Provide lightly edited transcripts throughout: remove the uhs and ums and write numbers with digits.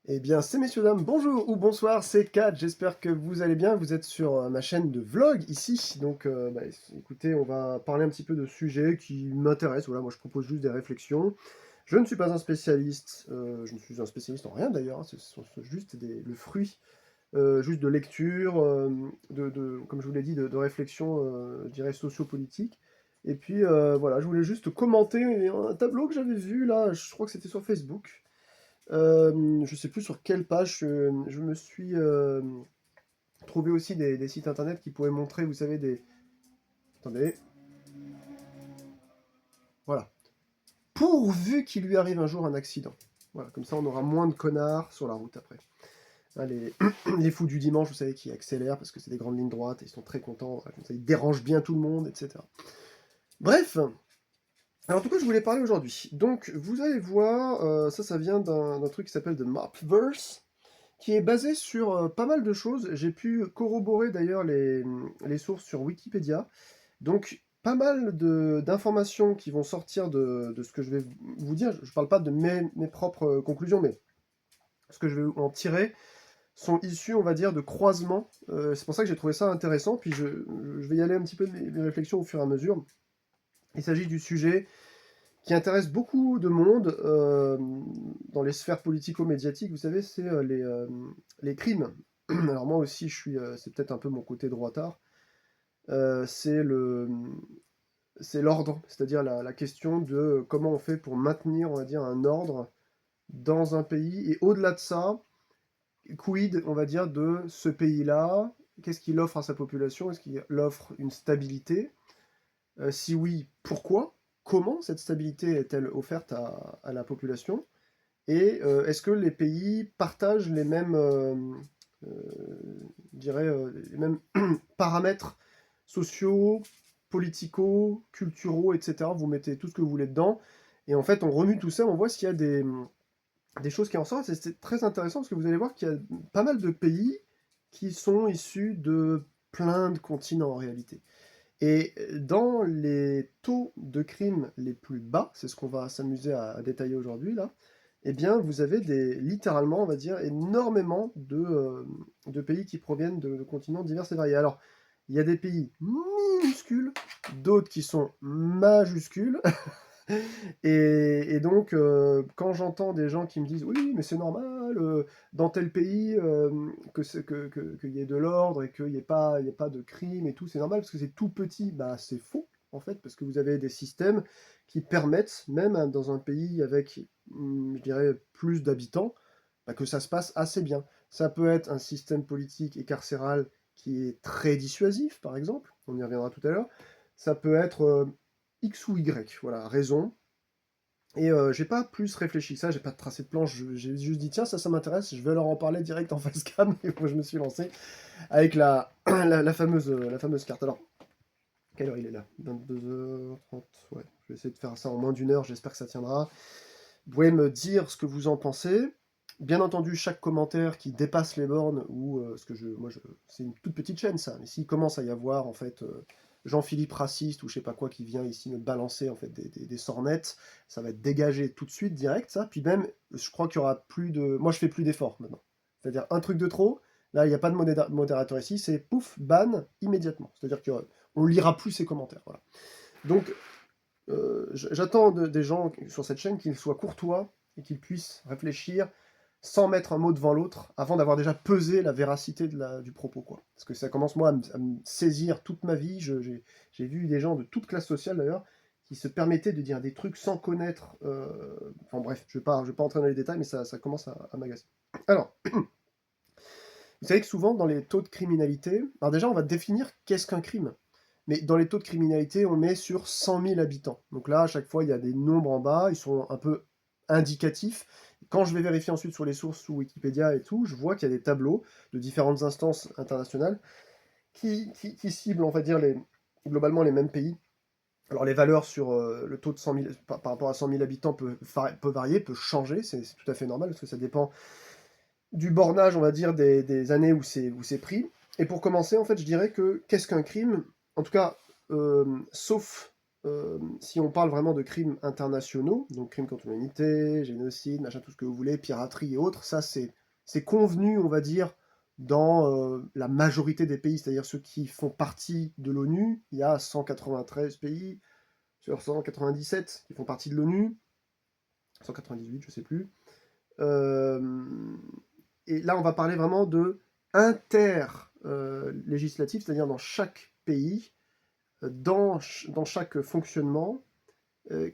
Eh bien, c'est messieurs, dames, bonjour ou bonsoir, c'est Kat, j'espère que vous allez bien, vous êtes sur ma chaîne de vlog ici, donc écoutez, on va parler un petit peu de sujets qui m'intéressent, voilà, moi je propose juste des réflexions, je ne suis pas un spécialiste, je ne suis un spécialiste en rien d'ailleurs, hein, ce sont juste le fruit, juste de lecture, comme je vous l'ai dit, de réflexion, je dirais, sociopolitique, et puis voilà, je voulais juste commenter un tableau que j'avais vu là, je crois que c'était sur Facebook. Je sais plus sur quelle page, je me suis trouvé aussi des sites internet qui pourraient montrer, vous savez, des... Attendez, voilà. Pourvu qu'il lui arrive un jour un accident. Voilà, comme ça on aura moins de connards sur la route après. Hein, les fous du dimanche, vous savez, qui accélèrent parce que c'est des grandes lignes droites et ils sont très contents, comme ça ils dérangent bien tout le monde, etc. Bref, alors en tout cas je voulais parler aujourd'hui. Donc vous allez voir, ça vient d'un truc qui s'appelle The Mapverse, qui est basé sur pas mal de choses. J'ai pu corroborer d'ailleurs les sources sur Wikipédia. Donc, pas mal d'informations qui vont sortir de ce que je vais vous dire. Je ne parle pas de mes propres conclusions, mais ce que je vais en tirer sont issus, on va dire, de croisements. C'est pour ça que j'ai trouvé ça intéressant. Puis je vais y aller un petit peu de mes réflexions au fur et à mesure. Il s'agit du sujet qui intéresse beaucoup de monde dans les sphères politico-médiatiques, vous savez, c'est les crimes. Alors moi aussi, c'est peut-être un peu mon côté droitard, c'est l'ordre, c'est-à-dire la question de comment on fait pour maintenir, on va dire, un ordre dans un pays, et au-delà de ça, quid, on va dire, de ce pays-là, qu'est-ce qu'il offre à sa population, est-ce qu'il offre une stabilité? Si oui, pourquoi? Comment cette stabilité est-elle offerte à la population? Et est-ce que les pays partagent les mêmes, je dirais, les mêmes paramètres sociaux, politico, culturaux, etc. Vous mettez tout ce que vous voulez dedans. Et en fait, on remue tout ça, on voit s'il y a des choses qui en sortent. Et c'est très intéressant parce que vous allez voir qu'il y a pas mal de pays qui sont issus de plein de continents en réalité. Et dans les taux de crimes les plus bas, c'est ce qu'on va s'amuser à détailler aujourd'hui là, eh bien vous avez littéralement, on va dire, énormément de pays qui proviennent de continents divers et variés. Alors, il y a des pays minuscules, d'autres qui sont majuscules, et donc, quand j'entends des gens qui me disent: «Oui, mais c'est normal, dans tel pays, qu'il y ait de l'ordre et qu'il y ait pas de crime et tout, c'est normal parce que c'est tout petit». Bah, c'est faux, en fait, parce que vous avez des systèmes qui permettent, même, hein, dans un pays avec, je dirais, plus d'habitants, bah, que ça se passe assez bien. Ça peut être un système politique et carcéral qui est très dissuasif, par exemple, on y reviendra tout à l'heure. Ça peut être, X ou Y, voilà, raison. Et j'ai pas plus réfléchi que ça, j'ai pas tracé de plan, j'ai juste dit: «Tiens, ça m'intéresse, je vais leur en parler direct en face cam» et moi je me suis lancé avec la fameuse carte. Alors, quelle heure il est là? 22h30, ouais, je vais essayer de faire ça en moins d'une heure, j'espère que ça tiendra. Vous pouvez me dire ce que vous en pensez. Bien entendu, chaque commentaire qui dépasse les bornes ou ce que c'est une toute petite chaîne ça, mais s'il commence à y avoir en fait Jean-Philippe raciste ou je sais pas quoi qui vient ici me balancer en fait des sornettes, ça va être dégagé tout de suite direct ça. Puis même, je crois qu'il y aura plus de, moi je fais plus d'efforts maintenant. C'est-à-dire un truc de trop, là il n'y a pas de modérateur ici, c'est pouf, ban immédiatement. C'est-à-dire qu'on lira plus ces commentaires. Voilà. Donc j'attends des gens sur cette chaîne qu'ils soient courtois et qu'ils puissent réfléchir sans mettre un mot devant l'autre avant d'avoir déjà pesé la véracité du propos, quoi. Parce que ça commence, moi, à me saisir toute ma vie. J'ai vu des gens de toute classe sociale, d'ailleurs, qui se permettaient de dire des trucs sans connaître... Enfin bref, je vais pas entrer dans les détails, mais ça commence à m'agacer. Alors, vous savez que souvent, dans les taux de criminalité... Alors déjà, on va définir qu'est-ce qu'un crime. Mais dans les taux de criminalité, on met sur 100 000 habitants. Donc là, à chaque fois, il y a des nombres en bas, ils sont un peu indicatifs. Quand je vais vérifier ensuite sur les sources sous Wikipédia et tout, je vois qu'il y a des tableaux de différentes instances internationales qui ciblent, on va dire, globalement les mêmes pays. Alors les valeurs sur le taux de 100 000, par rapport à 100 000 habitants peut varier, peut changer, c'est tout à fait normal, parce que ça dépend du bornage, on va dire, des années où c'est pris. Et pour commencer, en fait, je dirais que qu'est-ce qu'un crime? En tout cas, sauf si on parle vraiment de crimes internationaux, donc crimes contre l'humanité, génocide, machin, tout ce que vous voulez, piraterie et autres, ça c'est convenu, on va dire, dans la majorité des pays, c'est-à-dire ceux qui font partie de l'ONU. Il y a 193 pays sur 197 qui font partie de l'ONU, 198, je sais plus. Et là, on va parler vraiment de inter-législatif, c'est-à-dire dans chaque pays, dans chaque fonctionnement,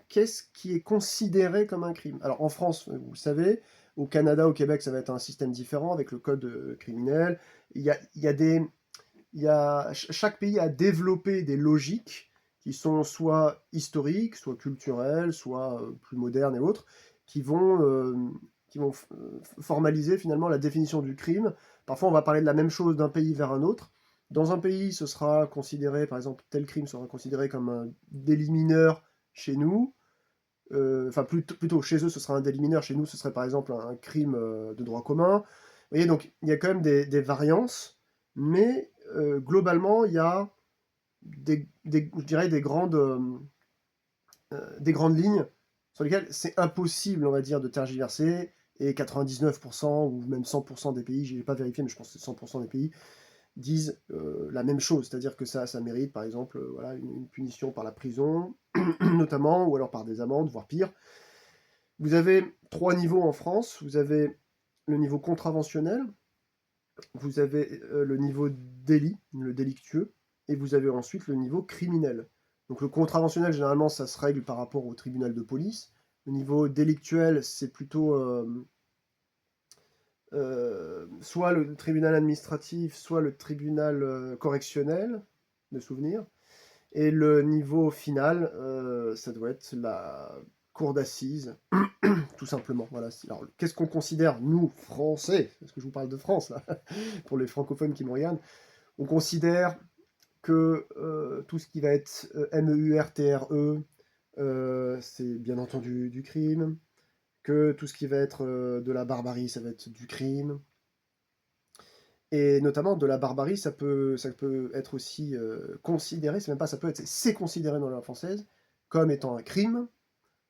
qu'est-ce qui est considéré comme un crime. Alors en France, vous le savez, au Canada, au Québec, ça va être un système différent avec le code criminel. Il y a des, chaque pays a développé des logiques qui sont soit historiques, soit culturelles, soit plus modernes et autres, qui vont, euh, qui vont formaliser finalement la définition du crime. Parfois, on va parler de la même chose d'un pays vers un autre. Dans un pays, ce sera considéré, par exemple, tel crime sera considéré comme un délit mineur chez nous. Enfin, plutôt chez eux, ce sera un délit mineur. Chez nous, ce serait par exemple un crime de droit commun. Vous voyez, donc il y a quand même des variances, mais globalement, il y a je dirais des grandes lignes sur lesquelles c'est impossible, on va dire, de tergiverser. Et 99% ou même 100% des pays, je n'ai pas vérifié, mais je pense que c'est 100% des pays, disent la même chose, c'est-à-dire que ça mérite par exemple voilà, une punition par la prison, notamment, ou alors par des amendes, voire pire. Vous avez trois niveaux en France. Vous avez le niveau contraventionnel, vous avez le niveau délit, le délictueux, et vous avez ensuite le niveau criminel. Donc le contraventionnel, généralement, ça se règle par rapport au tribunal de police. Le niveau délictuel, c'est plutôt soit le tribunal administratif, soit le tribunal correctionnel de souvenirs. Et le niveau final, ça doit être la cour d'assises, tout simplement. Voilà. Alors, qu'est-ce qu'on considère, nous, Français, parce que je vous parle de France, là, pour les francophones qui me regardent, on considère que tout ce qui va être MEURTRE, c'est bien entendu du crime, que tout ce qui va être de la barbarie, ça va être du crime, et notamment de la barbarie, ça peut être aussi considéré, c'est même pas ça peut être, c'est considéré dans la loi française comme étant un crime,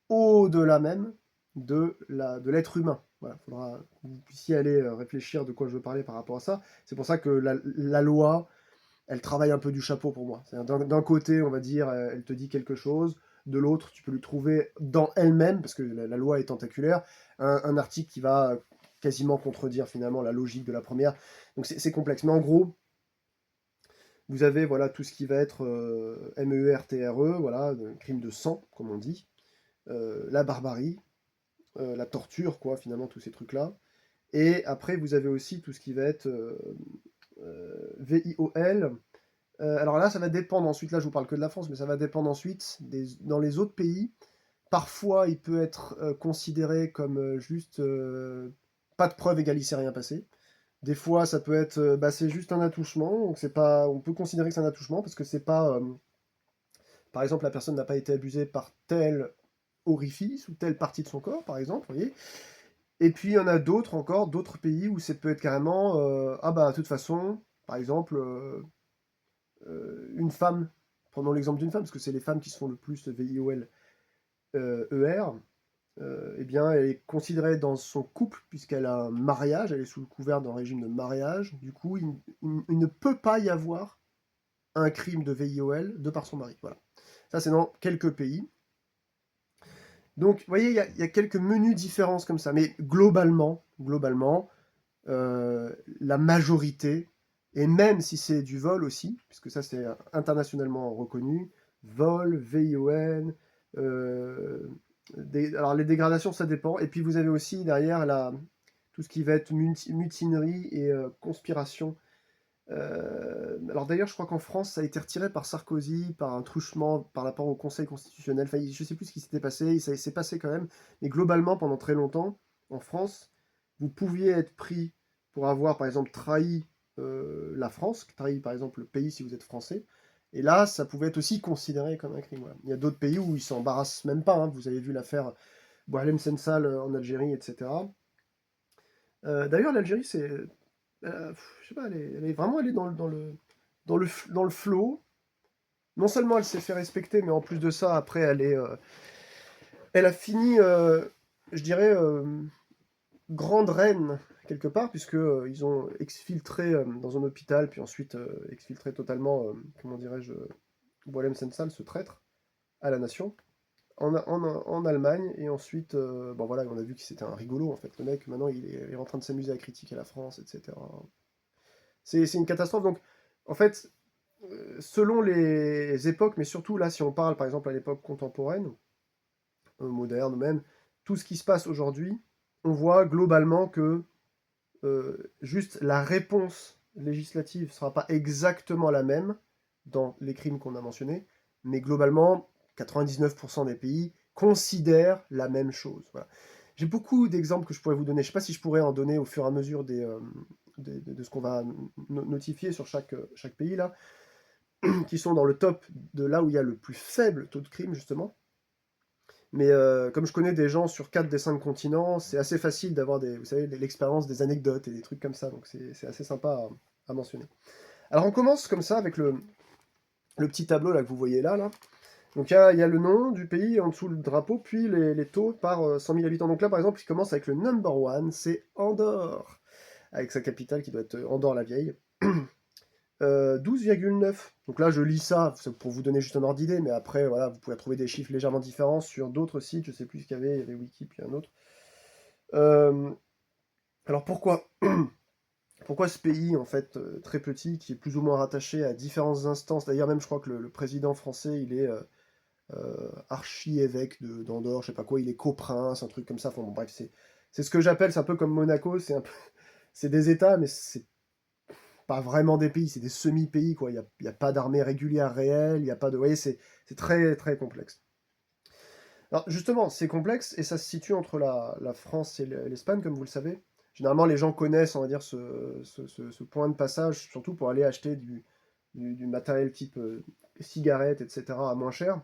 au-delà même de l'être humain. Voilà, il faudra que vous puissiez aller réfléchir de quoi je veux parler par rapport à ça. C'est pour ça que la loi, elle travaille un peu du chapeau pour moi. D'un côté, on va dire, elle te dit quelque chose, de l'autre, tu peux lui trouver dans elle-même, parce que la loi est tentaculaire, un article qui va quasiment contredire finalement la logique de la première. Donc c'est complexe. Mais en gros, vous avez voilà tout ce qui va être MEURTRE, voilà, crime de sang, comme on dit, la barbarie, la torture, quoi, finalement, tous ces trucs-là. Et après, vous avez aussi tout ce qui va être VIOL. Alors là, ça va dépendre ensuite, là je vous parle que de la France, mais ça va dépendre ensuite dans les autres pays. Parfois, il peut être considéré comme juste pas de preuve égale il s'est rien passé. Des fois, ça peut être bah, c'est juste un attouchement, donc c'est pas, on peut considérer que c'est un attouchement parce que c'est pas, par exemple, la personne n'a pas été abusée par tel orifice ou telle partie de son corps, par exemple, vous voyez. Et puis il y en a d'autres encore, d'autres pays où ça peut être carrément, ah bah de toute façon, par exemple, une femme, prenons l'exemple d'une femme, parce que c'est les femmes qui se font le plus VIOL, ER, eh bien, elle est considérée dans son couple, puisqu'elle a un mariage, elle est sous le couvert d'un régime de mariage, du coup, il ne peut pas y avoir un crime de VIOL de par son mari. Voilà. Ça, c'est dans quelques pays. Donc, vous voyez, il y a quelques menus différences comme ça, mais globalement, la majorité, et même si c'est du vol aussi, puisque ça c'est internationalement reconnu, vol, VION, euh, alors les dégradations ça dépend, et puis vous avez aussi derrière tout ce qui va être mutinerie et conspiration. Alors d'ailleurs je crois qu'en France ça a été retiré par Sarkozy, par un truchement par rapport au Conseil constitutionnel, enfin je sais plus ce qui s'était passé, ça s'est passé quand même, mais globalement pendant très longtemps, en France, vous pouviez être pris pour avoir, par exemple, trahi la France, trahi, par exemple, le pays si vous êtes français. Et là, ça pouvait être aussi considéré comme un crime. Voilà. Il y a d'autres pays où ils s'embarrassent même pas. Hein. Vous avez vu l'affaire Boualem Sensal en Algérie, etc. D'ailleurs, l'Algérie, c'est... je sais pas, elle est vraiment elle est dans le flow. non seulement elle s'est fait respecter, mais en plus de ça, après, elle a fini, je dirais, grande reine, quelque part, puisque ils ont exfiltré dans un hôpital, puis ensuite exfiltré totalement, comment dirais-je, Boualem Sansal, ce traître, à la nation, en Allemagne, et ensuite, bon voilà, on a vu que c'était un rigolo, en fait, le mec, maintenant il est en train de s'amuser à critiquer la France, etc. C'est une catastrophe, donc, en fait, selon les époques, mais surtout là, si on parle par exemple à l'époque contemporaine, moderne même, tout ce qui se passe aujourd'hui, on voit globalement que juste la réponse législative ne sera pas exactement la même dans les crimes qu'on a mentionnés, mais globalement, 99% des pays considèrent la même chose. Voilà. J'ai beaucoup d'exemples que je pourrais vous donner. Je ne sais pas si je pourrais en donner au fur et à mesure de ce qu'on va notifier sur chaque pays là, qui sont dans le top de là où il y a le plus faible taux de crime, justement. Mais comme je connais des gens sur 4 des 5 continents, c'est assez facile d'avoir vous savez, l'expérience des anecdotes et des trucs comme ça, donc c'est assez sympa à mentionner. Alors on commence comme ça avec le petit tableau là que vous voyez là. Donc il y a le nom du pays en dessous le drapeau, puis les taux par 100 000 habitants. Donc là par exemple, il commence avec le number one, c'est Andorre, avec sa capitale qui doit être Andorre-la-Vieille. 12,9. Donc là, je lis ça c'est pour vous donner juste un ordre d'idée, mais après, voilà, vous pouvez trouver des chiffres légèrement différents sur d'autres sites. Je sais plus ce qu'il y avait Wiki, puis un autre. Euh, alors pourquoi pourquoi ce pays, en fait, très petit, qui est plus ou moins rattaché à différentes instances, d'ailleurs même je crois que le président français, il est archi-évêque d'Andorre, je sais pas quoi, il est coprince, un truc comme ça, enfin bon, bref, c'est ce que j'appelle, c'est un peu comme Monaco, c'est des États, mais c'est pas vraiment des pays, c'est des semi-pays, quoi. Il y a pas d'armée régulière réelle, il y a pas de... Vous voyez, c'est très, très complexe. Alors, justement, c'est complexe, et ça se situe entre la France et l'Espagne, comme vous le savez. Généralement, les gens connaissent, on va dire, ce point de passage, surtout pour aller acheter du matériel type cigarettes, etc., à moins cher.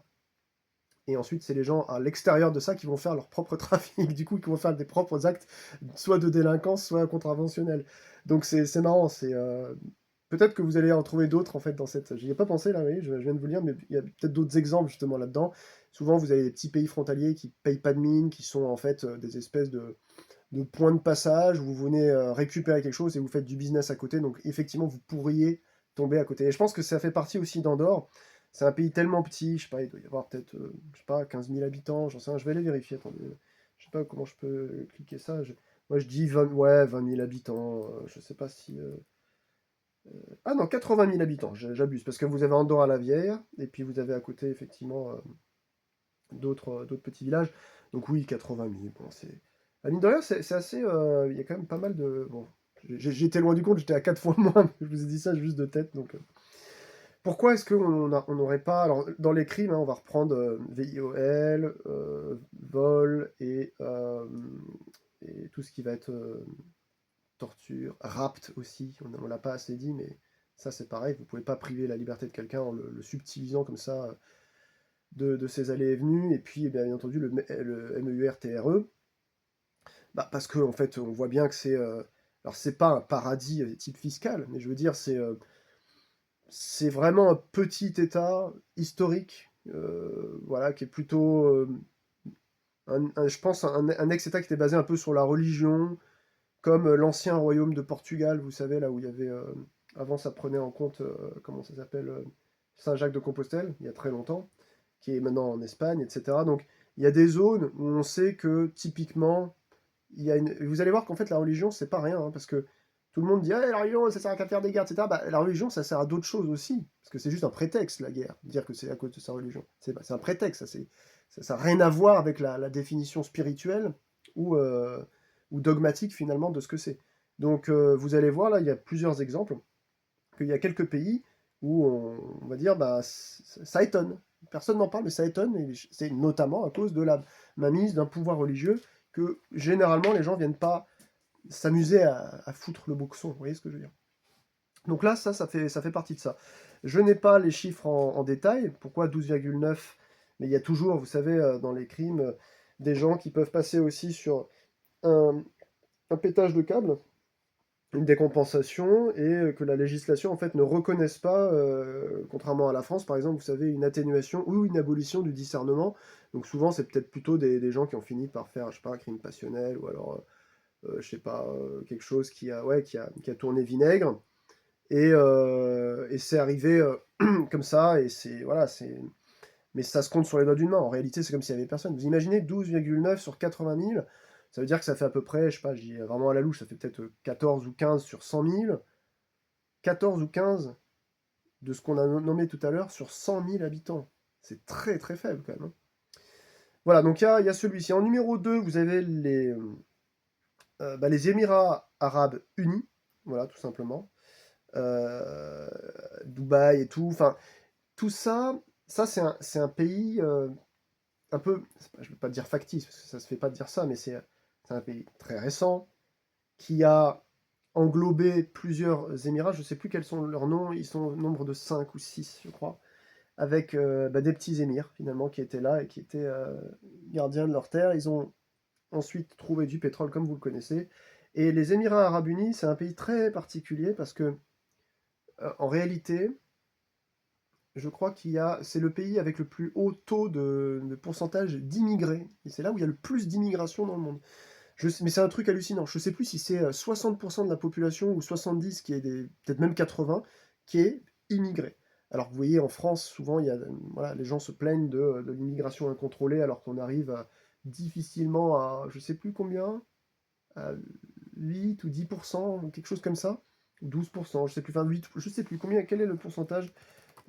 Et ensuite, c'est les gens à l'extérieur de ça qui vont faire leur propre trafic, du coup, qui vont faire des propres actes, soit de délinquance, soit contraventionnels. Donc c'est marrant, peut-être que vous allez en trouver d'autres en fait dans cette. J'y ai pas pensé là, oui, je viens de vous le dire, mais il y a peut-être d'autres exemples justement là-dedans. Souvent, vous avez des petits pays frontaliers qui payent pas de mine, qui sont en fait des espèces de points de passage où vous venez récupérer quelque chose et vous faites du business à côté. Donc effectivement, vous pourriez tomber à côté. Et je pense que ça fait partie aussi d'Andorre. C'est un pays tellement petit, je sais pas, il doit y avoir peut-être, je sais pas, 15 000 habitants, j'en sais rien, je vais aller vérifier, attendez. Je sais pas comment je peux cliquer ça. Moi je dis 20, ouais, 20 000 habitants, je sais pas si... Ah non, 80 000 habitants, j'abuse, parce que vous avez Andorre à la Vieille, et puis vous avez à côté, effectivement, d'autres petits villages. Donc oui, 80 000, bon, c'est... À mine de rien, c'est assez... Il y a quand même pas mal de... Bon, j'étais loin du compte, j'étais à 4 fois moins, je vous ai dit ça juste de tête, donc... Pourquoi est-ce qu'on n'aurait pas... Alors, dans les crimes, hein, on va reprendre VIOL, vol et tout ce qui va être torture, rapt aussi, on l'a pas assez dit, mais ça c'est pareil, vous pouvez pas priver la liberté de quelqu'un en le subtilisant comme ça de ses allées et venues, et puis bien entendu le MEURTRE, bah, parce qu'en en fait on voit bien que alors c'est pas un paradis type fiscal, mais je veux dire c'est vraiment un petit État historique, voilà, qui est plutôt, je pense, un ex-État qui était basé un peu sur la religion, comme l'ancien royaume de Portugal, vous savez, là où il y avait, avant ça prenait en compte, comment ça s'appelle, Saint-Jacques de Compostelle, il y a très longtemps, qui est maintenant en Espagne, etc. Donc il y a des zones où on sait que typiquement, vous allez voir qu'en fait la religion, c'est pas rien, hein, parce que tout le monde dit ah, la religion, ça sert à faire des guerres, etc. Bah, la religion, ça sert à d'autres choses aussi, parce que c'est juste un prétexte, la guerre, dire que c'est à cause de sa religion. C'est un prétexte, ça n'a rien à voir avec la définition spirituelle ou, euh, ou dogmatique finalement de ce que c'est. Donc vous allez voir, là, il y a plusieurs exemples, qu'il y a quelques pays où on va dire, bah, ça étonne. Personne n'en parle, mais ça étonne, et c'est notamment à cause de la mainmise d'un pouvoir religieux que généralement les gens viennent pas s'amuser à foutre le boxon. Vous voyez ce que je veux dire? Donc là, ça fait partie de ça. Je n'ai pas les chiffres en détail. Pourquoi 12,9? Mais il y a toujours, vous savez, dans les crimes, des gens qui peuvent passer aussi sur un, un pétage de câble une décompensation et que la législation en fait ne reconnaisse pas, contrairement à la France par exemple, vous savez, une atténuation ou une abolition du discernement. Donc souvent c'est peut-être plutôt des gens qui ont fini par faire, je sais pas, un crime passionnel ou alors, je sais pas, quelque chose qui a tourné vinaigre. Et c'est arrivé comme ça, et c'est voilà, mais ça se compte sur les doigts d'une main. En réalité, c'est comme s'il y avait personne. Vous imaginez 12,9 sur 80 000, ça veut dire que ça fait à peu près, je sais pas, je dis vraiment à la louche, ça fait peut-être 14 ou 15 sur 100 000, 14 ou 15 de ce qu'on a nommé tout à l'heure sur 100 000 habitants. C'est très très faible quand même, hein. Voilà, donc il y a celui-ci. En numéro 2, vous avez les Émirats Arabes Unis, voilà, tout simplement. Dubaï et tout. Enfin, tout ça, c'est un pays un peu, je ne veux pas dire factice, parce que ça se fait pas de dire ça, mais c'est un pays très récent qui a englobé plusieurs émirats. Je ne sais plus quels sont leurs noms, ils sont au nombre de 5 ou 6, je crois, avec des petits émirs finalement qui étaient là et qui étaient gardiens de leur terre. Ils ont ensuite trouvé du pétrole, comme vous le connaissez. Et les Émirats Arabes Unis, c'est un pays très particulier parce que, en réalité, je crois c'est le pays avec le plus haut taux de pourcentage d'immigrés. Et c'est là où il y a le plus d'immigration dans le monde. Mais c'est un truc hallucinant. Je ne sais plus si c'est 60% de la population ou 70, peut-être même 80, qui est immigré. Alors que vous voyez, en France, souvent, voilà, les gens se plaignent de l'immigration incontrôlée, alors qu'on arrive difficilement à, je ne sais plus combien, à 8 ou 10%, ou quelque chose comme ça. 12%, je sais plus, enfin 8, je sais plus combien, quel est le pourcentage.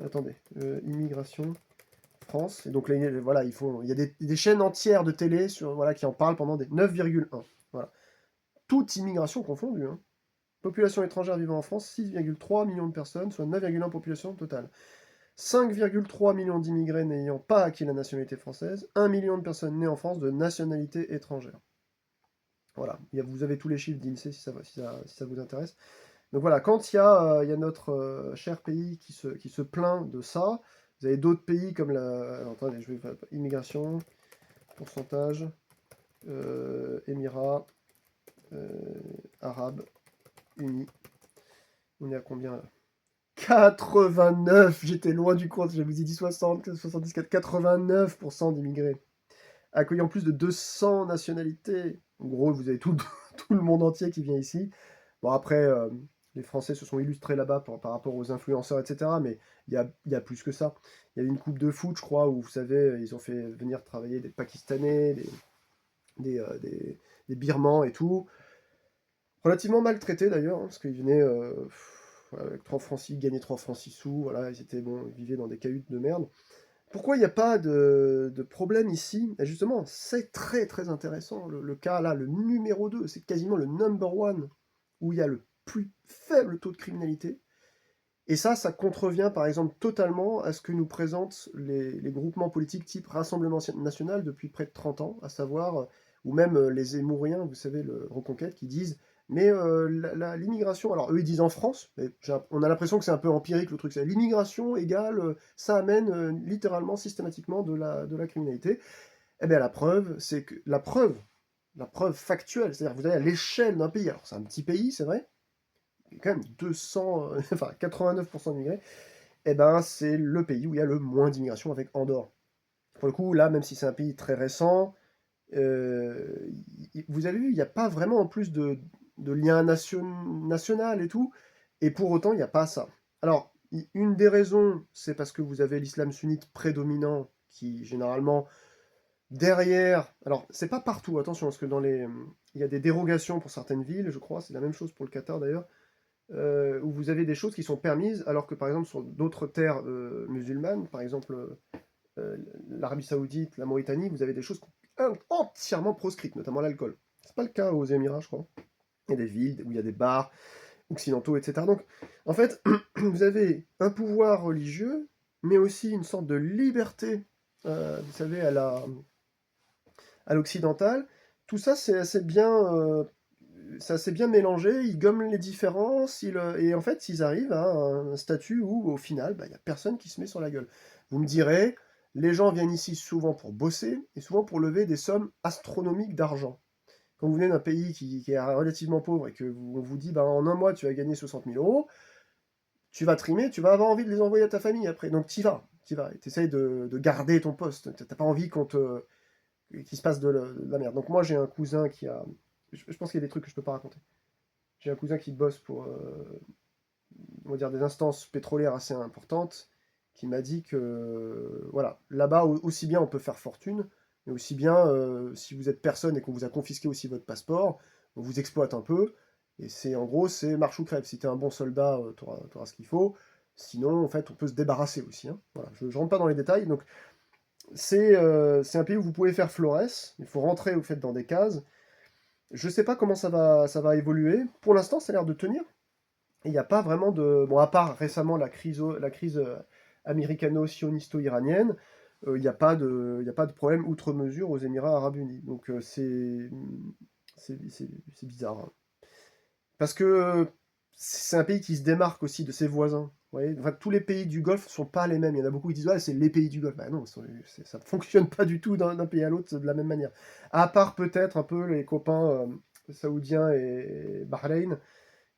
Attendez, immigration France. Et donc là, voilà, il y a des chaînes entières de télé voilà, qui en parlent pendant des 9,1. Voilà. Toute immigration confondue, hein. Population étrangère vivant en France, 6,3 millions de personnes, soit 9,1 population totale. 5,3 millions d'immigrés n'ayant pas acquis la nationalité française, 1 million de personnes nées en France de nationalité étrangère. Voilà, vous avez tous les chiffres d'INSEE si ça vous intéresse. Donc voilà, quand il y a notre cher pays qui se plaint de ça, vous avez d'autres pays comme alors, attendez, je vais faire immigration, pourcentage, Émirats Arabes Unis. On est à combien là? 89. J'étais loin du compte, je vous ai dit 60, 74, 89% d'immigrés, accueillant plus de 200 nationalités. En gros, vous avez tout, tout le monde entier qui vient ici. Bon, après, les Français se sont illustrés là-bas par rapport aux influenceurs, etc. Mais il y a plus que ça. Il y a eu une coupe de foot, je crois, où vous savez, ils ont fait venir travailler des Pakistanais, des Birmans et tout. Relativement maltraités d'ailleurs, hein, parce qu'ils venaient avec 3 francs 6, gagnaient 3 francs 6 sous, voilà, ils vivaient dans des cahutes de merde. Pourquoi il n'y a pas de problème ici? Et justement, c'est très très intéressant. Le cas là, le numéro 2, c'est quasiment le number one où il y a le plus faible taux de criminalité. Et ça contrevient par exemple totalement à ce que nous présentent les groupements politiques type Rassemblement National depuis près de 30 ans, à savoir, ou même les Zemmouriens, vous savez, le Reconquête, qui disent mais l'immigration, alors eux ils disent en France, mais on a l'impression que c'est un peu empirique le truc, c'est l'immigration égale, ça amène littéralement, systématiquement de la criminalité. Eh bien la preuve, c'est que la preuve factuelle, c'est-à-dire que vous avez à l'échelle d'un pays, alors c'est un petit pays, c'est vrai, quand même 200, enfin 89% d'immigrés, eh ben c'est le pays où il y a le moins d'immigration avec Andorre. Pour le coup, là, même si c'est un pays très récent, vous avez vu, il n'y a pas vraiment en plus de lien national et tout, et pour autant, il n'y a pas ça. Alors, une des raisons, c'est parce que vous avez l'islam sunnite prédominant qui, généralement, derrière... Alors, c'est pas partout, attention, parce que il y a des dérogations pour certaines villes, je crois, c'est la même chose pour le Qatar d'ailleurs, où vous avez des choses qui sont permises, alors que par exemple sur d'autres terres musulmanes, par exemple l'Arabie Saoudite, la Mauritanie, vous avez des choses entièrement proscrites, notamment l'alcool. C'est pas le cas aux Émirats, je crois. Il y a des villes où il y a des bars occidentaux, etc. Donc, en fait, vous avez un pouvoir religieux, mais aussi une sorte de liberté, vous savez, à l'occidental. Tout ça, c'est assez bien mélangé, ils gomment les différences, et en fait, ils arrivent à un statut où, au final, bah, il n'y a personne qui se met sur la gueule. Vous me direz, les gens viennent ici souvent pour bosser, et souvent pour lever des sommes astronomiques d'argent. Quand vous venez d'un pays qui est relativement pauvre et on vous dit, bah, en un mois, tu vas gagner 60 000 euros, tu vas trimer, tu vas avoir envie de les envoyer à ta famille après. Donc t'y vas, et t'essayes de garder ton poste. T'as pas envie qu'il se passe de la merde. Donc moi, j'ai un cousin qui a... Je pense qu'il y a des trucs que je peux pas raconter. J'ai un cousin qui bosse pour, on va dire, des instances pétrolières assez importantes, qui m'a dit que, voilà, là-bas, aussi bien on peut faire fortune, mais aussi bien, si vous êtes personne et qu'on vous a confisqué aussi votre passeport, on vous exploite un peu, et en gros, c'est marche ou crève. Si t'es un bon soldat, t'auras ce qu'il faut, sinon, en fait, on peut se débarrasser aussi, hein. Voilà, je rentre pas dans les détails, donc c'est un pays où vous pouvez faire florès, il faut rentrer, au fait, dans des cases. Je sais pas comment ça va évoluer. Pour l'instant, ça a l'air de tenir. Il n'y a pas vraiment de... Bon, à part récemment la crise américano-sionisto-iranienne, il y a pas de problème outre mesure aux Émirats arabes unis. Donc c'est bizarre, hein. Parce que c'est un pays qui se démarque aussi de ses voisins. Vous voyez, enfin, tous les pays du Golfe ne sont pas les mêmes. Il y en a beaucoup qui disent ouais, c'est les pays du Golfe. Bah non, ça ne fonctionne pas du tout d'un pays à l'autre de la même manière. À part peut-être un peu les copains saoudiens et Bahreïn,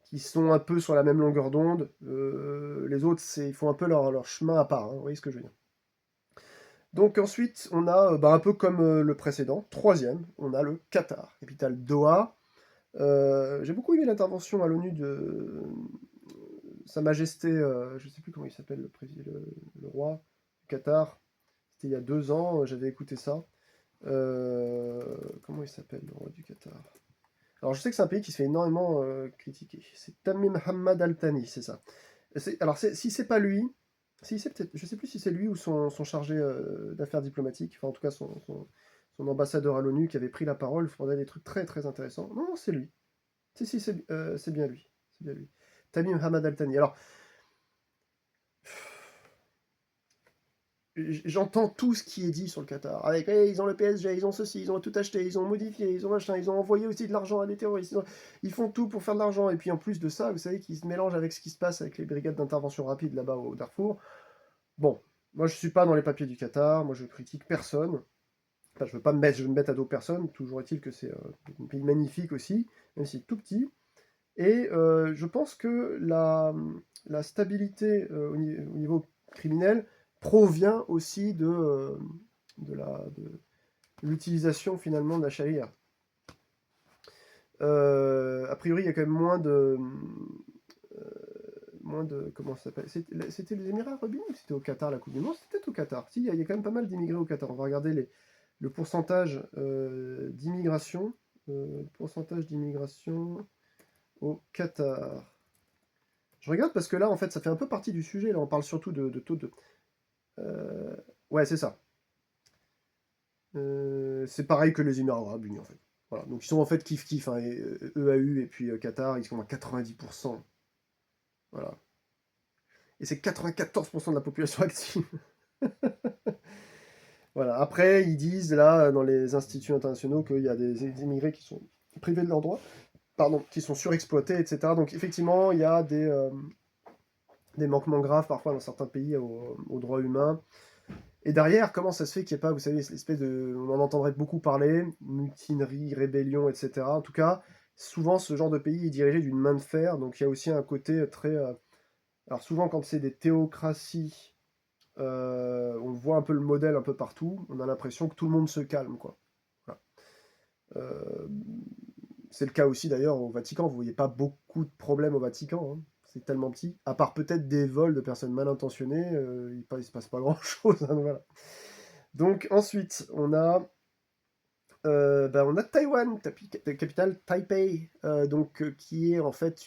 qui sont un peu sur la même longueur d'onde. Les autres, ils font un peu leur chemin à part, hein, vous voyez ce que je veux dire. Donc ensuite, on a, bah, un peu comme le précédent, troisième, on a le Qatar, capitale Doha. J'ai beaucoup aimé l'intervention à l'ONU de Sa Majesté, je ne sais plus comment il s'appelle, le roi du Qatar. C'était il y a 2 ans, j'avais écouté ça. Comment il s'appelle, le roi du Qatar? Alors je sais que c'est un pays qui se fait énormément critiquer. C'est Tamim Hamad Al Thani, c'est ça. Alors si c'est pas lui, si c'est peut-être, je sais plus si c'est lui ou son chargé d'affaires diplomatiques, enfin en tout cas son ambassadeur à l'ONU qui avait pris la parole pour dire des trucs très très intéressants. Non, non, c'est lui. Si, c'est bien lui. C'est bien lui. Tamim Hamad Al Thani. Alors, j'entends tout ce qui est dit sur le Qatar. Avec, ils ont le PSG, ils ont ceci, ils ont tout acheté, ils ont modifié, ils ont machin, ils ont envoyé aussi de l'argent à des terroristes. Ils font tout pour faire de l'argent. Et puis en plus de ça, vous savez qu'ils se mélangent avec ce qui se passe avec les brigades d'intervention rapide là-bas au Darfour. Bon, moi je suis pas dans les papiers du Qatar, moi je critique personne. Enfin, je veux me mettre à dos personne. Toujours est-il que c'est un pays magnifique aussi, même si tout petit. Et je pense que la stabilité au niveau criminel provient aussi de l'utilisation finalement de la charia. A priori, il y a quand même moins de comment ça s'appelle? C'était les Émirats Arabes Unis ou c'était au Qatar la Coupe du Monde? C'était peut-être au Qatar. Si, il y a quand même pas mal d'immigrés au Qatar. On va regarder le pourcentage d'immigration. Pourcentage d'immigration au Qatar. Je regarde parce que là, en fait, ça fait un peu partie du sujet. Là, on parle surtout de taux de. Euh, Ouais, c'est ça. C'est pareil que les Émirats Arabes Unis, en fait. Voilà. Donc, ils sont en fait kiff-kiff, hein, EAU et puis Qatar, ils sont à 90%. Voilà. Et c'est 94% de la population active. Voilà. Après, ils disent, là, dans les instituts internationaux, qu'il y a des immigrés qui sont privés de leurs droits, pardon, qui sont surexploités, etc. Donc, effectivement, il y a des manquements graves parfois dans certains pays aux droits humains. Et derrière, comment ça se fait qu'il n'y ait pas, vous savez, l'espèce de... On en entendrait beaucoup parler, mutinerie, rébellion, etc. En tout cas, souvent, ce genre de pays est dirigé d'une main de fer, donc il y a aussi un côté très... Alors souvent, quand c'est des théocraties, on voit un peu le modèle un peu partout, on a l'impression que tout le monde se calme, quoi. Voilà. Euh, c'est le cas aussi d'ailleurs au Vatican, vous voyez pas beaucoup de problèmes au Vatican, hein. C'est tellement petit. À part peut-être des vols de personnes mal intentionnées, il se passe pas grand-chose, hein, voilà. Donc ensuite, on a Taïwan, capitale Taipei, donc qui est en fait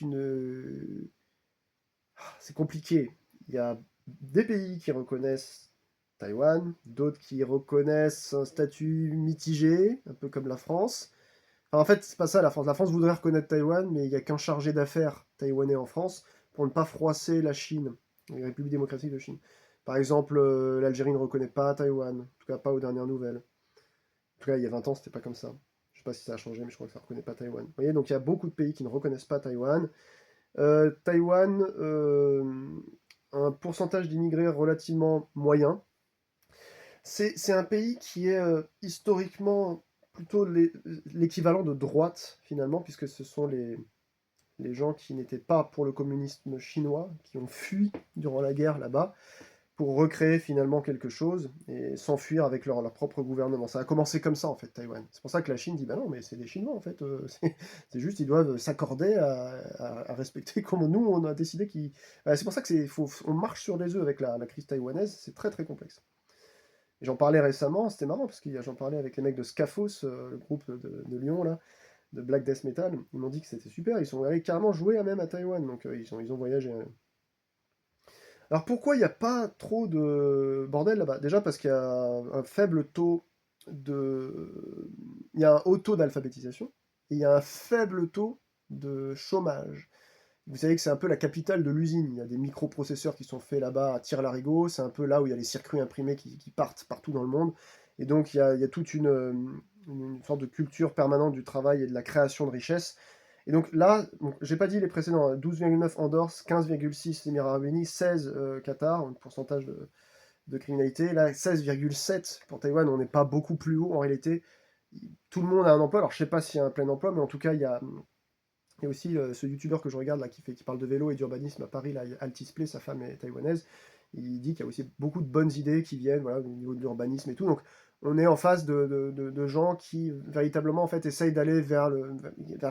c'est compliqué. Il y a des pays qui reconnaissent Taïwan, d'autres qui reconnaissent un statut mitigé, un peu comme la France. Enfin, en fait, c'est pas ça la France. La France voudrait reconnaître Taïwan, mais il n'y a qu'un chargé d'affaires taïwanais en France pour ne pas froisser la Chine, la République démocratique de Chine. Par exemple, l'Algérie ne reconnaît pas Taïwan, en tout cas pas aux dernières nouvelles. En tout cas, il y a 20 ans, c'était pas comme ça. Je sais pas si ça a changé, mais je crois que ça ne reconnaît pas Taïwan. Vous voyez, donc il y a beaucoup de pays qui ne reconnaissent pas Taïwan. Taïwan, un pourcentage d'immigrés relativement moyen. C'est un pays qui est historiquement plutôt l'équivalent de droite, finalement, puisque ce sont les gens qui n'étaient pas pour le communisme chinois, qui ont fui durant la guerre là-bas, pour recréer finalement quelque chose et s'enfuir avec leur propre gouvernement. Ça a commencé comme ça en fait, Taïwan. C'est pour ça que la Chine dit bah non, mais c'est des Chinois en fait, c'est juste ils doivent s'accorder à respecter comme nous on a décidé qu'ils. C'est pour ça que on marche sur des œufs avec la crise taïwanaise, c'est très très complexe. Et j'en parlais récemment, c'était marrant parce que j'en parlais avec les mecs de Scafos, le groupe de Lyon là, de Black Death Metal. Ils m'ont dit que c'était super, ils sont allés carrément jouer même à Taïwan, donc ils ont voyagé. Alors pourquoi il n'y a pas trop de bordel là-bas? Déjà parce qu'il y a un faible taux de... Il y a un haut taux d'alphabétisation et il y a un faible taux de chômage. Vous savez que c'est un peu la capitale de l'usine. Il y a des microprocesseurs qui sont faits là-bas à tire-larigot. C'est un peu là où il y a les circuits imprimés qui partent partout dans le monde. Et donc il y a toute une sorte de culture permanente du travail et de la création de richesses. Et donc là, donc, j'ai pas dit les précédents, hein, 12,9 Andorre, 15,6 Émirats Arabes Unis, 16 Qatar, un pourcentage de criminalité. Là, 16,7 pour Taïwan, on n'est pas beaucoup plus haut en réalité. Tout le monde a un emploi, alors je sais pas s'il y a un plein emploi, mais en tout cas, il y a aussi ce youtubeur que je regarde là qui parle de vélo et d'urbanisme à Paris, là, Altisplay, sa femme est taïwanaise. Il dit qu'il y a aussi beaucoup de bonnes idées qui viennent voilà, au niveau de l'urbanisme et tout. Donc on est en face de gens qui véritablement en fait essayent d'aller vers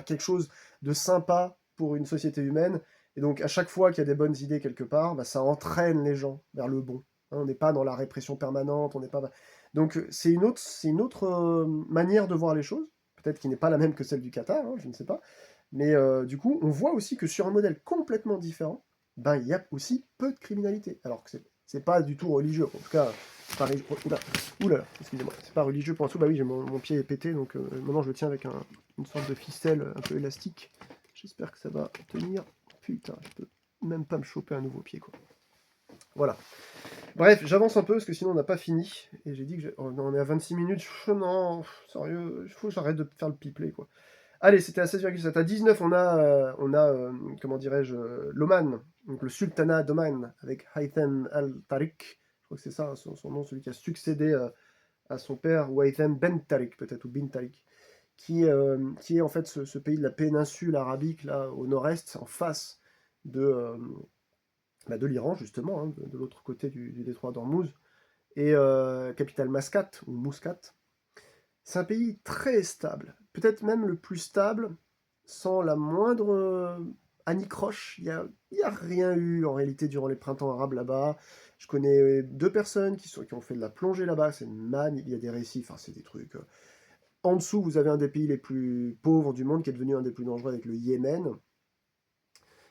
quelque chose de sympa pour une société humaine. Et donc à chaque fois qu'il y a des bonnes idées quelque part, bah, ça entraîne les gens vers le bon. Hein, on n'est pas dans la répression permanente, on n'est pas. Donc c'est une autre manière de voir les choses, peut-être qui n'est pas la même que celle du Qatar, hein, je ne sais pas. Mais du coup, on voit aussi que sur un modèle complètement différent, ben, il y a aussi peu de criminalité. Alors que c'est pas du tout religieux. En tout cas, c'est pas oula, excusez-moi. C'est pas religieux pour un sou. Bah oui, mon pied est pété, donc maintenant je le tiens avec une sorte de ficelle un peu élastique. J'espère que ça va tenir. Putain, je peux même pas me choper un nouveau pied, quoi. Voilà. Bref, j'avance un peu parce que sinon on n'a pas fini. Et j'ai dit que on est à 26 minutes. Non, sérieux, il faut que j'arrête de faire le pipelet, quoi. Allez, c'était à 16,7. À 19, comment dirais-je, l'Oman, donc le sultanat d'Oman, avec Haytham al-Tariq. Je crois que c'est ça hein, son nom, celui qui a succédé à son père, ou Haytham ben Tariq, peut-être, ou bin Tariq, qui est en fait ce pays de la péninsule arabique, là, au nord-est, en face de, de l'Iran, justement, hein, de l'autre côté du détroit d'Ormuz, et capitale Mascate, ou Muscat. C'est un pays très stable, peut-être même le plus stable, sans la moindre anicroche. Il y a rien eu en réalité durant les printemps arabes là-bas. Je connais deux personnes qui ont fait de la plongée là-bas. Il y a des récifs, enfin, c'est des trucs. En dessous, vous avez un des pays les plus pauvres du monde qui est devenu un des plus dangereux avec le Yémen,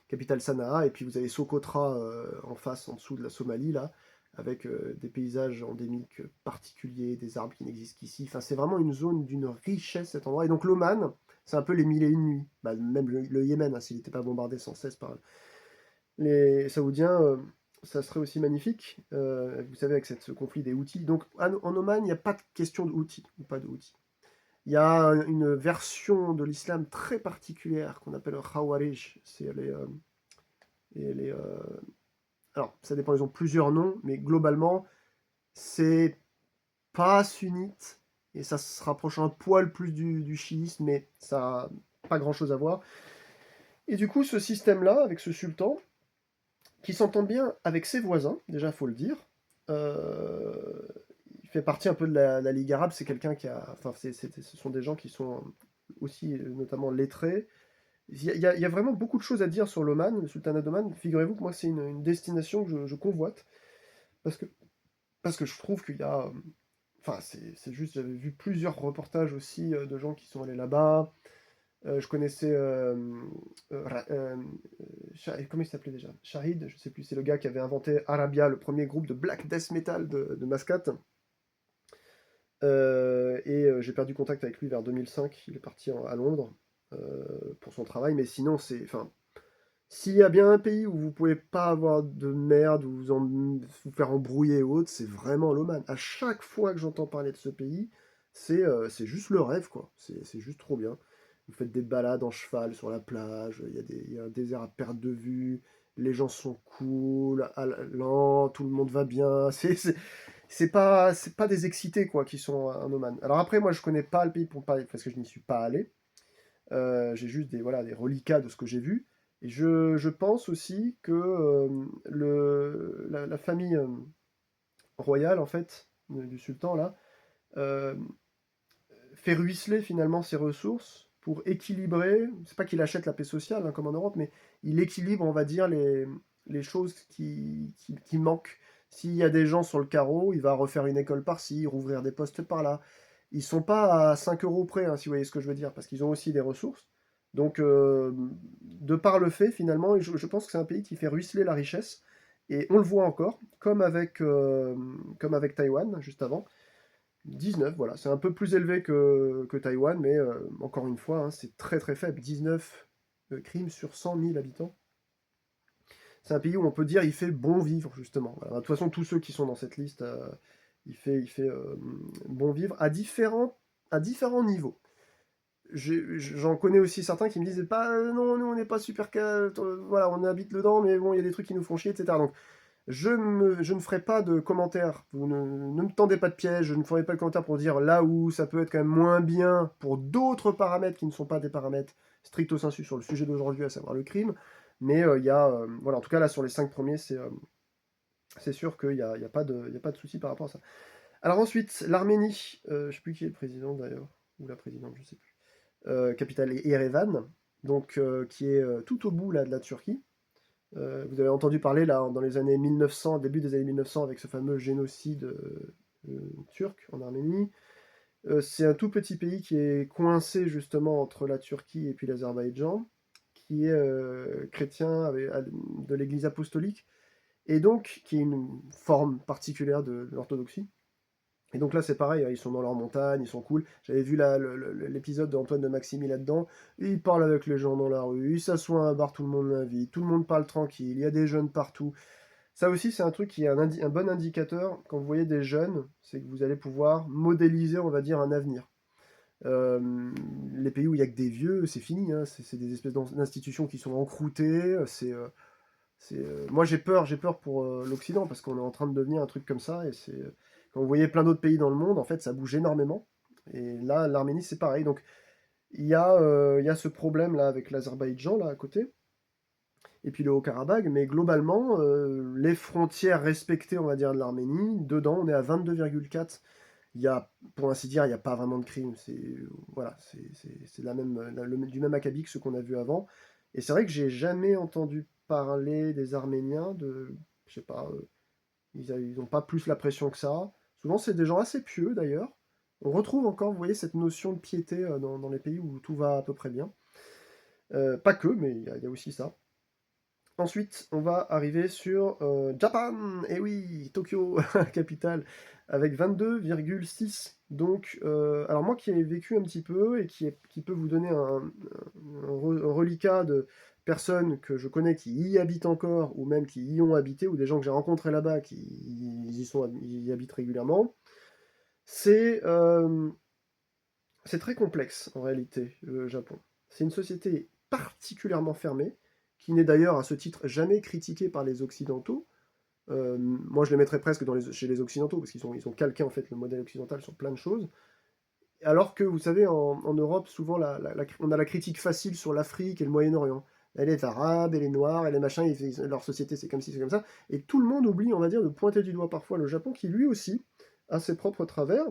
capitale Sanaa, et puis vous avez Socotra en face, en dessous de la Somalie là, avec des paysages endémiques particuliers, des arbres qui n'existent qu'ici. Enfin, c'est vraiment une zone d'une richesse cet endroit. Et donc l'Oman, c'est un peu les mille et une nuits. Bah, même le Yémen, hein, s'il n'était pas bombardé sans cesse par les Saoudiens, ça serait aussi magnifique. Vous savez, avec ce conflit des Houthis. Donc en Oman, il n'y a pas de question de Houthis, ou pas de Houthis. Il y a une version de l'islam très particulière qu'on appelle le Khawarij. Et alors, ça dépend, ils ont plusieurs noms, mais globalement, c'est pas sunnite, et ça se rapproche un poil plus du chiisme, mais ça n'a pas grand-chose à voir. Et du coup, ce système-là, avec ce sultan, qui s'entend bien avec ses voisins, déjà, faut le dire, euh, il fait partie un peu de la Ligue arabe, c'est quelqu'un qui a... Enfin, ce sont des gens qui sont aussi, notamment, lettrés. Il y a vraiment beaucoup de choses à dire sur l'Oman, le sultanat d'Oman. Figurez-vous que moi, c'est une destination que je convoite, parce que je trouve qu'il y a. Enfin, c'est juste, j'avais vu plusieurs reportages aussi de gens qui sont allés là-bas. Je connaissais. Comment il s'appelait déjà? Shahid, je sais plus, c'est le gars qui avait inventé Arabia, le premier groupe de black death metal de Mascate. J'ai perdu contact avec lui vers 2005. Il est parti à Londres pour son travail, mais sinon, c'est. Enfin, s'il y a bien un pays où vous pouvez pas avoir de merde, ou vous faire embrouiller et autres, c'est vraiment l'Oman. À chaque fois que j'entends parler de ce pays, c'est juste le rêve, quoi. C'est juste trop bien. Vous faites des balades en cheval sur la plage, il y a un désert à perte de vue, les gens sont cool, lents, tout le monde va bien. c'est pas des excités, quoi, qui sont en Oman. Alors après, moi, je connais pas le pays pour parler, parce que je n'y suis pas allé. J'ai juste des, voilà, des reliquats de ce que j'ai vu. Et je pense aussi que la famille royale, en fait, du sultan, là, euh, fait ruisseler finalement ses ressources pour équilibrer, c'est pas qu'il achète la paix sociale hein, comme en Europe, mais il équilibre, on va dire, les choses qui manquent. S'il y a des gens sur le carreau, il va refaire une école par-ci, rouvrir des postes par-là. Ils sont pas à 5 euros près, hein, si vous voyez ce que je veux dire, parce qu'ils ont aussi des ressources. Donc, de par le fait, finalement, je pense que c'est un pays qui fait ruisseler la richesse, et on le voit encore, comme avec Taïwan, juste avant. 19, voilà, c'est un peu plus élevé que Taïwan, mais encore une fois, hein, c'est très très faible. 19 crimes sur 100 000 habitants. C'est un pays où on peut dire il fait bon vivre, justement. Voilà. De toute façon, tous ceux qui sont dans cette liste, il fait bon vivre à différents niveaux. J'en connais aussi certains qui me disent pas non, nous on n'est pas super voilà, on habite dedans, mais bon, il y a des trucs qui nous font chier, etc. Donc je ne ferai pas de commentaires, vous ne me tendez pas de piège, je ne ferai pas de commentaires pour dire là où ça peut être quand même moins bien pour d'autres paramètres qui ne sont pas des paramètres stricto sensu sur le sujet d'aujourd'hui, à savoir le crime. Mais il y a, voilà, en tout cas là sur les 5 premiers, c'est sûr qu'il n'y a pas de souci par rapport à ça. Alors ensuite, l'Arménie, je ne sais plus qui est le président d'ailleurs, ou la présidente, je sais plus. Capitale Erevan, donc qui est tout au bout là, de la Turquie. Vous avez entendu parler là dans les années 1900, début des années 1900, avec ce fameux génocide turc en Arménie. C'est un tout petit pays qui est coincé justement entre la Turquie et puis l'Azerbaïdjan, qui est chrétien de l'Église apostolique, et donc qui est une forme particulière de l'orthodoxie. Et donc là, c'est pareil, hein, ils sont dans leur montagne, ils sont cool. J'avais vu l'épisode d'Antoine de Maximi là-dedans. Il parle avec les gens dans la rue, il s'assoit à un bar, tout le monde l'invite, tout le monde parle tranquille, il y a des jeunes partout. Ça aussi, c'est un truc qui est un bon indicateur quand vous voyez des jeunes, c'est que vous allez pouvoir modéliser, on va dire, un avenir. Les pays où il y a que des vieux, c'est fini, hein, c'est des espèces d'institutions qui sont encroûtées. Moi, j'ai peur pour l'Occident parce qu'on est en train de devenir un truc comme ça. Et quand vous voyez plein d'autres pays dans le monde, en fait, ça bouge énormément. Et là, l'Arménie, c'est pareil. Donc, il y a ce problème là avec l'Azerbaïdjan là à côté, et puis le Haut-Karabakh. Mais globalement, les frontières respectées, on va dire, de l'Arménie, dedans, on est à 22,4. Il y a, pour ainsi dire, il n'y a pas vraiment de crime. Voilà, c'est du même acabit que ce qu'on a vu avant. Et c'est vrai que j'ai jamais entendu parler des Arméniens je sais pas, ils n'ont pas plus la pression que ça. Souvent, c'est des gens assez pieux d'ailleurs. On retrouve encore, vous voyez, cette notion de piété dans les pays où tout va à peu près bien. Pas que, mais il y a aussi ça. Ensuite, on va arriver sur Japan, et oui, Tokyo, capitale, avec 22,6. Donc, alors moi qui ai vécu un petit peu et qui peut vous donner un reliquat de personnes que je connais qui y habitent encore, ou même qui y ont habité, ou des gens que j'ai rencontrés là-bas qui ils y habitent régulièrement, c'est euh, c'est très complexe en réalité, le Japon. C'est une société particulièrement fermée, qui n'est d'ailleurs à ce titre jamais critiquée par les Occidentaux. Moi je les mettrais presque chez les Occidentaux, parce ils ont calqué en fait le modèle occidental sur plein de choses. Alors que vous savez, en Europe, souvent on a la critique facile sur l'Afrique et le Moyen-Orient. Et les Arabes et les Noirs et les machins, leur société c'est comme ci, c'est comme ça. Et tout le monde oublie, on va dire, de pointer du doigt parfois le Japon, qui lui aussi a ses propres travers.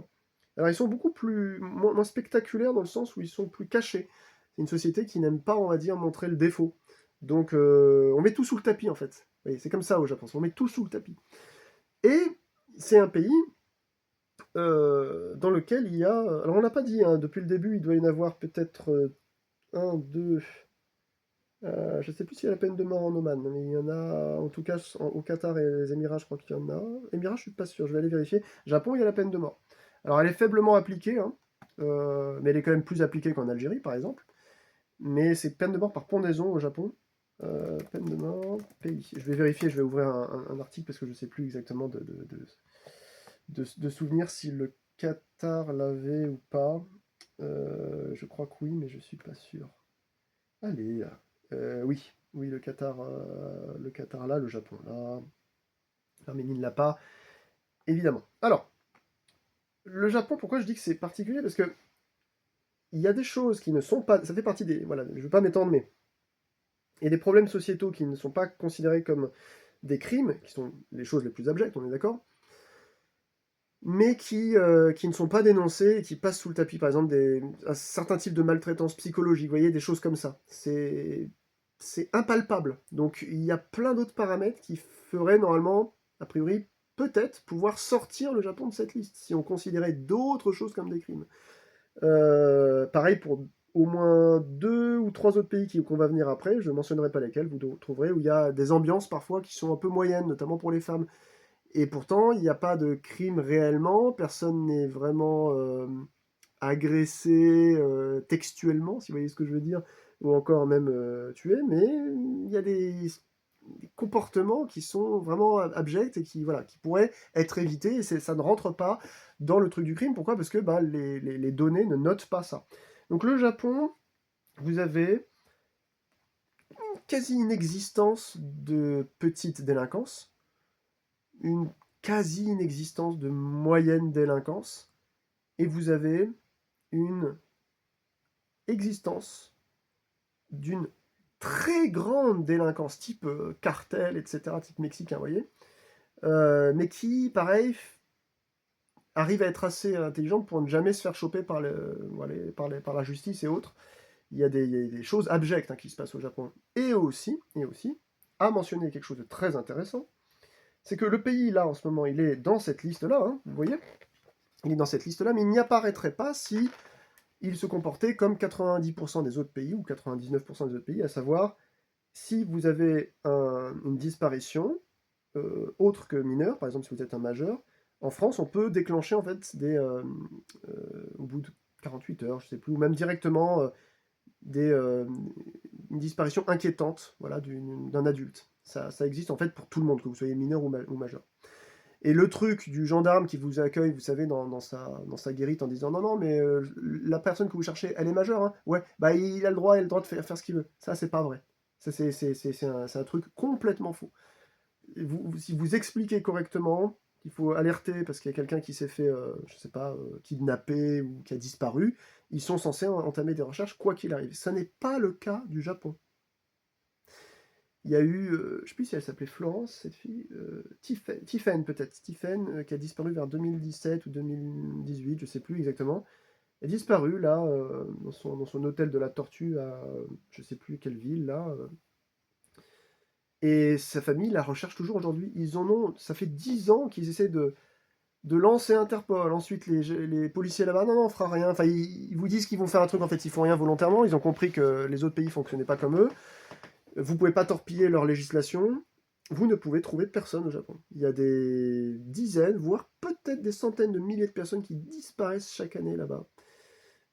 Alors ils sont beaucoup moins spectaculaires dans le sens où ils sont plus cachés. C'est une société qui n'aime pas, on va dire, montrer le défaut. Donc on met tout sous le tapis en fait. Vous voyez, c'est comme ça au Japon, on met tout sous le tapis. Et c'est un pays dans lequel il y a... Alors on n'a pas dit, hein, depuis le début, il doit y en avoir peut-être un, deux... je ne sais plus s'il y a la peine de mort en Oman, mais il y en a, en tout cas, au Qatar et les Émirats, je crois qu'il y en a. Émirats, je suis pas sûr, je vais aller vérifier. Japon, il y a la peine de mort. Alors, elle est faiblement appliquée, hein, mais elle est quand même plus appliquée qu'en Algérie, par exemple. Mais c'est peine de mort par pendaison au Japon. Peine de mort, pays. Je vais vérifier, je vais ouvrir un article parce que je ne sais plus exactement de souvenir si le Qatar l'avait ou pas. Je crois que oui, mais je suis pas sûr. Allez, oui, oui, le Qatar là, le Japon là, l'Arménie ne l'a pas. évidemment. Alors, le Japon, pourquoi je dis que c'est particulier? Parce que il y a des choses qui ne sont pas... Ça fait partie des... Voilà, je ne veux pas m'étendre, mais il y a des problèmes sociétaux qui ne sont pas considérés comme des crimes, qui sont les choses les plus abjectes, on est d'accord, mais qui ne sont pas dénoncés et qui passent sous le tapis. Par exemple, un certain type de maltraitance psychologique, vous voyez, des choses comme ça. C'est impalpable. Donc il y a plein d'autres paramètres qui feraient normalement, a priori, peut-être pouvoir sortir le Japon de cette liste, si on considérait d'autres choses comme des crimes. Pareil pour au moins deux ou trois autres pays qu'on va venir après, je ne mentionnerai pas lesquels, vous trouverez, où il y a des ambiances parfois qui sont un peu moyennes, notamment pour les femmes. Et pourtant, il n'y a pas de crime réellement, personne n'est vraiment agressé textuellement, si vous voyez ce que je veux dire, ou encore même tué, mais il y a des comportements qui sont vraiment abjects et qui, voilà, qui pourraient être évités, et ça ne rentre pas dans le truc du crime. Pourquoi? Parce que bah, les données ne notent pas ça. Donc le Japon, vous avez une quasi-inexistence de petite délinquance, une quasi-inexistence de moyenne délinquance, et vous avez une existence d'une très grande délinquance, type cartel, etc., type mexicain, vous voyez, mais qui, pareil, arrive à être assez intelligente pour ne jamais se faire choper par, voilà, par la justice et autres. Il y a des choses abjectes qui se passent au Japon. Et aussi, à mentionner quelque chose de très intéressant, c'est que le pays, là, en ce moment, il est dans cette liste-là, vous voyez, il est dans cette liste-là, mais il n'y apparaîtrait pas si il se comportait comme 90% des autres pays, ou 99% des autres pays, à savoir, si vous avez une disparition, autre que mineure, par exemple si vous êtes un majeur, en France, on peut déclencher en fait au bout de 48 heures, je sais plus, ou même directement des, euh, une disparition inquiétante, voilà, d'un adulte. Ça existe en fait pour tout le monde, que vous soyez mineur ou majeur. Et le truc du gendarme qui vous accueille, vous savez, dans sa guérite en disant non, non, mais la personne que vous cherchez, elle est majeure, hein. Ouais, bah il a le droit de faire ce qu'il veut. Ça, c'est pas vrai. Ça, c'est un truc complètement faux. Si vous expliquez correctement qu'il faut alerter parce qu'il y a quelqu'un qui s'est fait, je sais pas, kidnapper ou qui a disparu, ils sont censés entamer des recherches quoi qu'il arrive. Ça n'est pas le cas du Japon. Il y a eu, je ne sais plus si elle s'appelait Florence, cette fille, Tiffen peut-être, Tiffen, qui a disparu vers 2017 ou 2018, je ne sais plus exactement. Elle a disparu là, dans son hôtel de la Tortue à je ne sais plus quelle ville là. Et sa famille la recherche toujours aujourd'hui. Ils en ont, ça fait 10 ans qu'ils essaient de lancer Interpol. Ensuite, les policiers là-bas, non, non, on fera rien. Enfin, ils vous disent qu'ils vont faire un truc, en fait, ils font rien volontairement. Ils ont compris que les autres pays fonctionnaient pas comme eux. Vous pouvez pas torpiller leur législation. Vous ne pouvez trouver personne au Japon. Il y a des dizaines, voire peut-être des centaines de milliers de personnes qui disparaissent chaque année là-bas.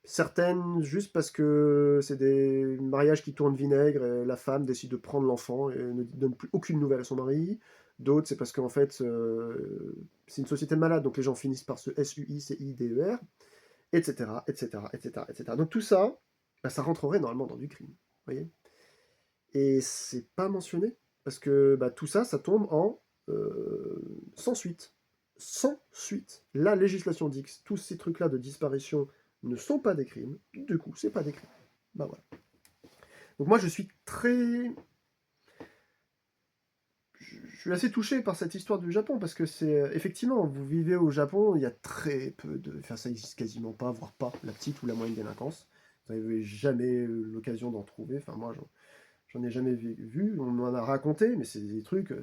Certaines juste parce que c'est des mariages qui tournent vinaigre et la femme décide de prendre l'enfant et ne donne plus aucune nouvelle à son mari. D'autres, c'est parce qu'en fait, c'est une société malade, donc les gens finissent par se SUICIDER, etc., etc., etc., etc. Donc tout ça, bah, ça rentrerait normalement dans du crime. Vous voyez? Et c'est pas mentionné, parce que bah, tout ça, ça tombe en sans suite. Sans suite. La législation dit que tous ces trucs-là de disparition ne sont pas des crimes, du coup, c'est pas des crimes. Bah voilà. Donc moi, je suis très... Je suis assez touché par cette histoire du Japon, parce que c'est... Effectivement, vous vivez au Japon, il y a très peu de... Enfin, ça existe quasiment pas, voire pas, la petite ou la moyenne délinquance. Vous n'avez jamais l'occasion d'en trouver. Enfin, moi, j'en ai jamais vu, on m'en a raconté, mais c'est des trucs,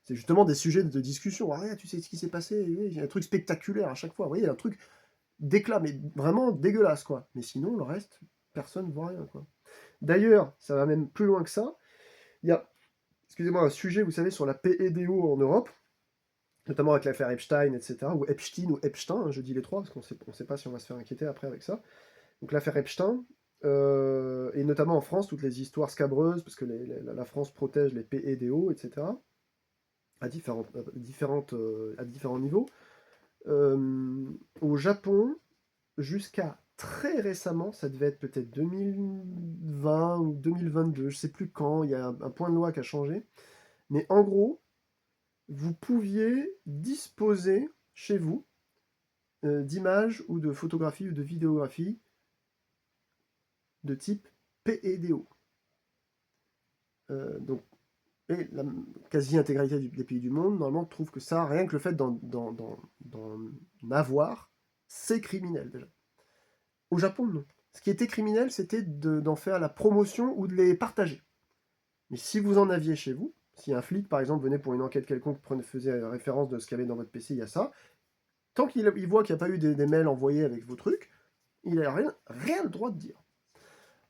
c'est justement des sujets de discussion. Ah, regarde, tu sais ce qui s'est passé, oui, il y a un truc spectaculaire à chaque fois. Vous voyez, il y a un truc d'éclat, mais vraiment dégueulasse, quoi. Mais sinon, le reste, personne ne voit rien, quoi. D'ailleurs, ça va même plus loin que ça. Il y a, excusez-moi, un sujet, vous savez, sur la PEDO en Europe, notamment avec l'affaire Epstein, etc., ou Epstein ou Epstein, hein, je dis les trois, parce qu'on sait pas si on va se faire inquiéter après avec ça. Donc l'affaire Epstein, et notamment en France, toutes les histoires scabreuses, parce que la France protège les PEDO, etc., à différents niveaux. Au Japon, jusqu'à très récemment, ça devait être peut-être 2020 ou 2022, je sais plus quand, il y a un point de loi qui a changé, mais en gros, vous pouviez disposer chez vous d'images ou de photographies ou de vidéographies de type PEDO. Donc, et la quasi-intégralité des pays du monde, normalement, trouve que ça, rien que le fait d'en avoir, c'est criminel déjà. Au Japon, non. Ce qui était criminel, c'était d'en faire la promotion ou de les partager. Mais si vous en aviez chez vous, si un flic, par exemple, venait pour une enquête quelconque, faisait référence de ce qu'il y avait dans votre PC, il y a ça, tant qu'il voit qu'il n'y a pas eu des mails envoyés avec vos trucs, il n'a rien le droit de dire.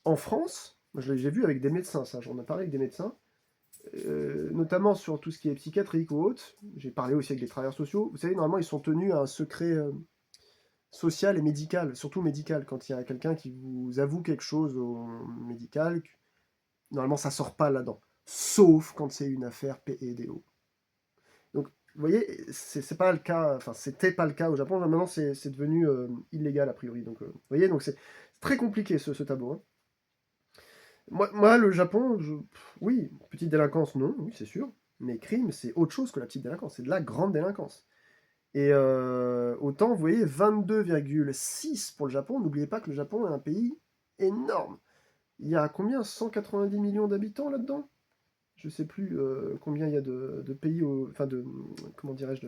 En France, j'ai vu avec des médecins, ça, j'en ai parlé avec des médecins, notamment sur tout ce qui est psychiatrique ou autre. J'ai parlé aussi avec les travailleurs sociaux. Vous savez, normalement, ils sont tenus à un secret social et médical, surtout médical. Quand il y a quelqu'un qui vous avoue quelque chose au médical, normalement, ça sort pas là-dedans. Sauf quand c'est une affaire PEDO. Donc, vous voyez, c'est pas le cas, enfin, c'était pas le cas au Japon. Maintenant, c'est devenu illégal, a priori. Donc, vous voyez, donc c'est très compliqué ce tableau. Hein. Moi, le Japon, oui, petite délinquance, non, oui, c'est sûr. Mais crime, c'est autre chose que la petite délinquance. C'est de la grande délinquance. Et autant, vous voyez, 22,6 pour le Japon. N'oubliez pas que le Japon est un pays énorme. Il y a combien 190 millions d'habitants là-dedans? Je sais plus combien il y a de pays, enfin comment dirais-je,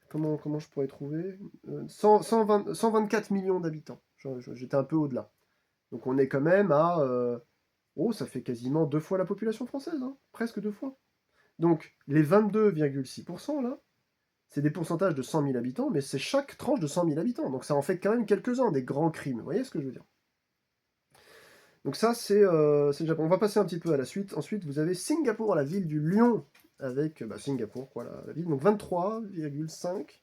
comment je pourrais trouver 124 millions d'habitants. J'étais un peu au-delà. Donc on est quand même à... oh, ça fait quasiment 2 fois la population française, hein, presque 2 fois. Donc les 22,6% là, c'est des pourcentages de 100 000 habitants, mais c'est chaque tranche de 100 000 habitants. Donc ça en fait quand même quelques-uns, des grands crimes. Vous voyez ce que je veux dire? Donc ça, c'est le Japon. On va passer un petit peu à la suite. Ensuite, vous avez Singapour, la ville du lion, avec Singapour, quoi, la ville. Donc 23,5.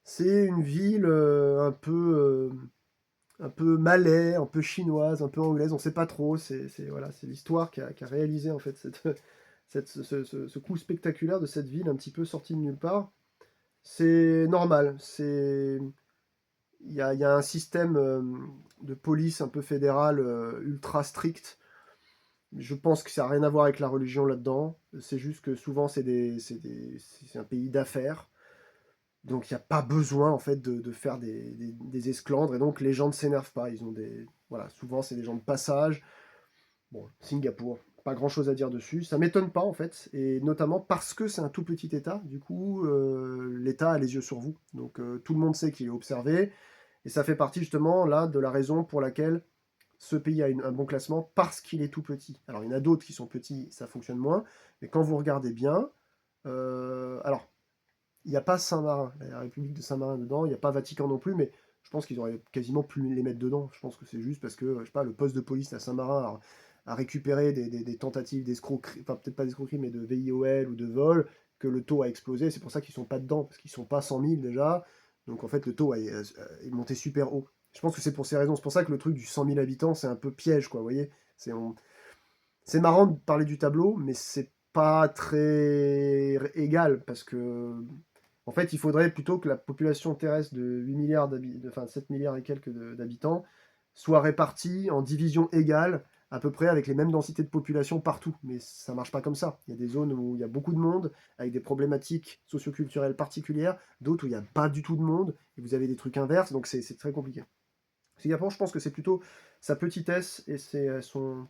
C'est une ville un peu malais, un peu chinoise, un peu anglaise, on ne sait pas trop. Voilà, c'est l'histoire qui a réalisé en fait ce coup spectaculaire de cette ville un petit peu sortie de nulle part. C'est normal, il y a un système de police un peu fédéral ultra strict. Je pense que ça n'a rien à voir avec la religion là-dedans. C'est juste que souvent c'est un pays d'affaires. Donc il n'y a pas besoin en fait de faire des esclandres et donc les gens ne s'énervent pas. Ils ont voilà, souvent c'est des gens de passage. Bon, Singapour, pas grand chose à dire dessus. Ça m'étonne pas en fait, et notamment parce que c'est un tout petit État. Du coup, l'État a les yeux sur vous. Donc tout le monde sait qu'il est observé. Et ça fait partie justement là de la raison pour laquelle ce pays a un bon classement parce qu'il est tout petit. Alors il y en a d'autres qui sont petits, ça fonctionne moins. Mais quand vous regardez bien, alors il n'y a pas Saint-Marin, la République de Saint-Marin dedans, il n'y a pas Vatican non plus, mais je pense qu'ils auraient quasiment pu les mettre dedans. Je pense que c'est juste parce que, je sais pas, le poste de police à Saint-Marin a récupéré des tentatives d'escroquerie, enfin peut-être pas d'escroquerie, mais de VIOL ou de vol, que le taux a explosé. C'est pour ça qu'ils sont pas dedans, parce qu'ils sont pas 100 000 déjà. Donc en fait, le taux est monté super haut. Je pense que c'est pour ces raisons. C'est pour ça que le truc du 100 000 habitants, c'est un peu piège, quoi, vous voyez. C'est marrant de parler du tableau, mais c'est pas très égal, parce que en fait, il faudrait plutôt que la population terrestre de 8 milliards enfin 7 milliards et quelques d'habitants soit répartie en divisions égales, à peu près avec les mêmes densités de population partout. Mais ça marche pas comme ça. Il y a des zones où il y a beaucoup de monde, avec des problématiques socioculturelles particulières, d'autres où il n'y a pas du tout de monde, et vous avez des trucs inverses, donc c'est très compliqué. Singapour, je pense que c'est plutôt sa petitesse et son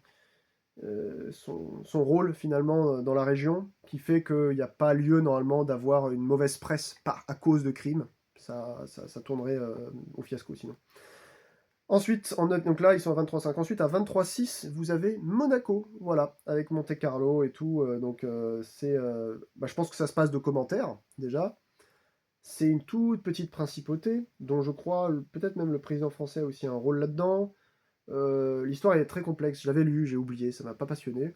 rôle finalement dans la région, qui fait qu'il n'y a pas lieu normalement d'avoir une mauvaise presse à cause de crimes. Ça tournerait au fiasco sinon. Ensuite, donc là ils sont à 23,5. Ensuite à 23,6, vous avez Monaco, voilà, avec Monte Carlo et tout. Donc je pense que ça se passe de commentaires déjà. C'est une toute petite principauté, dont je crois peut-être même le président français a aussi un rôle là-dedans. L'histoire est très complexe, je l'avais lu, j'ai oublié, ça m'a pas passionné.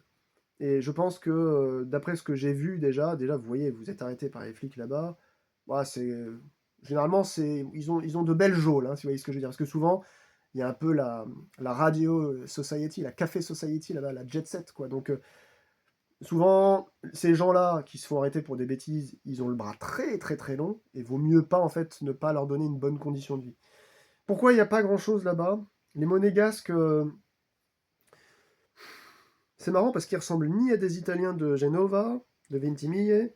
Et je pense que, d'après ce que j'ai vu déjà, vous voyez, vous êtes arrêté par les flics là-bas. Bah, généralement, ils ont de belles geôles, hein, si vous voyez ce que je veux dire. Parce que souvent, il y a un peu la radio society, la café society là-bas, la jet set, quoi. Donc, souvent, ces gens-là qui se font arrêter pour des bêtises, ils ont le bras très très très long. Et vaut mieux pas, en fait, ne pas leur donner une bonne condition de vie. Pourquoi il n'y a pas grand-chose là-bas? Les monégasques, c'est marrant parce qu'ils ressemblent ni à des Italiens de Genova, de Ventimiglia,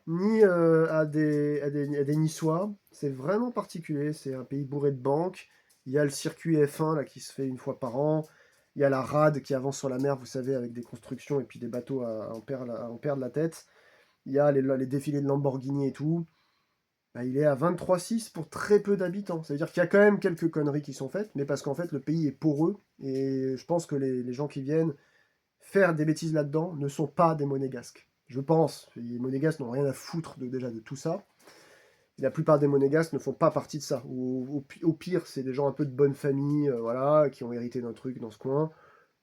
ni à des Niçois. C'est vraiment particulier. C'est un pays bourré de banques. Il y a le circuit F1 là, qui se fait une fois par an. Il y a la rade qui avance sur la mer, vous savez, avec des constructions et puis des bateaux à en perdre la tête. Il y a les défilés de Lamborghini et tout. Bah, il est à 23,6 pour très peu d'habitants. C'est-à-dire qu'il y a quand même quelques conneries qui sont faites, mais parce qu'en fait, le pays est poreux. Et je pense que les gens qui viennent faire des bêtises là-dedans ne sont pas des monégasques. Je pense. Les monégasques n'ont rien à foutre déjà de tout ça. Et la plupart des monégasques ne font pas partie de ça. Au pire, c'est des gens un peu de bonne famille, voilà, qui ont hérité d'un truc dans ce coin.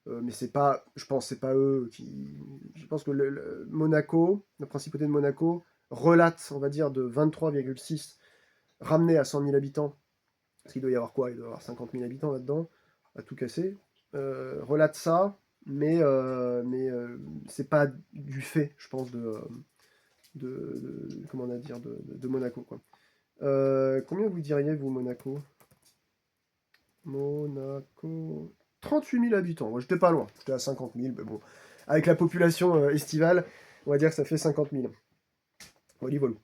Mais c'est pas, je pense, c'est pas eux qui. Je pense que Monaco, la principauté de Monaco, relate, on va dire, de 23,6 ramené à 100 000 habitants, parce qu'il doit y avoir quoi? Il doit y avoir 50 000 habitants là-dedans, à tout casser. Relate ça, mais c'est pas du fait, je pense, comment on a dire, de Monaco, quoi. Combien vous diriez, vous, Monaco? Monaco. 38 000 habitants. Moi, j'étais pas loin. J'étais à 50 000, mais bon. Avec la population estivale, on va dire que ça fait 50 000. Voilà, voilà.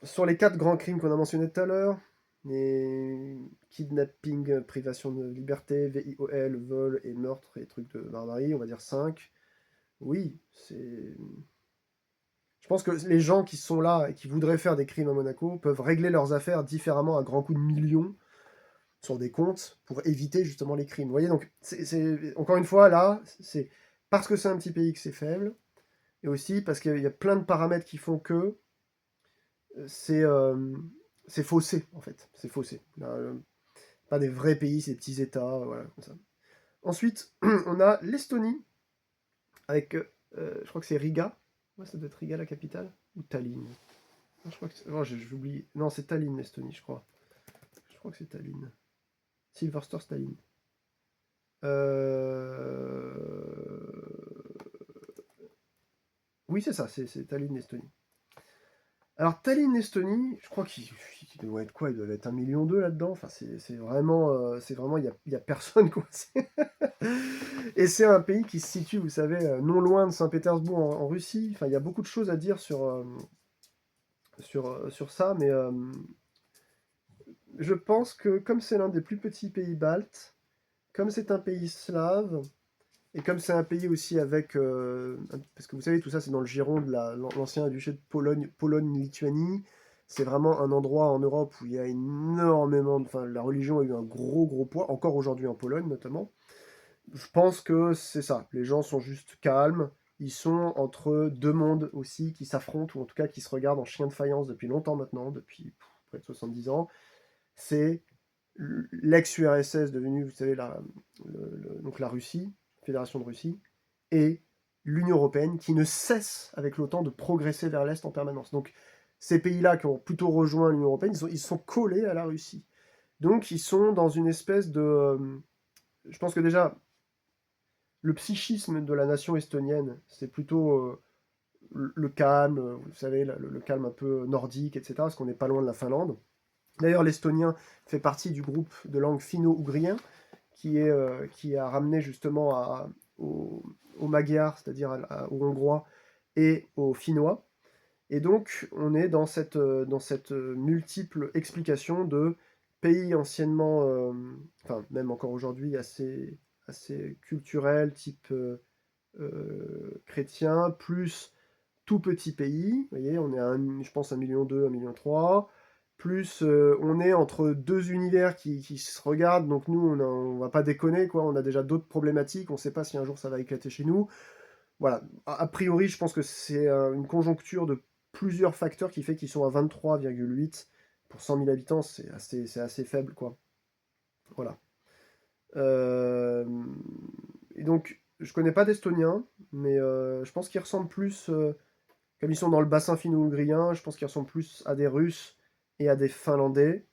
Sur les 4 grands crimes qu'on a mentionnés tout à l'heure, les kidnapping, privation de liberté, VIOL, vol et meurtre et trucs de barbarie, on va dire 5. Oui, c'est. Je pense que les gens qui sont là et qui voudraient faire des crimes à Monaco peuvent régler leurs affaires différemment à grands coups de millions sur des comptes pour éviter justement les crimes. Vous voyez, donc, encore une fois, là, c'est parce que c'est un petit pays que c'est faible, et aussi parce qu'il y a plein de paramètres qui font que c'est c'est faussé, en fait. C'est faussé. Pas des vrais pays, c'est des petits États, voilà, comme ça. Ensuite, on a l'Estonie, avec, je crois que c'est Riga. Ouais, ça doit être Riga, la capitale. Ou Tallinn. Non, je crois que oh, j'oublie. Non, c'est Tallinn, l'Estonie, je crois. Je crois que c'est Tallinn. Silverstone, Tallinn. Oui, c'est ça, c'est Tallinn, l'Estonie. Alors, Tallinn, Estonie, je crois qu'il doit être quoi? Il doit être 1,2 million là-dedans. Enfin, c'est vraiment, il y a personne, quoi. Et c'est un pays qui se situe, vous savez, non loin de Saint-Pétersbourg en Russie. Enfin, il y a beaucoup de choses à dire sur ça, mais je pense que comme c'est l'un des plus petits pays baltes, comme c'est un pays slave, et comme c'est un pays aussi avec... parce que vous savez, tout ça, c'est dans le giron de l'ancien duché de Pologne, Pologne-Lituanie. C'est vraiment un endroit en Europe où il y a énormément... Enfin, la religion a eu un gros, gros poids, encore aujourd'hui en Pologne notamment. Je pense que c'est ça. Les gens sont juste calmes. Ils sont entre deux mondes aussi qui s'affrontent, ou en tout cas qui se regardent en chien de faïence depuis longtemps maintenant, depuis près de 70 ans. C'est l'ex-URSS devenue, vous savez, donc la Russie, Fédération de Russie, et l'Union européenne qui ne cesse avec l'OTAN de progresser vers l'Est en permanence. Donc ces pays-là qui ont plutôt rejoint l'Union européenne, ils sont collés à la Russie. Donc ils sont dans une espèce de... je pense que déjà, le psychisme de la nation estonienne, c'est plutôt le calme, vous savez, le calme un peu nordique, etc., parce qu'on n'est pas loin de la Finlande. D'ailleurs, l'estonien fait partie du groupe de langue finno-ougrien qui a ramené justement au magyar, c'est-à-dire aux hongrois et aux finnois. Et donc, on est dans cette multiple explication de pays anciennement, enfin, même encore aujourd'hui, assez culturels, type chrétien, plus tout petit pays. Vous voyez, on est à, je pense, 1,2 million, 1,3 million. Plus on est entre deux univers qui se regardent, donc nous, on va pas déconner, quoi. On a déjà d'autres problématiques, on sait pas si un jour ça va éclater chez nous. Voilà, a priori, je pense que c'est une conjoncture de plusieurs facteurs qui fait qu'ils sont à 23,8 pour 100 000 habitants, c'est assez faible, quoi. Voilà. Euh, et donc, je connais pas d'Estonien, mais je pense qu'ils ressemblent plus, comme ils sont dans le bassin finno-ougrien, je pense qu'ils ressemblent plus à des Russes et à des Finlandais,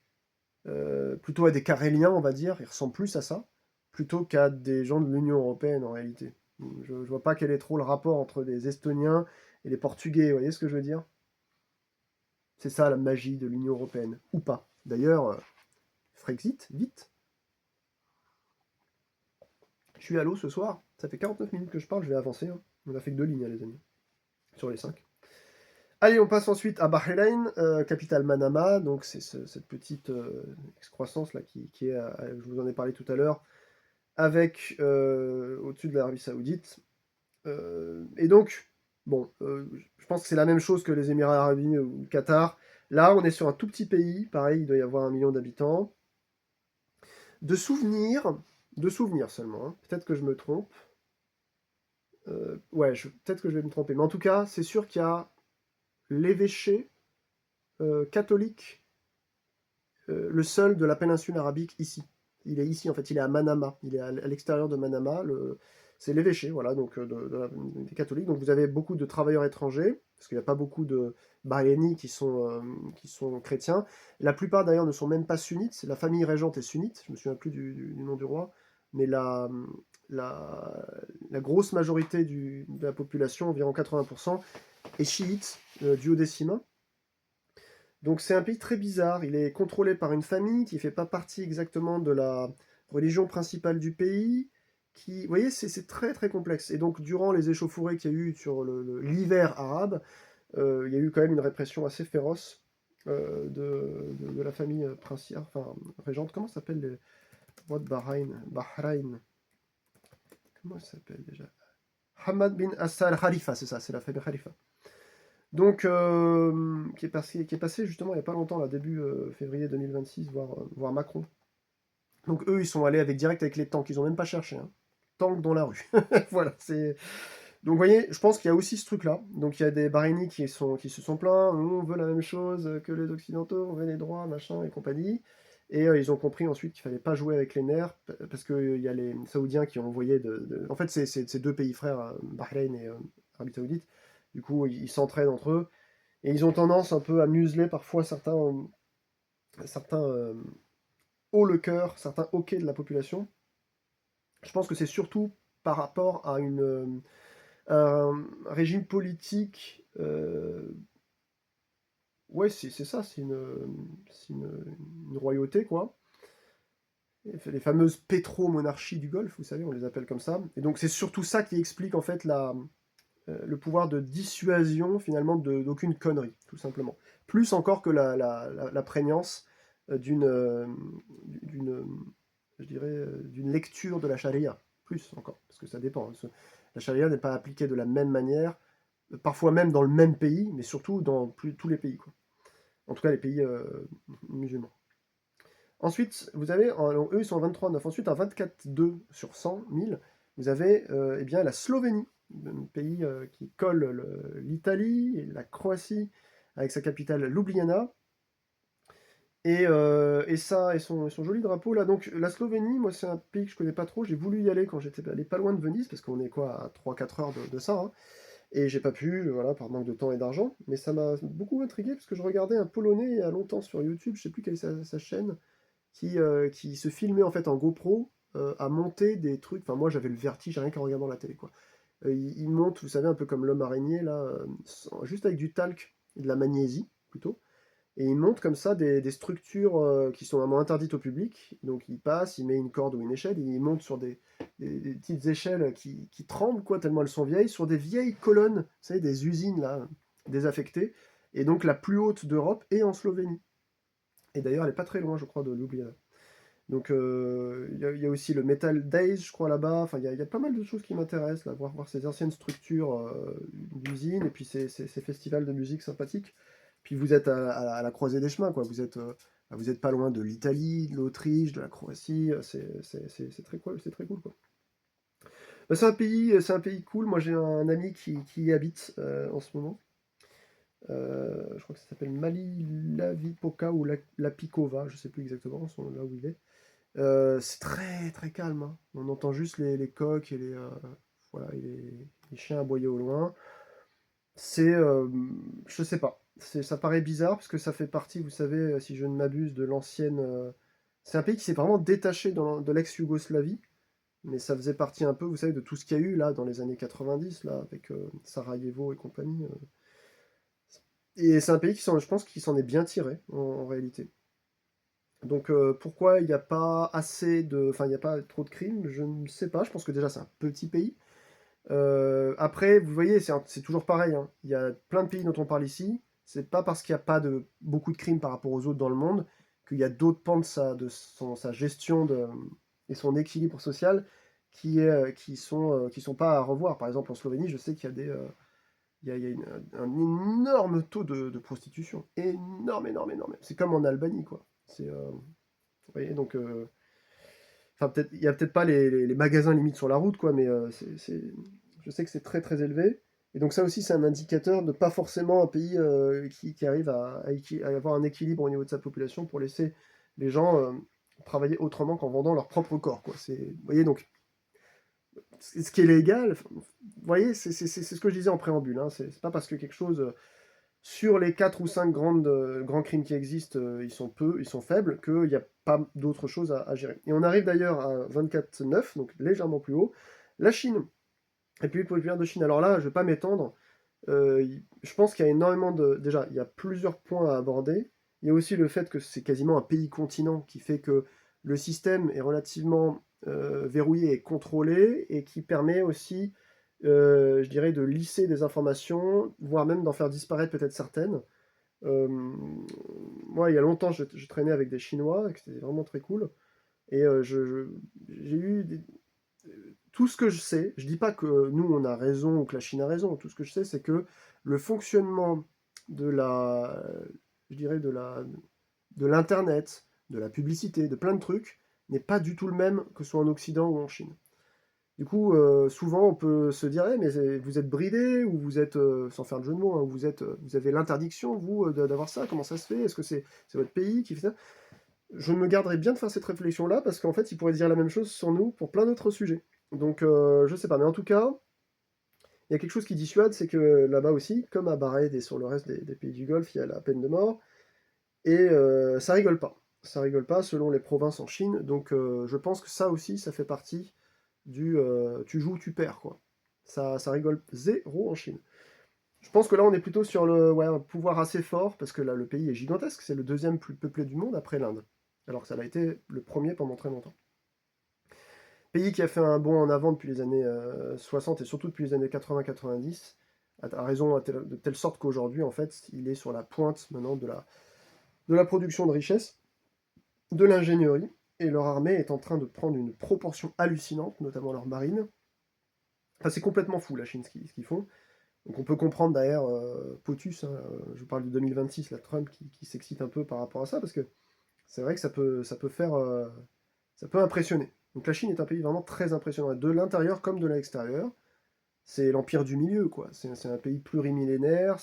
plutôt à des Caréliens, on va dire, ils ressemblent plus à ça, plutôt qu'à des gens de l'Union européenne en réalité. Je vois pas quel est trop le rapport entre les Estoniens et les Portugais, vous voyez ce que je veux dire? C'est ça la magie de l'Union européenne, ou pas. D'ailleurs, Frexit, vite. Je suis à l'eau ce soir, ça fait 49 minutes que je parle, je vais avancer, hein. On a fait que 2 lignes, hein, les amis, sur les 5. Allez, on passe ensuite à Bahreïn, capitale Manama. Donc c'est cette petite excroissance là qui est, je vous en ai parlé tout à l'heure, avec au-dessus de l'Arabie Saoudite. Et donc, bon, je pense que c'est la même chose que les Émirats Arabes Unis ou le Qatar. Là, on est sur un tout petit pays, pareil, il doit y avoir 1 million d'habitants. De souvenirs, de souvenirs seulement, hein. Peut-être que je me trompe. Ouais, peut-être que je vais me tromper. Mais en tout cas, c'est sûr qu'il y a l'évêché catholique, le seul de la péninsule arabique ici. Il est ici, en fait, il est à Manama. Il est à l'extérieur de Manama. C'est l'évêché, voilà, donc des catholiques. Donc vous avez beaucoup de travailleurs étrangers, parce qu'il n'y a pas beaucoup de Bahreïnis qui sont chrétiens. La plupart d'ailleurs ne sont même pas sunnites. La famille régente est sunnite. Je me souviens plus du nom du roi, mais la, la grosse majorité de la population, environ 80%, est chiite, duodécimain. Donc c'est un pays très bizarre. Il est contrôlé par une famille qui ne fait pas partie exactement de la religion principale du pays. Vous voyez, c'est très très complexe. Et donc durant les échauffourées qu'il y a eu sur l'hiver arabe, il y a eu quand même une répression assez féroce de la famille princière, enfin régente. Comment s'appelle les rois de Bahreïn? Bahreïn. Comment ça s'appelle déjà? Hamad bin Assa al-Khalifa, c'est ça, c'est la famille Khalifa. Donc, qui est passé justement il n'y a pas longtemps, là, début février 2026, voir Macron. Donc eux, ils sont allés direct avec les tanks, ils n'ont même pas cherché, hein. Tanks dans la rue. Voilà, c'est... Donc vous voyez, je pense qu'il y a aussi ce truc-là. Donc il y a des Bahreïnis qui se sont plaints, on veut la même chose que les Occidentaux, on veut les droits, machin et compagnie. Et ils ont compris ensuite qu'il fallait pas jouer avec les nerfs, parce qu'il y a les Saoudiens qui ont envoyé En fait, c'est deux pays frères, Bahreïn et Arabie Saoudite. Du coup, ils s'entraident entre eux. Et ils ont tendance un peu à museler parfois certains hauts le cœur, certains hoquets de la population. Je pense que c'est surtout par rapport à un régime politique. Ouais, c'est ça, c'est une royauté, quoi. Les fameuses pétro-monarchies du Golfe, vous savez, on les appelle comme ça. Et donc c'est surtout ça qui explique en fait le pouvoir de dissuasion finalement d'aucune connerie, tout simplement. Plus encore que la prégnance d'une, je dirais, d'une lecture de la charia. Plus encore, parce que ça dépend, hein. La charia n'est pas appliquée de la même manière, parfois même dans le même pays, mais surtout dans tous les pays, quoi. En tout cas, les pays musulmans. Ensuite, vous avez, eux, ils sont à 23,9. Ensuite, à 24,2 sur 100 000, vous avez eh bien, la Slovénie, un pays qui colle l'Italie et la Croatie, avec sa capitale Ljubljana. Et ça, et son joli drapeau là. Donc la Slovénie, moi c'est un pays que je connais pas trop. J'ai voulu y aller quand j'étais allé pas loin de Venise, parce qu'on est quoi à 3-4 heures de ça, hein. Et j'ai pas pu, voilà, par manque de temps et d'argent. Mais ça m'a beaucoup intrigué, parce que je regardais un Polonais il y a longtemps sur YouTube, je sais plus quelle est sa chaîne, qui se filmait en fait en GoPro à monter des trucs. Enfin, moi j'avais le vertige rien qu'en regardant la télé, quoi. Il monte, vous savez, un peu comme l'homme araignée, là, juste avec du talc et de la magnésie, plutôt. Et il monte comme ça des structures qui sont vraiment interdites au public. Donc il passe, il met une corde ou une échelle, et il monte sur des petites échelles qui tremblent, quoi, tellement elles sont vieilles, sur des vieilles colonnes, vous savez, des usines, là, désaffectées. Et donc la plus haute d'Europe est en Slovénie. Et d'ailleurs, elle est pas très loin, je crois, de Ljubljana. Donc il y a aussi le Metal Days, je crois, là-bas. Enfin, il y a pas mal de choses qui m'intéressent, là, voir ces anciennes structures d'usines, et puis ces festivals de musique sympathiques. Puis vous êtes à la croisée des chemins, quoi. Vous êtes pas loin de l'Italie, de l'Autriche, de la Croatie. C'est très cool, c'est très cool, quoi. Bah, c'est un pays cool. Moi, j'ai un ami qui y habite en ce moment. Je crois que ça s'appelle Malilavipoka ou Lapikova, je sais plus exactement là où il est. C'est très très calme, hein. On entend juste les coqs et voilà, et les chiens aboyer au loin. C'est, je sais pas, ça paraît bizarre parce que ça fait partie, vous savez, si je ne m'abuse, de l'ancienne. C'est un pays qui s'est vraiment détaché de l'ex-Yougoslavie, mais ça faisait partie un peu, vous savez, de tout ce qu'il y a eu là dans les années 90, là, avec Sarajevo et compagnie. Et c'est un pays je pense, qui s'en est bien tiré en réalité. Donc pourquoi il n'y a pas assez de, enfin il n'y a pas trop de crimes, je ne sais pas. Je pense que déjà c'est un petit pays. Après, vous voyez, c'est toujours pareil, hein. Il y a plein de pays dont on parle ici. C'est pas parce qu'il n'y a pas beaucoup de crimes par rapport aux autres dans le monde qu'il y a d'autres pans sa gestion et son équilibre social qui sont pas à revoir. Par exemple, en Slovénie, je sais qu'il y a il y a un énorme taux de prostitution. Énorme, énorme, énorme. C'est comme en Albanie, quoi. Vous voyez, donc, enfin, il y a peut-être pas les magasins limites sur la route, quoi, mais je sais que c'est très très élevé. Et donc ça aussi, c'est un indicateur de pas forcément un pays qui arrive à avoir un équilibre au niveau de sa population pour laisser les gens travailler autrement qu'en vendant leur propre corps, quoi. Vous voyez, donc, ce qui est légal, vous voyez, c'est ce que je disais en préambule, hein. C'est pas parce que quelque chose, sur les 4 ou 5 grands crimes qui existent, ils sont faibles, qu'il n'y a pas d'autre chose à gérer. Et on arrive d'ailleurs à 24,9, donc légèrement plus haut. La Chine, République populaire de Chine. Alors là, je ne vais pas m'étendre. Je pense qu'il y a énormément de... Déjà, il y a plusieurs points à aborder. Il y a aussi le fait que c'est quasiment un pays-continent qui fait que le système est relativement verrouillé et contrôlé et qui permet aussi, je dirais, de lisser des informations, voire même d'en faire disparaître peut-être certaines. Euh, Moi, il y a longtemps, je traînais avec des Chinois, et que c'était vraiment très cool. Et j'ai eu tout ce que je sais, je dis pas que nous on a raison ou que la Chine a raison, tout ce que je sais c'est que le fonctionnement de la, je dirais de l'internet, de la publicité, de plein de trucs n'est pas du tout le même que ce soit en Occident ou en Chine. Du coup, souvent on peut se dire, eh, mais vous êtes bridé ou vous êtes, sans faire de jeu de mots, hein, vous avez l'interdiction vous d'avoir ça. Comment ça se fait? Est-ce que c'est votre pays qui fait ça? Je me garderais bien de faire cette réflexion-là parce qu'en fait, ils pourraient dire la même chose sur nous pour plein d'autres sujets. Donc, je sais pas, mais en tout cas, il y a quelque chose qui dissuade, c'est que là-bas aussi, comme à Bahreïn et sur le reste des pays du Golfe, il y a la peine de mort, et ça rigole pas. Ça rigole pas selon les provinces en Chine, donc je pense que ça aussi, ça fait partie du tu joues, tu perds, quoi. Ça rigole zéro en Chine. Je pense que là, on est plutôt sur un pouvoir assez fort, parce que là, le pays est gigantesque, c'est le deuxième plus peuplé du monde après l'Inde, alors que ça a été le premier pendant très longtemps. Pays qui a fait un bond en avant depuis les années 60 et surtout depuis les années 80-90, a raison de telle sorte qu'aujourd'hui, en fait, il est sur la pointe maintenant de la production de richesses, de l'ingénierie, et leur armée est en train de prendre une proportion hallucinante, notamment leur marine. Enfin, c'est complètement fou, la Chine, ce qu'ils font. Donc on peut comprendre d'ailleurs POTUS, hein, je vous parle de 2026, la Trump qui s'excite un peu par rapport à ça, parce que c'est vrai que ça peut faire, ça peut impressionner. Donc la Chine est un pays vraiment très impressionnant, de l'intérieur comme de l'extérieur. C'est l'empire du milieu, quoi. C'est un pays plurimillénaire.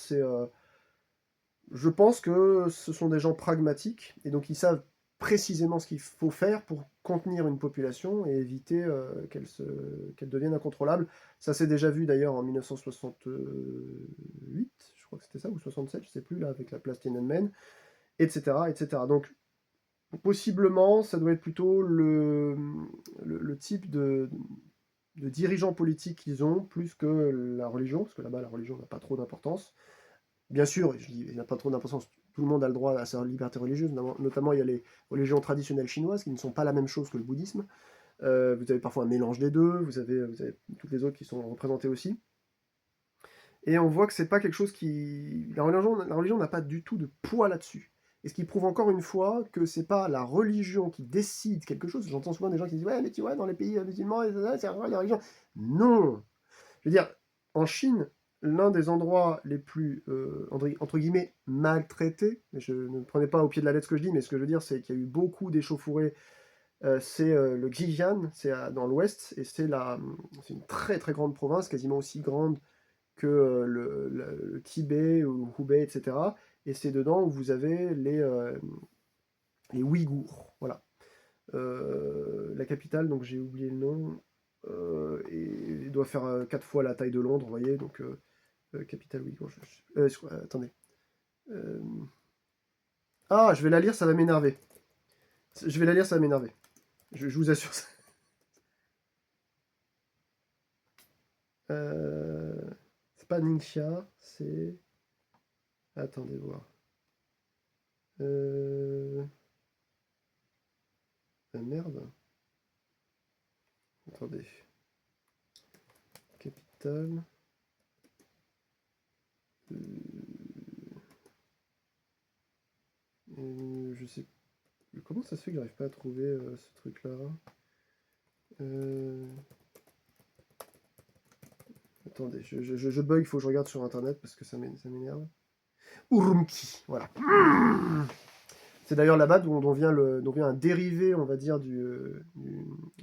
Je pense que ce sont des gens pragmatiques et donc ils savent précisément ce qu'il faut faire pour contenir une population et éviter qu'elle devienne incontrôlable. Ça s'est déjà vu d'ailleurs en 1968, je crois que c'était ça, ou 67, je sais plus, là, avec la place Tiananmen, etc., etc. Donc possiblement, ça doit être plutôt le type de dirigeants politiques qu'ils ont, plus que la religion, parce que là-bas, la religion n'a pas trop d'importance. Bien sûr, je dis, il n'a pas trop d'importance, tout le monde a le droit à sa liberté religieuse, notamment il y a les religions traditionnelles chinoises qui ne sont pas la même chose que le bouddhisme. Vous avez parfois un mélange des deux, vous avez toutes les autres qui sont représentées aussi. Et on voit que c'est pas quelque chose qui... La religion n'a pas du tout de poids là-dessus. Et ce qui prouve encore une fois que c'est pas la religion qui décide quelque chose. J'entends souvent des gens qui disent ouais mais tu vois dans les pays musulmans c'est la religion. Non. Je veux dire en Chine l'un des endroits les plus entre guillemets maltraités. Je ne prenez pas au pied de la lettre ce que je dis mais ce que je veux dire c'est qu'il y a eu beaucoup d'échauffourées. C'est le Xinjiang, c'est dans l'ouest et c'est une très très grande province, quasiment aussi grande que le Tibet ou Hubei, etc. Et c'est dedans où vous avez les Ouïghours. Voilà. La capitale, donc j'ai oublié le nom, et il doit faire 4 fois la taille de Londres, vous voyez, donc capitale Ouïghour. Attendez. Euh, Ah, je vais la lire, ça va m'énerver. Je vais la lire, ça va m'énerver. Je vous assure ça. Euh, c'est pas Ningxia, c'est... Attendez voir. Merde. Attendez. capitale. Je sais. Comment ça se fait que j'arrive pas à trouver ce truc-là? Attendez, je bug, il faut que je regarde sur internet parce que ça m'énerve. Urumqi, voilà. C'est d'ailleurs là-bas dont vient un dérivé, on va dire, du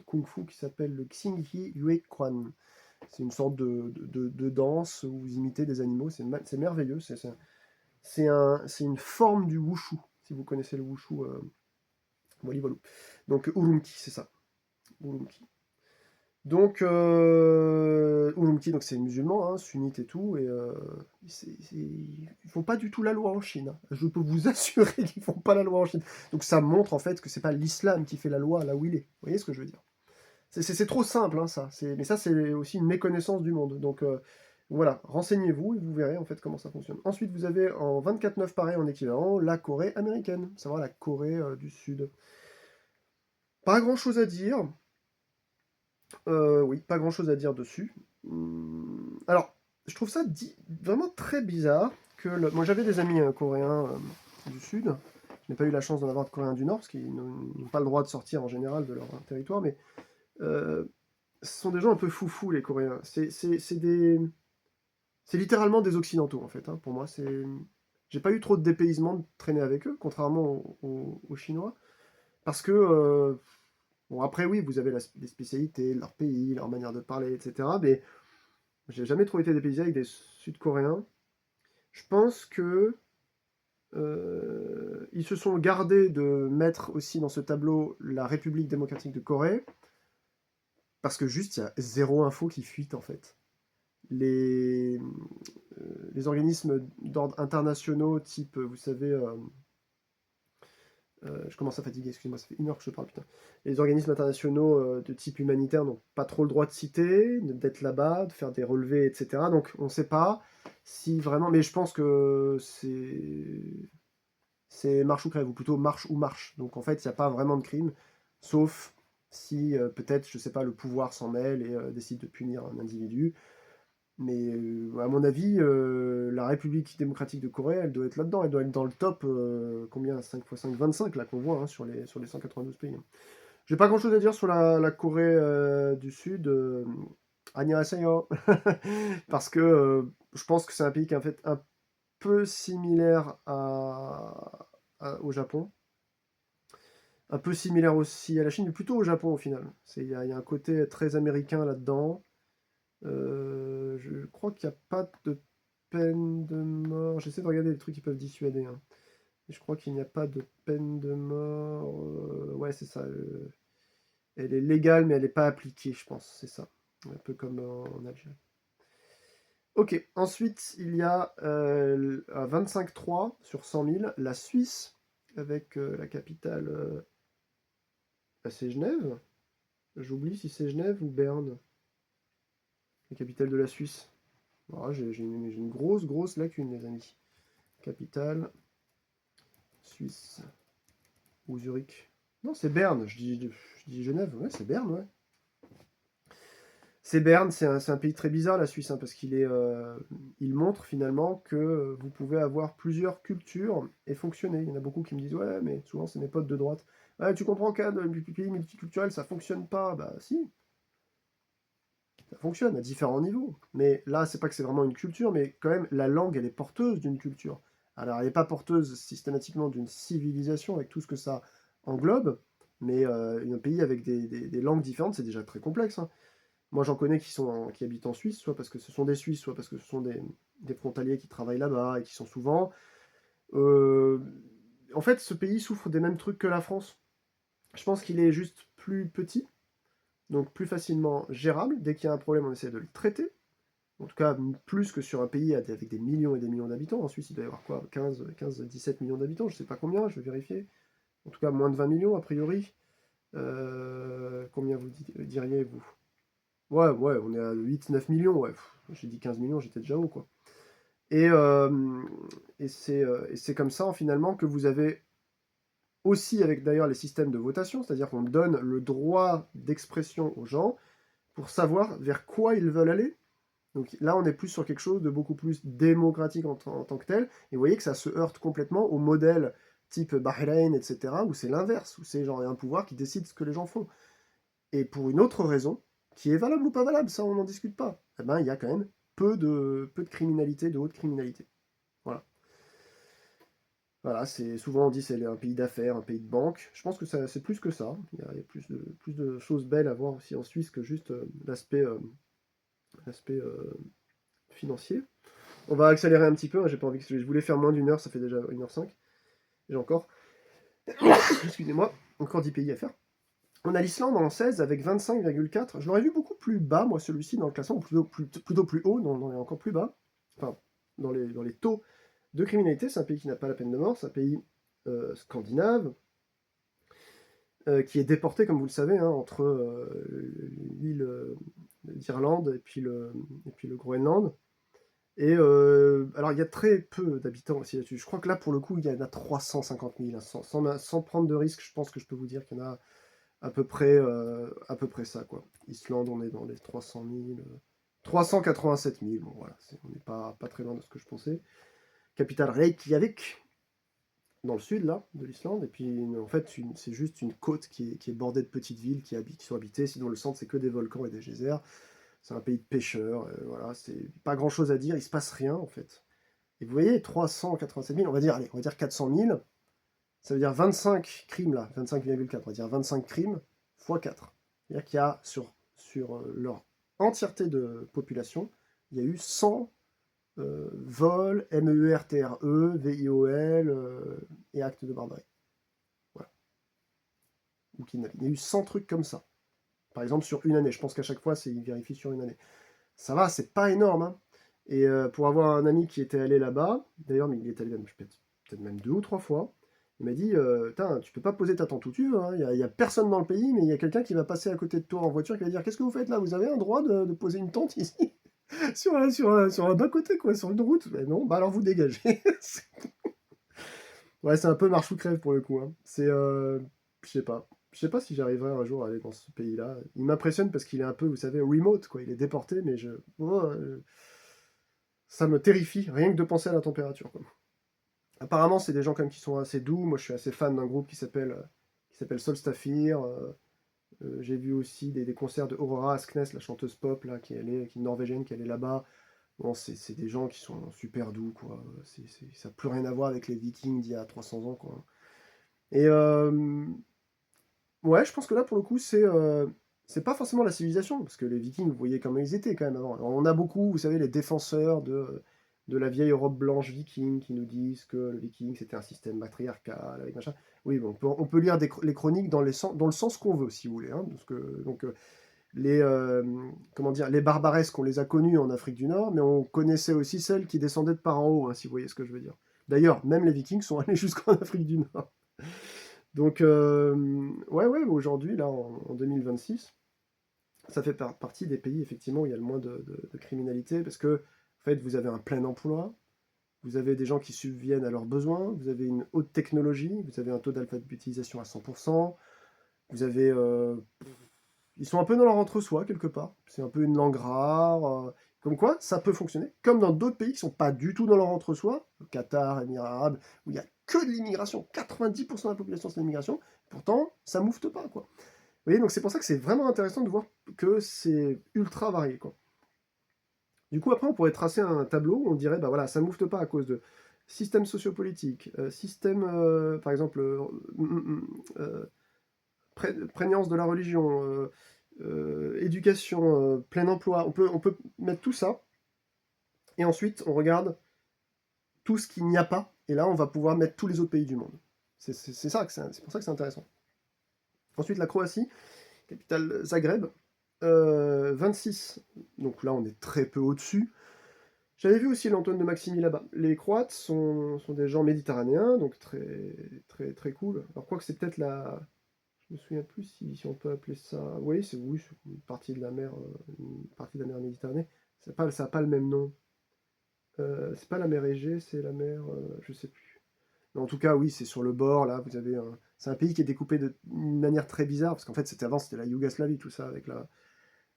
kung-fu qui s'appelle le Xingyi Yue Quan. C'est une sorte de danse où vous imitez des animaux, c'est merveilleux. C'est une forme du wushu, si vous connaissez le wushu. Voilà, voilà. Donc Urumqi, c'est ça. Urumqi. Donc Urumqi, donc c'est musulman, hein, sunnite et tout, et ils font pas du tout la loi en Chine, hein. Je peux vous assurer qu'ils font pas la loi en Chine. Donc ça montre en fait que c'est pas l'islam qui fait la loi là où il est. Vous voyez ce que je veux dire? C'est trop simple, hein, ça. Mais ça, c'est aussi une méconnaissance du monde. Donc voilà, renseignez-vous et vous verrez en fait comment ça fonctionne. Ensuite, vous avez en 24/9 pareil en équivalent la Corée américaine, savoir la Corée du Sud. Pas grand-chose à dire. Oui, pas grand-chose à dire dessus. Alors, je trouve ça vraiment très bizarre que moi j'avais des amis coréens du Sud. Je n'ai pas eu la chance d'en avoir de Coréens du Nord parce qu'ils n'ont pas le droit de sortir en général de leur territoire, mais ce sont des gens un peu foufous les Coréens. C'est littéralement des Occidentaux en fait, hein, pour moi. J'ai pas eu trop de dépaysement de traîner avec eux, contrairement aux Chinois, parce que bon, après, oui, vous avez les spécialités, leur pays, leur manière de parler, etc. Mais j'ai jamais trop été dépaysé avec des Sud-Coréens. Je pense que ils se sont gardés de mettre aussi dans ce tableau la République démocratique de Corée, parce que juste, il y a zéro info qui fuite, en fait. Les, les organismes d'ordre internationaux, type, vous savez, je commence à fatiguer, excusez-moi, ça fait 1 heure que je parle, putain. Les organismes internationaux de type humanitaire n'ont pas trop le droit de citer, d'être là-bas, de faire des relevés, etc. Donc on ne sait pas si vraiment... Mais je pense que c'est marche ou crève, ou plutôt marche ou marche. Donc en fait, il n'y a pas vraiment de crime, sauf si peut-être, je ne sais pas, le pouvoir s'en mêle et décide de punir un individu. Mais à mon avis, la République démocratique de Corée, elle doit être là-dedans. Elle doit être dans le top, combien 5 x 5, 25, là, qu'on voit hein, sur les 192 pays. J'ai pas grand-chose à dire sur la Corée du Sud. Annyeonghaseyo. Parce que je pense que c'est un pays qui est en fait un peu similaire au Japon. Un peu similaire aussi à la Chine, mais plutôt au Japon au final. Il y a un côté très américain là-dedans. Je crois qu'il n'y a pas de peine de mort. J'essaie de regarder les trucs qui peuvent dissuader, hein. Et je crois qu'il n'y a pas de peine de mort. Ouais, c'est ça. Elle est légale, mais elle n'est pas appliquée, je pense. C'est ça. Un peu comme en Algérie. Ok, ensuite, il y a à 25,3 sur 100 000, la Suisse, avec la capitale. C'est Genève? J'oublie si c'est Genève ou Berne, la capitale de la Suisse. Voilà, j'ai une grosse lacune, les amis. Capitale Suisse. Ou Zurich. Non, c'est Berne. Je dis Genève. Ouais, c'est Berne, ouais. C'est Berne, c'est un pays très bizarre, la Suisse, hein, parce il montre finalement que vous pouvez avoir plusieurs cultures et fonctionner. Il y en a beaucoup qui me disent, ouais, mais souvent c'est mes potes de droite. Ah, tu comprends qu'un pays multiculturel, ça fonctionne pas. Bah si, ça fonctionne à différents niveaux. Mais là, c'est pas que c'est vraiment une culture, mais quand même, la langue, elle est porteuse d'une culture. Alors, elle n'est pas porteuse systématiquement d'une civilisation avec tout ce que ça englobe, mais un pays avec des langues différentes, c'est déjà très complexe, hein. Moi, j'en connais qui habitent en Suisse, soit parce que ce sont des Suisses, soit parce que ce sont des frontaliers qui travaillent là-bas et qui sont souvent. euh, En fait, ce pays souffre des mêmes trucs que la France. Je pense qu'il est juste plus petit, donc plus facilement gérable. Dès qu'il y a un problème, on essaie de le traiter. En tout cas, plus que sur un pays avec des millions et des millions d'habitants. En Suisse, il doit y avoir quoi 15, 17 millions d'habitants, je ne sais pas combien, je vais vérifier. En tout cas, moins de 20 millions, a priori. Combien vous diriez, vous? Ouais, on est à 8-9 millions, ouais. J'ai dit 15 millions, j'étais déjà haut, quoi. Et, euh, et c'est comme ça, finalement, que vous avez aussi, avec d'ailleurs les systèmes de votation, c'est-à-dire qu'on donne le droit d'expression aux gens pour savoir vers quoi ils veulent aller. Donc là, on est plus sur quelque chose de beaucoup plus démocratique en tant que tel. Et vous voyez que ça se heurte complètement au modèle type Bahreïn, etc., où c'est l'inverse, où c'est genre un pouvoir qui décide ce que les gens font. Et pour une autre raison, qui est valable ou pas valable, ça on n'en discute pas, eh ben, il y a quand même peu de criminalité, de haute criminalité. Voilà. Voilà, c'est souvent on dit c'est un pays d'affaires, un pays de banque. Je pense que c'est plus que ça. Il y a plus de choses belles à voir aussi en Suisse que juste l'aspect financier. On va accélérer un petit peu, hein, j'ai pas envie que je voulais faire moins d'une heure, ça fait déjà 1h05. J'ai encore, excusez-moi, encore 10 pays à faire. On a l'Islande en 16 avec 25,4. Je l'aurais vu beaucoup plus bas, moi, celui-ci, dans le classement, ou plutôt plus haut, dans les encore plus bas. Enfin, dans les taux de criminalité. C'est un pays qui n'a pas la peine de mort, c'est un pays scandinave, qui est déporté, comme vous le savez, hein, entre l'île d'Irlande et puis le Groenland. Et alors, il y a très peu d'habitants aussi là-dessus. Je crois que là, pour le coup, il y en a 350 000. Hein, sans prendre de risque, je pense que je peux vous dire qu'il y en a à peu près ça, quoi. Islande, on est dans les 300 000, 387 000, bon voilà, on n'est pas très loin de ce que je pensais. Capitale Reykjavik, dans le sud, là, de l'Islande, et puis en fait, c'est juste une côte qui est bordée de petites villes qui sont habitées, sinon le centre, c'est que des volcans et des geysers. C'est un pays de pêcheurs, voilà, c'est pas grand-chose à dire, il se passe rien, en fait. Et vous voyez, 387 000, allez, on va dire 400 000, ça veut dire 25 crimes là, 25,4, on va dire 25 crimes fois 4. C'est-à-dire qu'il y a sur leur entièreté de population, il y a eu 100 vols, MEURTRE, VIOL et actes de barbarie. Voilà. Ou kidnapping. Il y a eu 100 trucs comme ça. Par exemple, sur une année. Je pense qu'à chaque fois, ils vérifient sur une année. Ça va, c'est pas énorme. Hein. Et pour avoir un ami qui était allé là-bas, d'ailleurs, il est allé peut-être même 2 ou 3 fois, il m'a dit, tu peux pas poser ta tente où tu veux, hein. Il y a personne dans le pays, mais il y a quelqu'un qui va passer à côté de toi en voiture qui va dire, qu'est-ce que vous faites là? Vous avez un droit de poser une tente ici? sur un bas-côté, quoi, sur une route. Mais non, bah alors vous dégagez. Ouais, c'est un peu marche ou crève pour le coup. Hein. Je sais pas. Je sais pas si j'arriverai un jour à aller dans ce pays-là. Il m'impressionne parce qu'il est un peu, vous savez, remote, quoi. Il est déporté, mais ça me terrifie, rien que de penser à la température, quoi. Apparemment, c'est des gens quand même qui sont assez doux. Moi, je suis assez fan d'un groupe qui s'appelle Solstafir. J'ai vu aussi des concerts de Aurora Asknes, la chanteuse pop, là, qui est norvégienne, qui est là-bas. Bon, c'est des gens qui sont super doux, quoi. Ça n'a plus rien à voir avec les Vikings d'il y a 300 ans, quoi. Et ouais, je pense que là, pour le coup, c'est pas forcément la civilisation, parce que les Vikings, vous voyez comment ils étaient quand même avant. Alors, on a beaucoup, vous savez, les défenseurs de la vieille Europe blanche viking qui nous disent que le viking c'était un système matriarcal, avec machin. Oui, bon, on peut lire les chroniques dans le sens qu'on veut, si vous voulez. Hein, parce que, donc, comment dire, les barbaresques, on les a connues en Afrique du Nord, mais on connaissait aussi celles qui descendaient de par en haut, hein, si vous voyez ce que je veux dire. D'ailleurs, même les Vikings sont allés jusqu'en Afrique du Nord. Donc, ouais, aujourd'hui, là, en 2026, ça fait partie des pays, effectivement, où il y a le moins de criminalité, parce que, en fait, vous avez un plein emploi, vous avez des gens qui subviennent à leurs besoins, vous avez une haute technologie, vous avez un taux d'alphabétisation à 100%, vous avez... ils sont un peu dans leur entre-soi, quelque part. C'est un peu une langue rare. Comme quoi, ça peut fonctionner. Comme dans d'autres pays qui sont pas du tout dans leur entre-soi, le Qatar, Émirats arabes, où il y a que de l'immigration, 90% de la population c'est l'immigration, pourtant, ça moufte pas, quoi. Vous voyez, donc c'est pour ça que c'est vraiment intéressant de voir que c'est ultra varié, quoi. Du coup, après, on pourrait tracer un tableau où on dirait, bah voilà, ça moufte pas à cause de système sociopolitique, système, par exemple, prégnance de la religion, éducation, plein emploi. On peut mettre tout ça, et ensuite on regarde tout ce qu'il n'y a pas, et là on va pouvoir mettre tous les autres pays du monde. C'est pour ça que c'est intéressant. Ensuite la Croatie, capitale Zagreb, 26, donc là on est très peu au-dessus. J'avais vu aussi l'Antoine de Maximi là-bas. Les Croates sont des gens méditerranéens, donc très, très, très cool. Alors, quoi que c'est peut-être je me souviens plus si on peut appeler ça. Oui, c'est une partie de la mer, Méditerranée. Ça a pas le même nom. C'est pas la mer Égée, c'est la mer, je sais plus. Mais en tout cas, oui, c'est sur le bord là. C'est un pays qui est découpé d'une manière très bizarre parce qu'en fait, avant, c'était la Yougoslavie, tout ça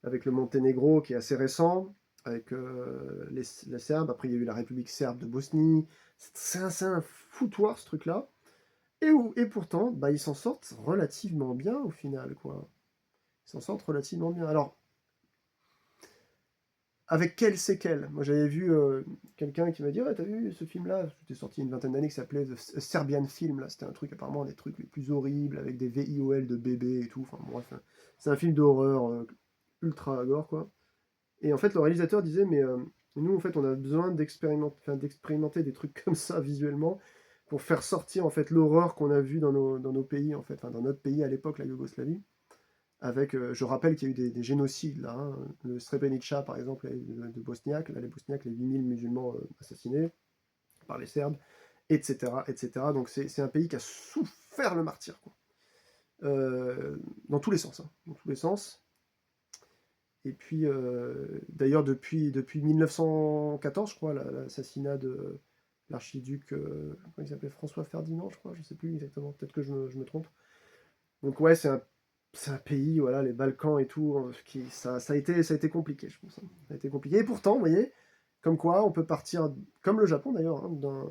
avec le Monténégro qui est assez récent. avec les Serbes. Après, il y a eu la République serbe de Bosnie. C'est un foutoir, ce truc-là. Et pourtant, bah, ils s'en sortent relativement bien au final, quoi. Ils s'en sortent relativement bien. Alors, avec quelles séquelles? Moi, j'avais vu quelqu'un qui m'a dit: «Ouais, t'as vu ce film-là?» C'était sorti une vingtaine d'années, qui s'appelait Serbian Film, là. C'était un truc, apparemment, des trucs les plus horribles, avec des VIOL de bébés et tout. Enfin, bref, c'est un film d'horreur ultra gore, quoi. Et en fait, le réalisateur disait: «Mais nous, en fait, on a besoin d'expérimenter des trucs comme ça visuellement pour faire sortir, en fait, l'horreur qu'on a vue dans nos pays, en fait, enfin, dans notre pays à l'époque, la Yougoslavie.» Avec, je rappelle qu'il y a eu des génocides là, hein. Le Srebrenica par exemple, de Bosniaques, là, les Bosniaques, les 8000 musulmans assassinés par les Serbes, etc. etc. Donc c'est un pays qui a souffert le martyr, quoi. Dans tous les sens, hein, dans tous les sens. Et puis, d'ailleurs, depuis 1914, je crois, l'assassinat de l'archiduc, comment il s'appelait, François Ferdinand, je crois, je sais plus exactement, peut-être que je me trompe. Donc ouais, c'est un pays, voilà, les Balkans et tout, ça a été compliqué, je pense, hein. Ça a été compliqué. Et pourtant, vous voyez, comme quoi on peut partir, comme le Japon d'ailleurs, hein,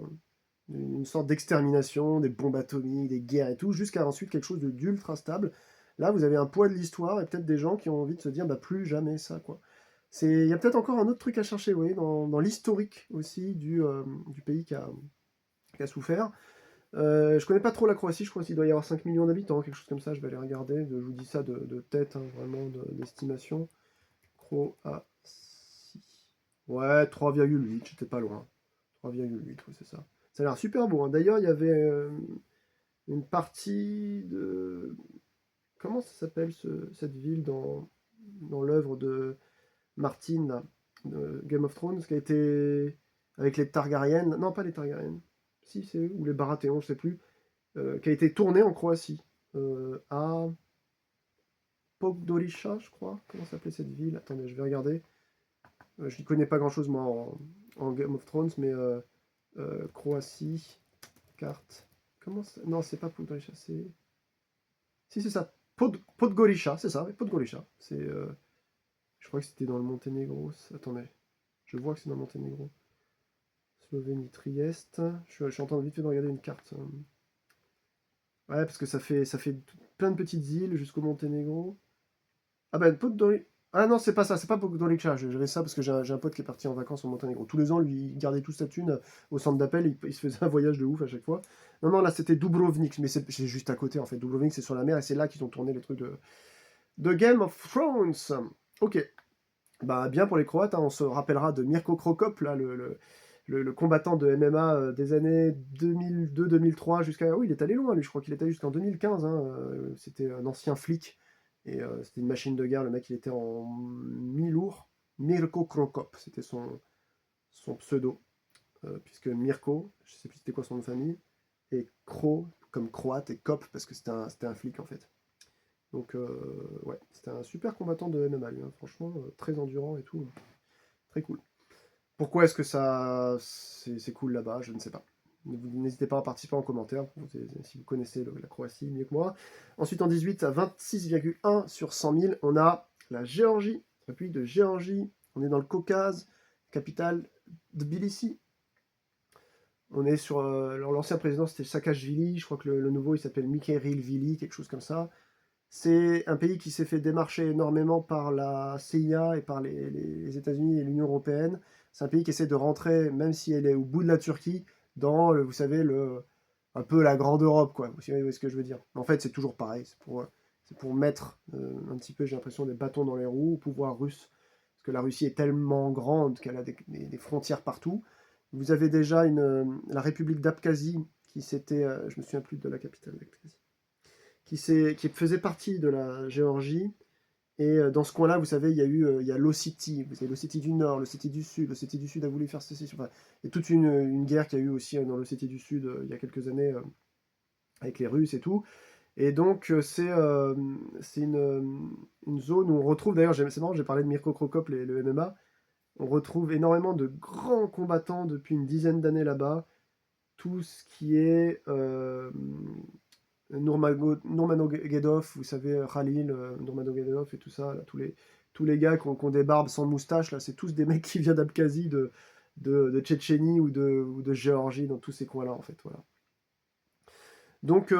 d'une sorte d'extermination, des bombes atomiques, des guerres et tout, jusqu'à ensuite quelque chose d'ultra stable. Là, vous avez un poids de l'histoire et peut-être des gens qui ont envie de se dire, bah plus jamais ça, quoi. Il y a peut-être encore un autre truc à chercher, vous voyez, dans l'historique aussi du pays qui a souffert. Je connais pas trop la Croatie, je crois qu'il doit y avoir 5 millions d'habitants, quelque chose comme ça, je vais aller regarder, je vous dis ça de tête, hein, vraiment d'estimation. Croatie. Ouais, 3,8, j'étais pas loin. 3,8, oui, c'est ça. Ça a l'air super beau, hein. D'ailleurs, il y avait une partie de... Comment ça s'appelle cette ville dans l'œuvre de Martin, là, de Game of Thrones, qui a été avec les Targaryen, non pas les Targaryen, si c'est eux, ou les Baratheons, je sais plus, qui a été tourné en Croatie, à Podgorica, je crois. Comment s'appelait cette ville? Attendez, je vais regarder. Je n'y connais pas grand-chose, moi, en Game of Thrones, mais Croatie, carte. Comment ça... Non, c'est pas Podgorica, c'est... Si, c'est ça. Podgorica, c'est ça, oui, Podgorica. Je crois que c'était dans le Monténégro. Attendez, je vois que c'est dans le Monténégro. Slovénie, Trieste. Je suis en train de vite fait de regarder une carte. Ouais, parce que ça fait plein de petites îles jusqu'au Monténégro. Ah ben, Podgorica. Ah non, c'est pas ça, c'est pas Podgorica. J'avais ça parce que j'ai un pote qui est parti en vacances au Monténégro. Tous les ans, lui, il gardait toute sa thune au centre d'appel. Il se faisait un voyage de ouf à chaque fois. Non, non, là, c'était Dubrovnik, mais c'est juste à côté en fait. Dubrovnik, c'est sur la mer et c'est là qu'ils ont tourné les trucs de Game of Thrones. Ok. Bah, bien pour les Croates, hein, on se rappellera de Mirko Krokop, là, le combattant de MMA des années 2002-2003 jusqu'à... Oui, il est allé loin, lui, je crois qu'il est allé jusqu'en 2015, hein, c'était un ancien flic, et c'était une machine de guerre, le mec, il était en mi-lourd. Mirko Krokop, c'était son pseudo, puisque Mirko, je sais plus c'était quoi son nom de famille, et Kro, comme croate, et Kop, parce que c'était un flic, en fait. Donc, ouais, c'était un super combattant de MMA, lui, hein, franchement, très endurant et tout, très cool. Pourquoi est-ce que c'est cool là-bas? Je ne sais pas. N'hésitez pas à participer en commentaire si vous connaissez la Croatie mieux que moi. Ensuite, en 18, à 26,1 sur 100 000, on a la Géorgie, République de Géorgie. On est dans le Caucase, capitale Tbilissi. On est sur. L'ancien président, c'était Saakashvili. Je crois que le nouveau, il s'appelle Mikhailvili, quelque chose comme ça. C'est un pays qui s'est fait démarcher énormément par la CIA et par les États-Unis et l'Union européenne. C'est un pays qui essaie de rentrer, même si elle est au bout de la Turquie, dans, vous savez, un peu la grande Europe, quoi. Vous voyez ce que je veux dire. En fait, c'est toujours pareil. C'est pour mettre un petit peu, j'ai l'impression, des bâtons dans les roues au pouvoir russe. Parce que la Russie est tellement grande qu'elle a des frontières partout. Vous avez déjà la République d'Abkhazie qui s'était... je me souviens plus de la capitale d'Abkhazie qui faisait partie de la Géorgie. Et dans ce coin-là, vous savez, il y a l'Ossétie. Vous avez l'Ossétie du Nord, l'Ossétie du Sud. L'Ossétie du Sud a voulu faire ceci. Enfin, il y a toute une guerre qu'il y a eu aussi dans l'Ossétie du Sud il y a quelques années avec les Russes et tout. Et donc, c'est une zone où on retrouve, d'ailleurs, c'est marrant, j'ai parlé de Mirko Krokop, le MMA. On retrouve énormément de grands combattants depuis une dizaine d'années là-bas. Tout ce qui est Nurmagomedov, vous savez, Khalil, Nurmagomedov et tout ça, là, tous les gars qui ont des barbes sans moustache, là, c'est tous des mecs qui viennent d'Abkhazie, de Tchétchénie ou de Géorgie, dans tous ces coins-là, en fait, voilà. Donc,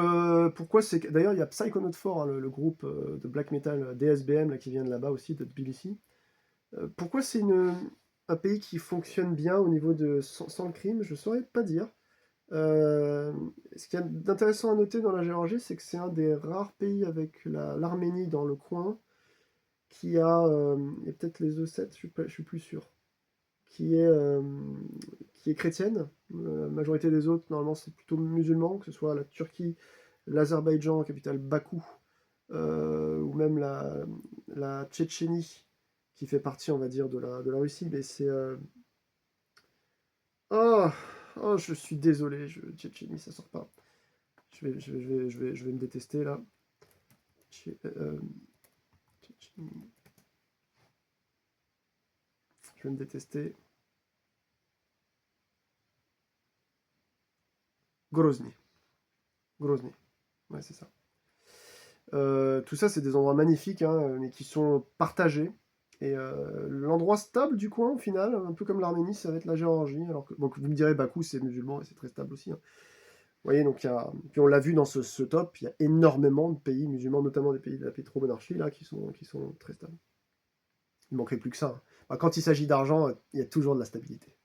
pourquoi c'est... D'ailleurs, il y a Psychonaut 4, hein, le groupe de black metal DSBM, là, qui vient de là-bas aussi, de Tbilissi. Pourquoi c'est un pays qui fonctionne bien au niveau de sans le crime, je saurais pas dire. Ce qu'il y a d'intéressant à noter dans la Géorgie, c'est que c'est un des rares pays avec l'Arménie dans le coin qui a, et peut-être les E7, je suis plus sûr, qui est, euh, qui est chrétienne. La majorité des autres, normalement, c'est plutôt musulman, que ce soit la Turquie, l'Azerbaïdjan, capitale Bakou, ou même la Tchétchénie, qui fait partie, on va dire, de la Russie, mais c'est... Oh, oh, je suis désolé, Tchétchénie, ça sort pas. Je vais me détester, là. Tchétchénie. Je vais me détester. Grozny. Grozny. Ouais, c'est ça. Tout ça, c'est des endroits magnifiques, hein, mais qui sont partagés. Et l'endroit stable du coin, au final, un peu comme l'Arménie, ça va être la Géorgie. Alors que, bon, vous me direz, Bakou, c'est musulman et c'est très stable aussi, hein. Vous voyez, donc puis on l'a vu dans ce top, il y a énormément de pays musulmans, notamment des pays de la pétromonarchie, là, qui sont très stables. Il ne manquerait plus que ça, hein. Bah, quand il s'agit d'argent, il y a toujours de la stabilité.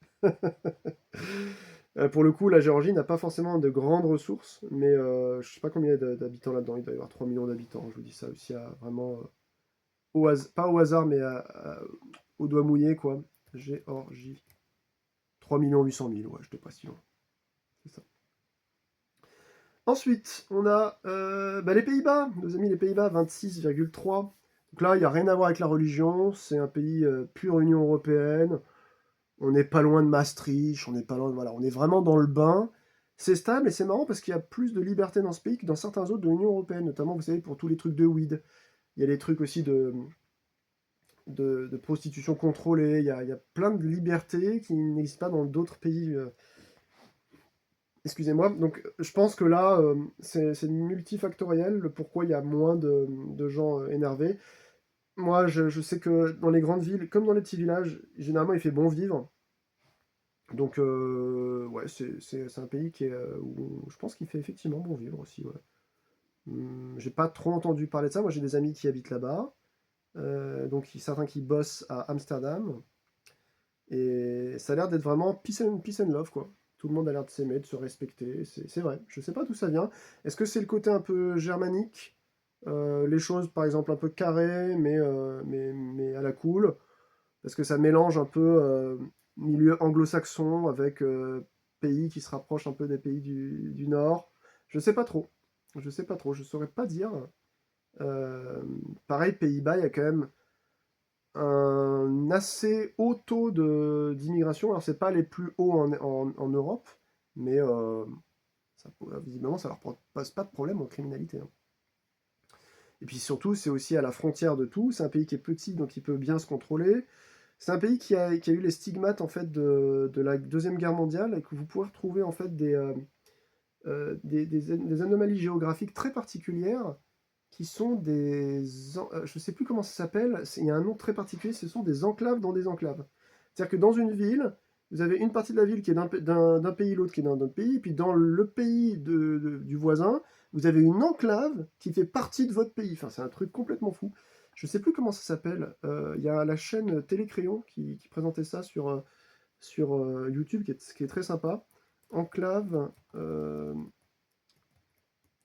Pour le coup, la Géorgie n'a pas forcément de grandes ressources, mais je ne sais pas combien il y a d'habitants là-dedans. Il doit y avoir 3 millions d'habitants, je vous dis ça aussi, vraiment, pas au hasard, mais au doigt mouillé, quoi. Géorgie. 3 800 000, ouais, je n'étais pas si loin. C'est ça. Ensuite, on a les Pays-Bas, nos amis les Pays-Bas, 26,3. Donc là, il n'y a rien à voir avec la religion, c'est un pays pure Union Européenne. On n'est pas loin de Maastricht, on n'est pas loin voilà, on est vraiment dans le bain. C'est stable et c'est marrant parce qu'il y a plus de liberté dans ce pays que dans certains autres de l'Union Européenne, notamment, vous savez, pour tous les trucs de weed. Il y a les trucs aussi de prostitution contrôlée, il y a plein de libertés qui n'existent pas dans d'autres pays. Excusez-moi. Donc je pense que là, c'est multifactoriel, le pourquoi il y a moins de gens énervés. Moi, je sais que dans les grandes villes, comme dans les petits villages, généralement il fait bon vivre. Donc, ouais, c'est un pays où je pense qu'il fait effectivement bon vivre aussi, ouais. J'ai pas trop entendu parler de ça. Moi, j'ai des amis qui habitent là-bas, donc certains qui bossent à Amsterdam, et ça a l'air d'être vraiment peace and love, quoi. Tout le monde a l'air de s'aimer, de se respecter. C'est vrai. Je sais pas d'où ça vient. Est-ce que c'est le côté un peu germanique? Les choses, par exemple, un peu carrées, mais à la cool. Parce que ça mélange un peu milieu anglo-saxon avec pays qui se rapprochent un peu des pays du Nord. Je sais pas trop. Je sais pas trop. Je saurais pas dire. Euh, Pareil, Pays-Bas, il y a quand même un assez haut taux d'immigration. Alors, c'est pas les plus hauts en Europe, mais visiblement, ça leur pose pas de problème en criminalité, hein. Et puis surtout, c'est aussi à la frontière de tout. C'est un pays qui est petit, donc il peut bien se contrôler. C'est un pays qui a eu les stigmates en fait de la Deuxième Guerre mondiale et que vous pouvez retrouver en fait des anomalies géographiques très particulières qui sont je ne sais plus comment ça s'appelle, il y a un nom très particulier, ce sont des enclaves dans des enclaves. C'est-à-dire que dans une ville, vous avez une partie de la ville qui est d'un pays, l'autre qui est d'un autre pays, et puis dans le pays du voisin, vous avez une enclave qui fait partie de votre pays. Enfin, c'est un truc complètement fou. Je ne sais plus comment ça s'appelle. Il y a la chaîne Télécrayon qui présentait ça sur YouTube, qui est très sympa. Enclave,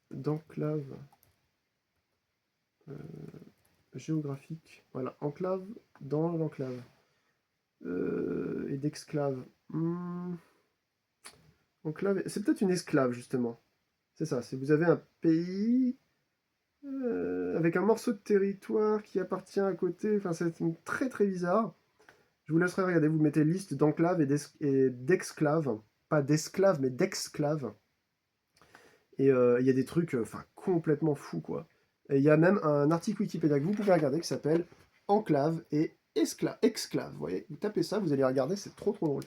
d'enclave géographique. Voilà, enclave dans l'enclave. Et d'exclave. Enclave, c'est peut-être une esclave, justement. C'est ça, vous avez un pays avec un morceau de territoire qui appartient à côté. Enfin, c'est très très bizarre. Je vous laisserai regarder, vous mettez liste d'enclaves et d'exclaves. Pas d'esclaves, mais d'exclaves. Et il y a des trucs complètement fous, quoi. Et il y a même un article Wikipédia que vous pouvez regarder qui s'appelle Enclave et Exclave. Vous voyez, vous tapez ça, vous allez regarder, c'est trop trop drôle.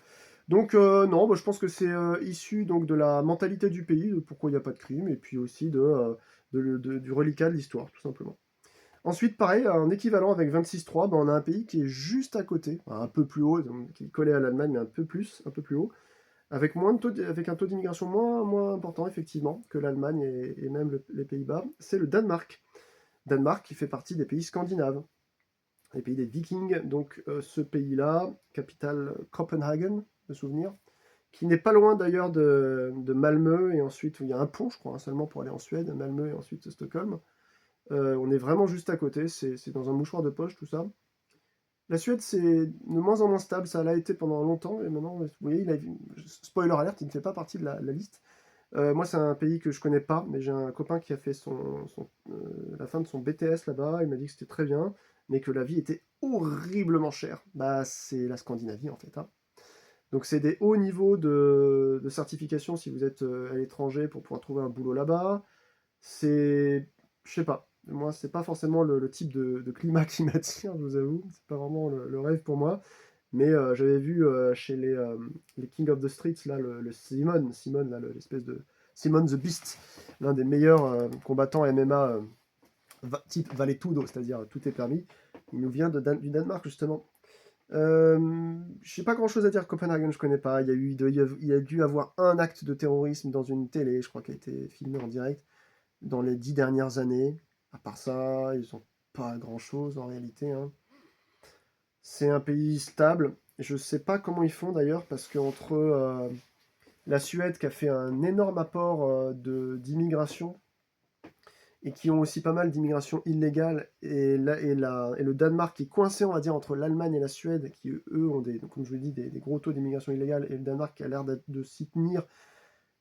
Donc non, je pense que c'est issu donc de la mentalité du pays, de pourquoi il n'y a pas de crime, et puis aussi du reliquat de l'histoire, tout simplement. Ensuite, pareil, en équivalent avec 26,3, on a un pays qui est juste à côté, un peu plus haut, donc, qui est collé à l'Allemagne, mais un peu plus haut, avec, avec un taux d'immigration moins important, effectivement, que l'Allemagne et même les Pays-Bas. C'est le Danemark. Danemark qui fait partie des pays scandinaves, les pays des Vikings. Donc ce pays-là, capitale Copenhagen, de souvenir, qui n'est pas loin d'ailleurs de Malmö, et ensuite il y a un pont, je crois, seulement pour aller en Suède, Malmö et ensuite Stockholm. On est vraiment juste à côté, c'est dans un mouchoir de poche tout ça. La Suède, c'est de moins en moins stable, ça l'a été pendant longtemps, et maintenant, vous voyez, spoiler alert, il ne fait pas partie de la liste. Moi, c'est un pays que je connais pas, mais j'ai un copain qui a fait la fin de son BTS là-bas, il m'a dit que c'était très bien, mais que la vie était horriblement chère. Bah, c'est la Scandinavie en fait, hein. Donc c'est des hauts niveaux de certification si vous êtes à l'étranger pour pouvoir trouver un boulot là-bas. C'est, je sais pas, moi c'est pas forcément le type de climat qui m'attire, je vous avoue, c'est pas vraiment le rêve pour moi. Mais j'avais vu chez les King of the Streets, là, le Simon là, l'espèce de Simon the Beast, l'un des meilleurs combattants MMA type Valetudo, c'est-à-dire tout est permis. Il nous vient du Danemark, justement. Je sais pas grand-chose à dire. Copenhagen, je connais pas. Il y a dû avoir un acte de terrorisme dans une télé, je crois, qui a été filmé en direct dans les 10 dernières années. À part ça, ils ont pas grand-chose en réalité, hein. C'est un pays stable. Je sais pas comment ils font d'ailleurs, parce qu'entre la Suède qui a fait un énorme apport d'immigration et qui ont aussi pas mal d'immigration illégale, et le Danemark qui est coincé, on va dire, entre l'Allemagne et la Suède, qui eux ont des, donc, comme je vous l'ai dit, des gros taux d'immigration illégale, et le Danemark qui a l'air de s'y tenir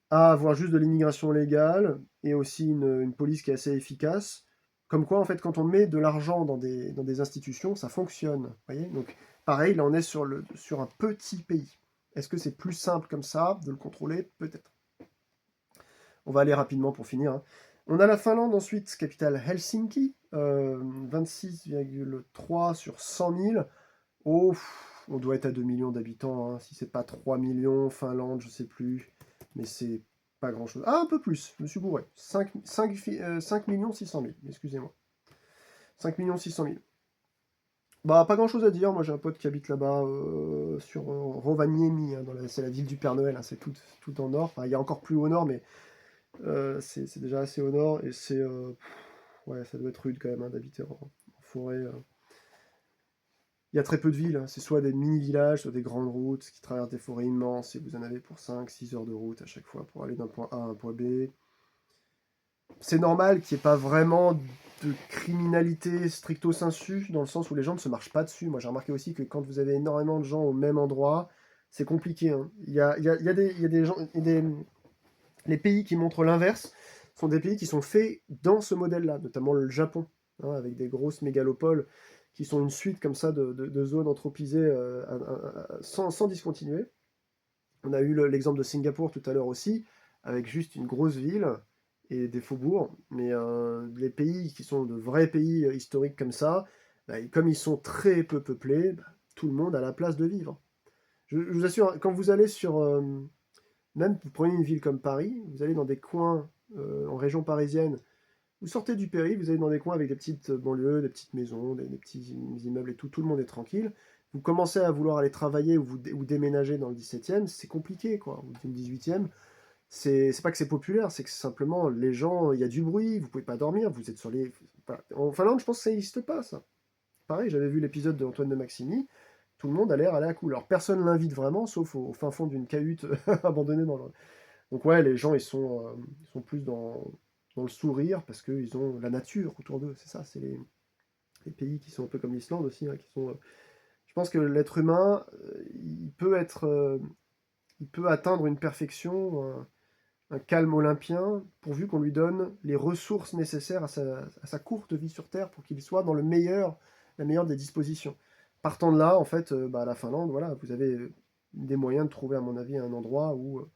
à avoir juste de l'immigration légale et aussi une police qui est assez efficace. Comme quoi, en fait, quand on met de l'argent dans des institutions, ça fonctionne. Vous voyez. Donc, pareil, là, on est sur un petit pays. Est-ce que c'est plus simple comme ça de le contrôler? Peut-être. On va aller rapidement pour finir, hein. On a la Finlande ensuite, capitale Helsinki, 26,3 sur 100 000. Oh, on doit être à 2 millions d'habitants, hein. Si c'est pas 3 millions, Finlande, je sais plus. Mais c'est pas grand-chose. Ah, un peu plus, je me suis bourré. 5 millions 600 000, excusez-moi. 5 millions 600 000. Bah, pas grand-chose à dire. Moi, j'ai un pote qui habite là-bas, sur Rovaniemi, hein, c'est la ville du Père Noël, hein. C'est tout en nord. Enfin, il y a encore plus au nord, mais c'est déjà assez au nord. Et ouais, ça doit être rude quand même, hein, d'habiter en forêt. Il y a très peu de villes, hein. C'est soit des mini-villages, soit des grandes routes qui traversent des forêts immenses, et vous en avez pour 5-6 heures de route à chaque fois pour aller d'un point A à un point B. C'est normal qu'il n'y ait pas vraiment de criminalité stricto sensu, dans le sens où les gens ne se marchent pas dessus. Moi, j'ai remarqué aussi que quand vous avez énormément de gens au même endroit, c'est compliqué, hein. Il y a des gens, les pays qui montrent l'inverse sont des pays qui sont faits dans ce modèle-là, notamment le Japon, hein, avec des grosses mégalopoles qui sont une suite comme ça de zones anthropisées sans discontinuer. On a eu l'exemple de Singapour tout à l'heure aussi, avec juste une grosse ville et des faubourgs. Mais les pays qui sont de vrais pays historiques comme ça, bah, comme ils sont très peu peuplés, bah, tout le monde a la place de vivre. Je vous assure, quand vous allez même vous prenez une ville comme Paris, vous allez dans des coins en région parisienne, vous sortez du péri, vous allez dans des coins avec des petites banlieues, des petites maisons, des petits immeubles et tout le monde est tranquille. Vous commencez à vouloir aller travailler ou déménager dans le 17e, c'est compliqué, quoi. Ou le 18e, c'est pas que c'est populaire, c'est que simplement les gens, il y a du bruit, vous pouvez pas dormir, vous êtes sur les. Voilà. En Finlande, je pense que ça n'existe pas, ça. Pareil, j'avais vu l'épisode de Antoine de Maximi, tout le monde a l'air aller à cool. Alors personne l'invite vraiment, sauf au fin fond d'une cahute abandonnée dans le. Donc ouais, les gens ils sont plus dans le sourire parce qu'ils ont la nature autour d'eux. C'est ça, c'est les pays qui sont un peu comme l'Islande aussi, hein, qui sont. Je pense que l'être humain, il peut atteindre une perfection, un calme olympien, pourvu qu'on lui donne les ressources nécessaires à sa courte vie sur Terre pour qu'il soit dans la meilleure des dispositions. Partant de là, en fait, bah, la Finlande, voilà, vous avez des moyens de trouver, à mon avis, un endroit où vous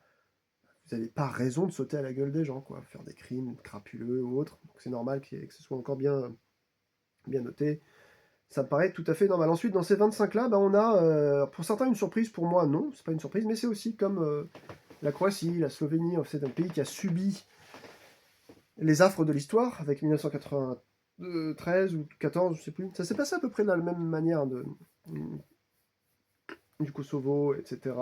n'avez pas raison de sauter à la gueule des gens, quoi, faire des crimes crapuleux ou autres. Donc c'est normal que ce soit encore bien noté. Ça me paraît tout à fait normal. Ensuite, dans ces 25-là, bah, on a, pour certains, une surprise. Pour moi, non, c'est pas une surprise, mais c'est aussi comme la Croatie, la Slovénie. C'est un pays qui a subi les affres de l'histoire, avec 1989, 13 ou 14, je sais plus. Ça s'est passé à peu près de la même manière du Kosovo, etc.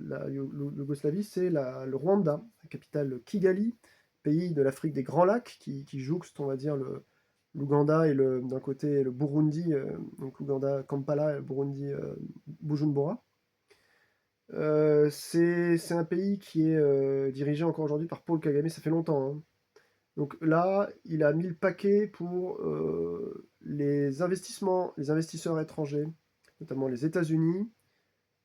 La Yougoslavie, c'est le Rwanda, la capitale Kigali, pays de l'Afrique des Grands Lacs, qui jouxte, on va dire, l'Ouganda et d'un côté le Burundi, donc l'Ouganda Kampala et le Burundi Bujumbura. C'est un pays qui est dirigé encore aujourd'hui par Paul Kagame, ça fait longtemps, hein. Donc là, il a mis le paquet pour les investissements, les investisseurs étrangers, notamment les États-Unis,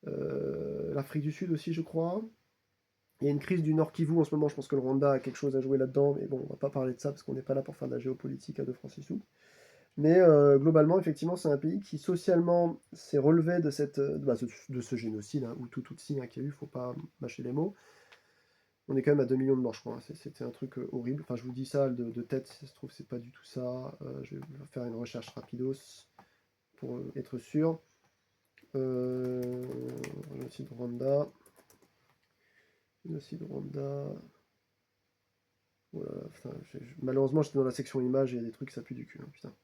l'Afrique du Sud aussi, je crois. Il y a une crise du Nord Kivu en ce moment, je pense que le Rwanda a quelque chose à jouer là-dedans, mais bon, on va pas parler de ça parce qu'on n'est pas là pour faire de la géopolitique à 2 francs 6 sous. Mais globalement, effectivement, c'est un pays qui socialement s'est relevé de ce génocide, hein, ou tout Tutsi, hein, qu'il y a eu, faut pas mâcher les mots. On est quand même à 2 millions de morts, je crois, hein. C'était un truc horrible. Enfin, je vous dis ça de tête, si ça se trouve, c'est pas du tout ça. Je vais faire une recherche rapidos pour être sûr. Génocide Rwanda. Génocide Rwanda. Voilà, putain, malheureusement, j'étais dans la section images et il y a des trucs, ça pue du cul, hein, putain.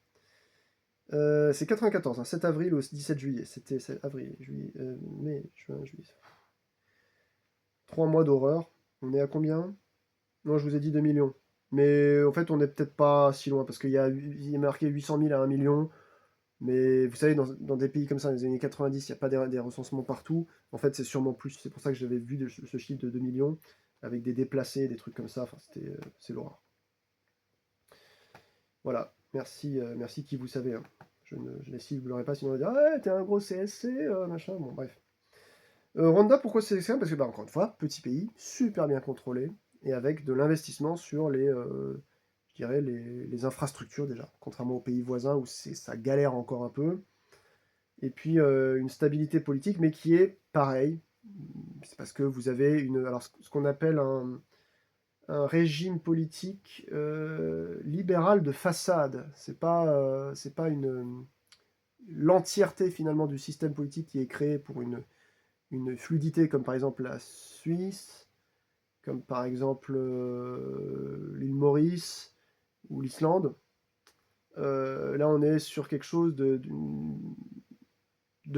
C'est 94, hein, 7 avril au 17 juillet. C'était avril, juillet, mai, juin, juillet. 3 mois d'horreur. On est à combien? Non, je vous ai dit 2 millions. Mais en fait, on n'est peut-être pas si loin, parce qu'il y a marqué 800 000 à 1 million. Mais vous savez, dans des pays comme ça, dans les années 90, il n'y a pas des recensements partout. En fait, c'est sûrement plus. C'est pour ça que j'avais vu ce chiffre de 2 millions, avec des déplacés, des trucs comme ça. Enfin, c'est l'horreur. Voilà. Merci, merci qui vous savez, hein. Je ne ciblerai pas, sinon on va dire «Ah, t'es un gros CSC, machin». Bon, bref. Rwanda, pourquoi c'est ça? Parce que, bah, encore une fois, petit pays, super bien contrôlé, et avec de l'investissement sur je dirais les infrastructures déjà, contrairement aux pays voisins où ça galère encore un peu. Et puis une stabilité politique, mais qui est pareil. C'est parce que vous avez alors ce qu'on appelle un régime politique libéral de façade. C'est pas l'entièreté finalement du système politique qui est créé pour une fluidité comme par exemple la Suisse, comme par exemple l'île Maurice ou l'Islande. Là, on est sur quelque chose de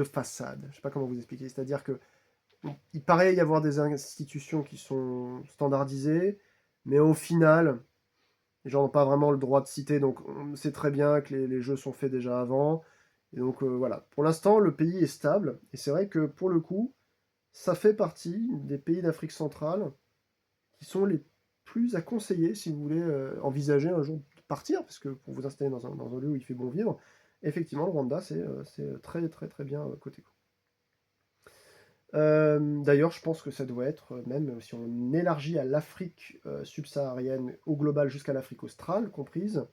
façade. Je ne sais pas comment vous expliquer. C'est-à-dire que il paraît y avoir des institutions qui sont standardisées, mais au final, les gens n'ont pas vraiment le droit de citer. Donc, on sait très bien que les jeux sont faits déjà avant. Et donc, voilà. Pour l'instant, le pays est stable. Et c'est vrai que pour le coup, ça fait partie des pays d'Afrique centrale qui sont les plus à conseiller si vous voulez envisager un jour de partir, parce que pour vous installer dans un lieu où il fait bon vivre, effectivement, le Rwanda, c'est très très très bien côté. D'ailleurs, je pense que ça doit être, même si on élargit à l'Afrique subsaharienne, au global jusqu'à l'Afrique australe comprise,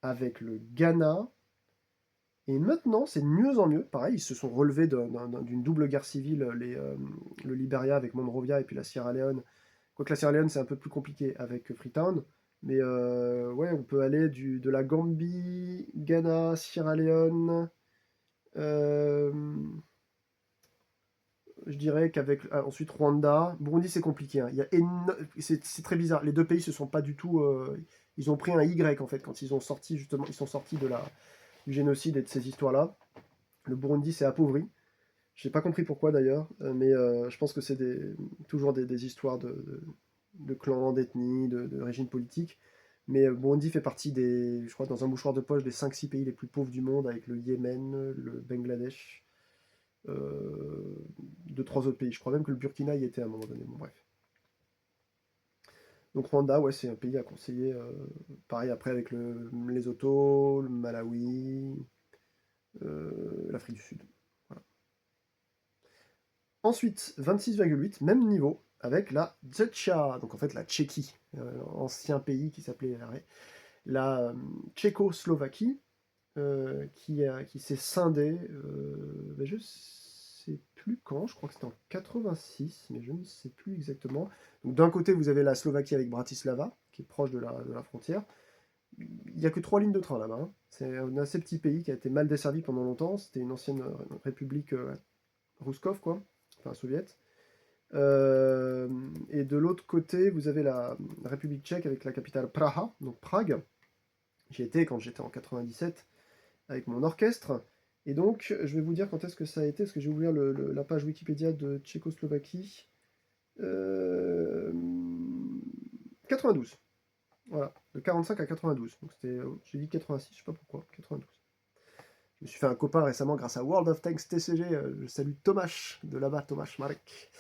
avec le Ghana. Et maintenant, c'est de mieux en mieux. Pareil, ils se sont relevés d'une double guerre civile, le Liberia avec Monrovia et puis la Sierra Leone. Quoique la Sierra Leone, c'est un peu plus compliqué avec Freetown. Mais ouais, on peut aller de la Gambie, Ghana, Sierra Leone. euh, je dirais qu'avec ensuite Rwanda. Burundi, c'est compliqué, hein. C'est très bizarre. Les deux pays se sont pas du tout. Ils ont pris un Y en fait quand ils ont sorti justement. Ils sont sortis du génocide et de ces histoires-là. Le Burundi s'est appauvri. J'ai pas compris pourquoi d'ailleurs, mais je pense que c'est toujours des histoires de clans, d'ethnie, de régime politique. Mais Burundi fait partie je crois, dans un mouchoir de poche, des 5-6 pays les plus pauvres du monde, avec le Yémen, le Bangladesh, 2-3 autres pays. Je crois même que le Burkina y était à un moment donné. Bon, bref. Donc Rwanda, ouais, c'est un pays à conseiller. Pareil après avec le Lesotho, le Malawi, l'Afrique du Sud. Voilà. Ensuite, 26,8, même niveau, avec la Tchétcha, donc en fait la Tchéquie, ancien pays qui s'appelait la Tchécoslovaquie, qui s'est scindée, ben je sais plus quand, je crois que c'était en 86, mais je ne sais plus exactement. Donc d'un côté, vous avez la Slovaquie avec Bratislava, qui est proche de la frontière. Il n'y a que 3 lignes de train là-bas, hein. C'est un assez petit pays qui a été mal desservi pendant longtemps. C'était une ancienne république Rouskov, quoi, enfin soviète. Et de l'autre côté, vous avez la République tchèque avec la capitale Praha, donc Prague. J'y étais quand j'étais en 97 avec mon orchestre. Et donc, je vais vous dire quand est-ce que ça a été, parce que je vais ouvrir la page Wikipédia de Tchécoslovaquie. 92. Voilà, de 45 à 92. Donc c'était, j'ai dit 86, je sais pas pourquoi, 92. Je me suis fait un copain récemment grâce à World of Tanks TCG. Je salue Tomasz de là-bas, Tomasz Marek,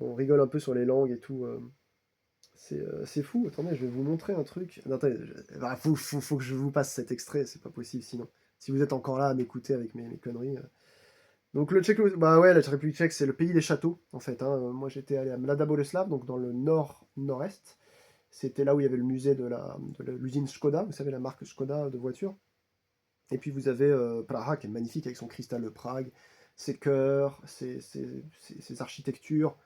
on rigole un peu sur les langues et tout. C'est fou. Attendez, je vais vous montrer un truc. Non, attendez, faut que je vous passe cet extrait, c'est pas possible sinon. Si vous êtes encore là à m'écouter avec mes conneries. Donc le bah ouais, la République tchèque, c'est le pays des châteaux, en fait. Hein. Moi, j'étais allé à Mladá Boleslav, donc dans le nord-nord-est. C'était là où il y avait le musée de l'usine Skoda, vous savez, la marque Skoda de voitures. Et puis vous avez Praha, qui est magnifique avec son cristal de Prague, ses chœurs, ses architectures.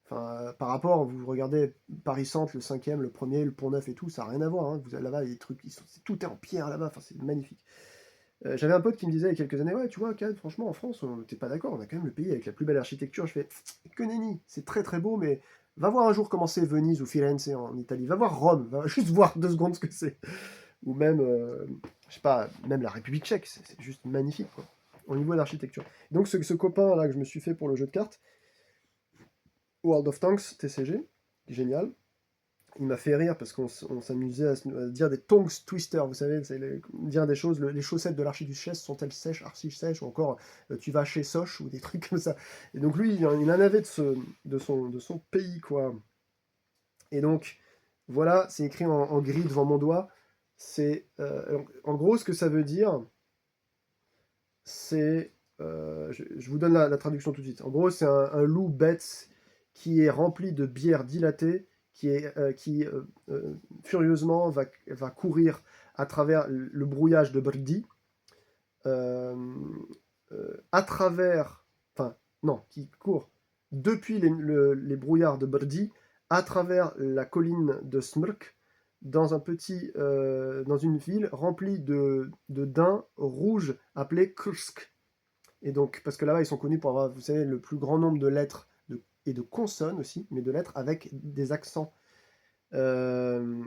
Enfin, par rapport, vous regardez Paris Centre, le 5e, le 1er, le Pont Neuf et tout, ça n'a rien à voir. Hein. Vous avez là-bas, il y a des trucs, tout est en pierre là-bas, enfin, c'est magnifique. J'avais un pote qui me disait il y a quelques années, ouais, tu vois, Kad, franchement, en France, t'es pas d'accord, on a quand même le pays avec la plus belle architecture. Je fais, que nenni, c'est très très beau, mais va voir un jour comment c'est Venise ou Firenze en Italie, va voir Rome, va juste voir 2 secondes ce que c'est. Ou même, je sais pas, même la République tchèque, c'est juste magnifique, quoi, au niveau d'architecture. Donc ce copain là que je me suis fait pour le jeu de cartes, World of Tanks TCG, génial. Il m'a fait rire parce qu'on s'amusait à dire des tongs twister, vous savez, c'est dire des choses, les chaussettes de l'archiduchesse sont-elles sèches, archi-sèches, ou encore tu vas chez Soch, ou des trucs comme ça. Et donc lui, il en avait de son pays, quoi. Et donc, voilà, c'est écrit en gris devant mon doigt. C'est, en gros, ce que ça veut dire, c'est, je vous donne la traduction tout de suite. En gros, c'est un loup bête qui est rempli de bière dilatée, qui furieusement va courir à travers le brouillage de Brdy, euh, à travers, enfin, non, qui court depuis les brouillards de Brdy, à travers la colline de Smrk, dans une ville remplie de daims rouges appelés Kursk. Et donc, parce que là-bas, ils sont connus pour avoir, vous savez, le plus grand nombre de lettres et de consonnes aussi, mais de lettres avec des accents. Euh,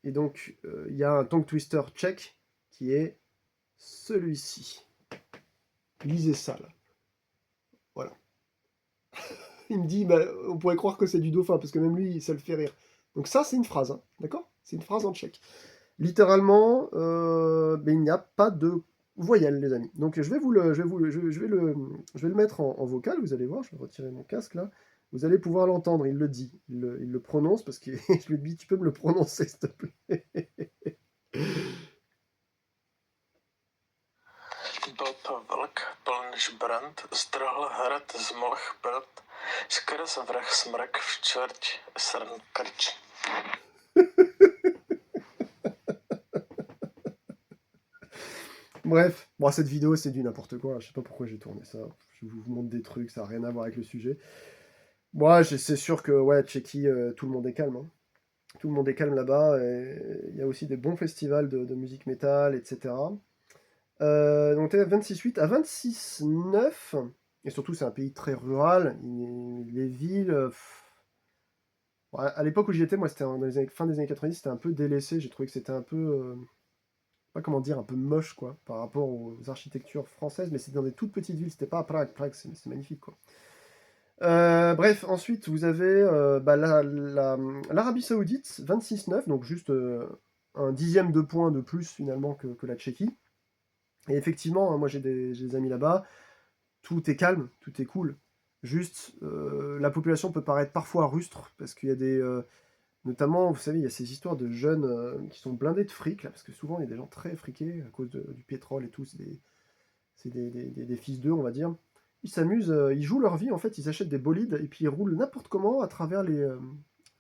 et donc, il y a un tongue twister tchèque qui est celui-ci. Lisez ça, là. Voilà. Il me dit, bah, on pourrait croire que c'est du dauphin, parce que même lui, ça le fait rire. Donc ça, c'est une phrase, hein, d'accord? C'est une phrase en tchèque. Littéralement, mais il n'y a pas de voyelle, les amis. Donc je vais le mettre en vocal, vous allez voir, je vais retirer mon casque, là. Vous allez pouvoir l'entendre, il le dit, il le prononce, parce que je lui dis, tu peux me le prononcer, s'il te plaît. Byl to vlk, pln žbrant, strhl hrad z molch prd, skrz vrch smrk v čtvrť srn krč. Bref, bon, cette vidéo, c'est du n'importe quoi. Je sais pas pourquoi j'ai tourné ça. Je vous montre des trucs, ça n'a rien à voir avec le sujet. Moi, c'est sûr que, ouais, Tchéquie, tout le monde est calme. Hein. Tout le monde est calme là-bas. Il y a aussi des bons festivals de musique métal, etc. Donc, t'es à 26,8. À 26,9, et surtout, c'est un pays très rural. Les villes. Ouais, à l'époque où j'y étais, moi, c'était dans les fin des années 90, c'était un peu délaissé. J'ai trouvé que c'était un peu. Pas comment dire, un peu moche, quoi, par rapport aux architectures françaises, mais c'était dans des toutes petites villes, c'était pas à Prague. Prague, c'est magnifique, quoi. Bref, ensuite, vous avez bah, l'Arabie Saoudite, 26,9, donc juste un dixième de point de plus, finalement, que la Tchéquie. Et effectivement, hein, moi, j'ai des amis là-bas, tout est calme, tout est cool. Juste, la population peut paraître parfois rustre, parce qu'il y a notamment, vous savez, il y a ces histoires de jeunes qui sont blindés de fric, là, parce que souvent, il y a des gens très friqués à cause du pétrole et tout. C'est des fils d'eux, on va dire. Ils s'amusent, ils jouent leur vie, en fait. Ils achètent des bolides et puis ils roulent n'importe comment à travers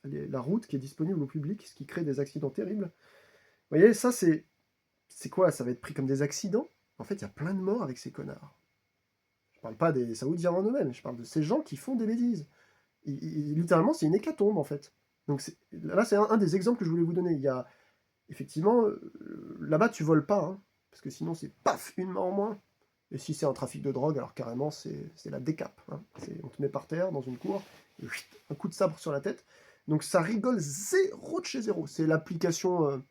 la route qui est disponible au public, ce qui crée des accidents terribles. Vous voyez, ça, c'est quoi? Ça va être pris comme des accidents? En fait, il y a plein de morts avec ces connards. Je parle pas des Saoudiens en eux-mêmes, je parle de ces gens qui font des bêtises. Littéralement, c'est une hécatombe, en fait. Donc là, c'est un des exemples que je voulais vous donner. Il y a effectivement, là-bas, tu voles pas, hein, parce que sinon, c'est paf, une main en moins. Et si c'est un trafic de drogue, alors carrément, c'est la décape. Hein. On te met par terre, dans une cour, et un coup de sabre sur la tête. Donc ça rigole zéro de chez zéro. C'est l'application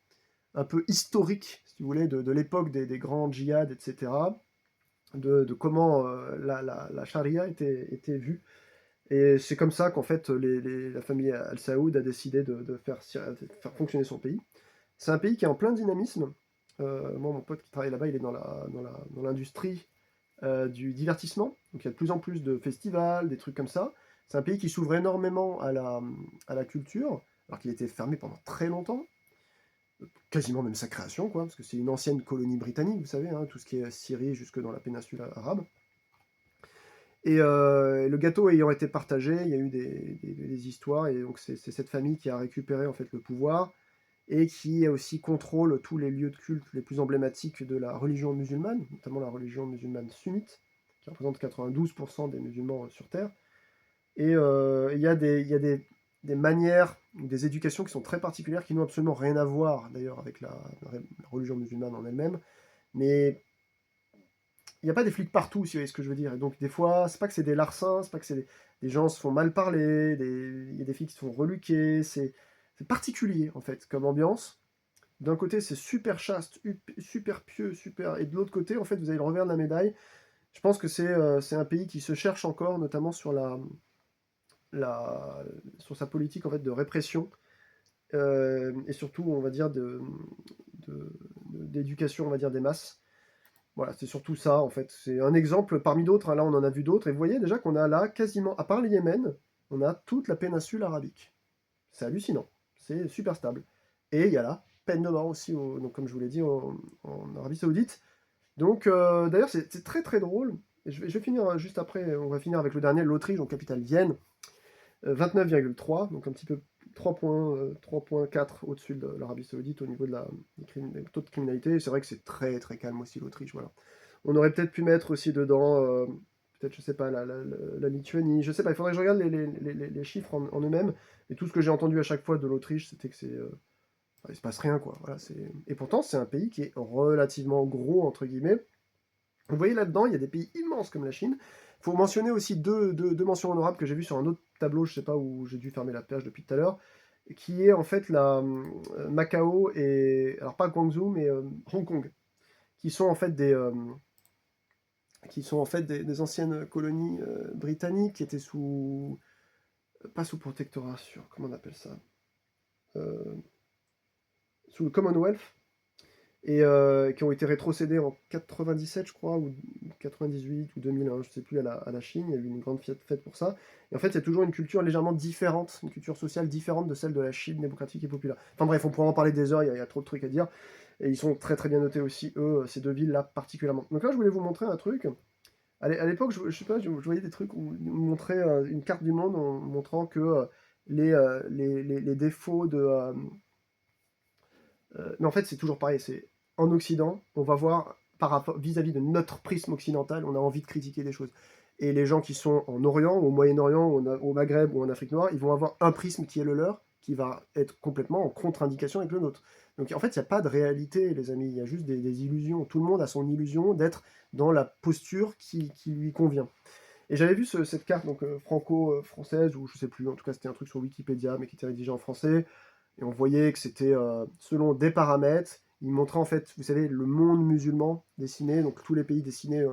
un peu historique, si vous voulez, de l'époque des grands djihad, etc., de comment la charia était vue. Et c'est comme ça qu'en fait la famille Al Saoud a décidé de faire fonctionner son pays. C'est un pays qui est en plein dynamisme. Moi, mon pote qui travaille là-bas, il est dans l'industrie du divertissement. Donc il y a de plus en plus de festivals, des trucs comme ça. C'est un pays qui s'ouvre énormément à la culture, alors qu'il était fermé pendant très longtemps, quasiment même sa création, quoi, parce que c'est une ancienne colonie britannique, vous savez, hein, tout ce qui est Syrie jusque dans la péninsule arabe. Et le gâteau ayant été partagé, il y a eu des histoires, et donc c'est cette famille qui a récupéré en fait le pouvoir, et qui aussi contrôle tous les lieux de culte les plus emblématiques de la religion musulmane, notamment la religion musulmane sunnite, qui représente 92% des musulmans sur Terre. Et il y a des manières, des éducations qui sont très particulières, qui n'ont absolument rien à voir d'ailleurs avec la religion musulmane en elle-même, mais il n'y a pas des flics partout, si vous voyez ce que je veux dire. Et donc des fois, c'est pas que c'est des larcins, c'est pas que c'est des gens se font mal parler, il y a des filles qui se font reluquer, c'est particulier en fait comme ambiance. D'un côté, c'est super chaste, super pieux, super. Et de l'autre côté, en fait, vous avez le revers de la médaille. Je pense que c'est un pays qui se cherche encore, notamment sur la, sur sa politique en fait de répression et surtout, on va dire, d'éducation, on va dire, des masses. Voilà, c'est surtout ça en fait. C'est un exemple parmi d'autres, hein. Là, on en a vu d'autres. Et vous voyez déjà qu'on a là quasiment, à part le Yémen, on a toute la péninsule arabique. C'est hallucinant. C'est super stable. Et il y a la peine de mort aussi, donc, comme je vous l'ai dit, en Arabie Saoudite. Donc, d'ailleurs, c'est très très drôle. Et je vais finir juste après, on va finir avec le dernier, l'Autriche, donc capitale Vienne, 29,3, donc un petit peu 3,4 au-dessus de l'Arabie Saoudite au niveau des taux de criminalité. C'est vrai que c'est très très calme aussi l'Autriche, voilà. On aurait peut-être pu mettre aussi dedans, peut-être, je sais pas, la Lituanie, je sais pas, il faudrait que je regarde les chiffres en eux-mêmes. Et tout ce que j'ai entendu à chaque fois de l'Autriche, c'était que il se passe rien, quoi. Voilà, et pourtant, c'est un pays qui est relativement gros, entre guillemets. Vous voyez là-dedans, il y a des pays immenses comme la Chine. Il faut mentionner aussi deux mentions honorables que j'ai vues sur un autre tableau, je sais pas où j'ai dû fermer la page depuis tout à l'heure, qui est en fait Macao et, alors pas Guangzhou, mais Hong Kong, qui sont en fait des anciennes colonies britanniques qui étaient pas sous protectorat, comment on appelle ça, euh, sous le Commonwealth, et qui ont été rétrocédés en 97, je crois, ou 98 ou 2001, je sais plus, à la Chine. Il y a eu une grande fête pour ça. Et en fait, il y a toujours une culture légèrement différente, une culture sociale différente de celle de la Chine démocratique et populaire. Enfin bref, on pourra en parler des heures, il y a trop de trucs à dire. Et ils sont très très bien notés aussi, eux, ces deux villes-là particulièrement. Donc là, je voulais vous montrer un truc. À l'époque, je sais pas, je voyais des trucs où ils montraient une carte du monde en montrant que les défauts de... mais en fait, c'est toujours pareil. C'est en Occident, on va voir par rapport vis-à-vis de notre prisme occidental, on a envie de critiquer des choses. Et les gens qui sont en Orient, au Moyen-Orient, au Maghreb ou en Afrique noire, ils vont avoir un prisme qui est le leur, qui va être complètement en contre-indication avec le nôtre. Donc en fait, il n'y a pas de réalité, les amis, il y a juste des illusions. Tout le monde a son illusion d'être dans la posture qui lui convient. Et j'avais vu cette carte donc franco-française, ou je sais plus, en tout cas c'était un truc sur Wikipédia, mais qui était rédigé en français, et on voyait que c'était selon des paramètres. Il montrait en fait, vous savez, le monde musulman dessiné, donc tous les pays dessinés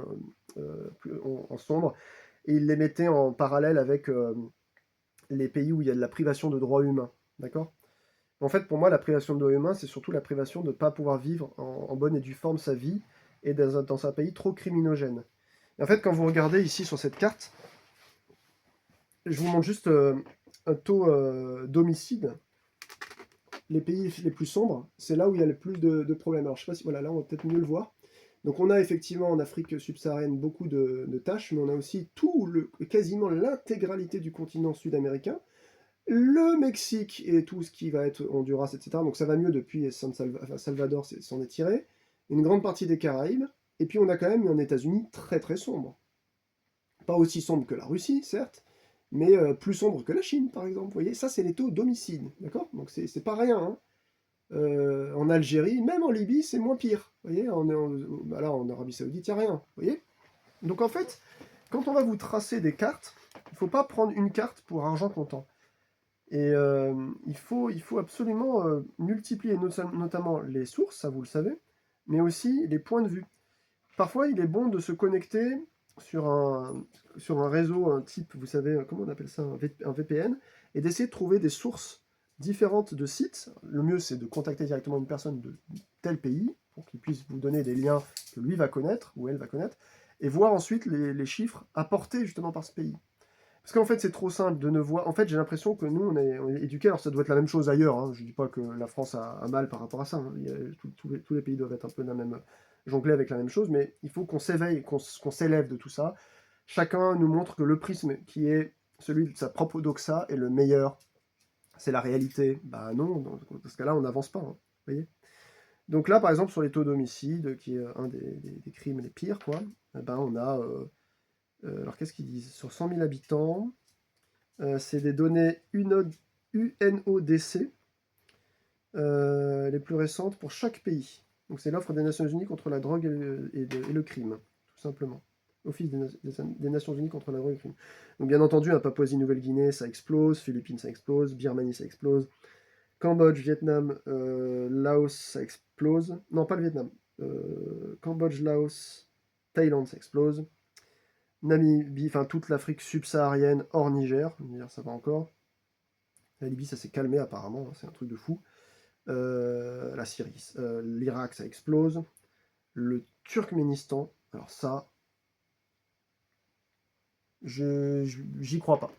en sombre, et il les mettait en parallèle avec les pays où il y a de la privation de droits humains. D'accord. En fait, pour moi, la privation de droits humains, c'est surtout la privation de ne pas pouvoir vivre en bonne et due forme sa vie, et dans un pays trop criminogène. Et en fait, quand vous regardez ici sur cette carte, je vous montre juste un taux d'homicide. Les pays les plus sombres, c'est là où il y a le plus de problèmes. Alors je sais pas si, voilà, là on va peut-être mieux le voir. Donc on a effectivement en Afrique subsaharienne beaucoup de tâches, mais on a aussi quasiment l'intégralité du continent sud-américain, le Mexique et tout ce qui va être Honduras, etc. Donc ça va mieux depuis Salvador s'en est tiré, une grande partie des Caraïbes, et puis on a quand même un États-Unis très très sombre. Pas aussi sombre que la Russie, certes, mais plus sombre que la Chine, par exemple. Vous voyez, ça, c'est les taux d'homicide, d'accord. Donc, c'est pas rien, hein. En Algérie, même en Libye, c'est moins pire. Vous voyez, là, en Arabie Saoudite, il n'y a rien. Vous voyez. Donc, en fait, quand on va vous tracer des cartes, il ne faut pas prendre une carte pour argent comptant. Et il faut absolument multiplier notamment les sources, ça vous le savez, mais aussi les points de vue. Parfois, il est bon de se connecter sur sur un réseau, un type, vous savez, comment on appelle ça, un VPN, et d'essayer de trouver des sources différentes de sites. Le mieux, c'est de contacter directement une personne de tel pays, pour qu'il puisse vous donner des liens que lui va connaître, ou elle va connaître, et voir ensuite les chiffres apportés justement par ce pays. Parce qu'en fait, c'est trop simple de ne voir. En fait, j'ai l'impression que nous, on est éduqués. Alors, ça doit être la même chose ailleurs. Hein. Je ne dis pas que la France a mal par rapport à ça. Hein. Tous les pays doivent être un peu jongler avec la même chose. Mais il faut qu'on s'éveille, qu'on s'élève de tout ça. Chacun nous montre que le prisme qui est celui de sa propre doxa est le meilleur. C'est la réalité. Bah non, dans ce cas-là, on n'avance pas. Hein. Vous voyez. Donc là, par exemple, sur les taux d'homicide, qui est un des crimes les pires, quoi, ben on a. Alors, qu'est-ce qu'ils disent? Sur 100 000 habitants, c'est des données UNODC, les plus récentes pour chaque pays. Donc c'est l'offre des Nations Unies contre la drogue et le crime, tout simplement. Office des Nations Unies contre la drogue et le crime. Donc bien entendu, à Papouasie-Nouvelle-Guinée, ça explose, Philippines, ça explose, Birmanie, ça explose, Cambodge, Vietnam, Laos, ça explose. Non, pas le Vietnam. Cambodge, Laos, Thaïlande, ça explose. Namibie, enfin toute l'Afrique subsaharienne hors Niger, ça va encore. La Libye, ça s'est calmé apparemment, hein, c'est un truc de fou. La Syrie, l'Irak, ça explose. Le Turkménistan, alors ça, j'y crois pas.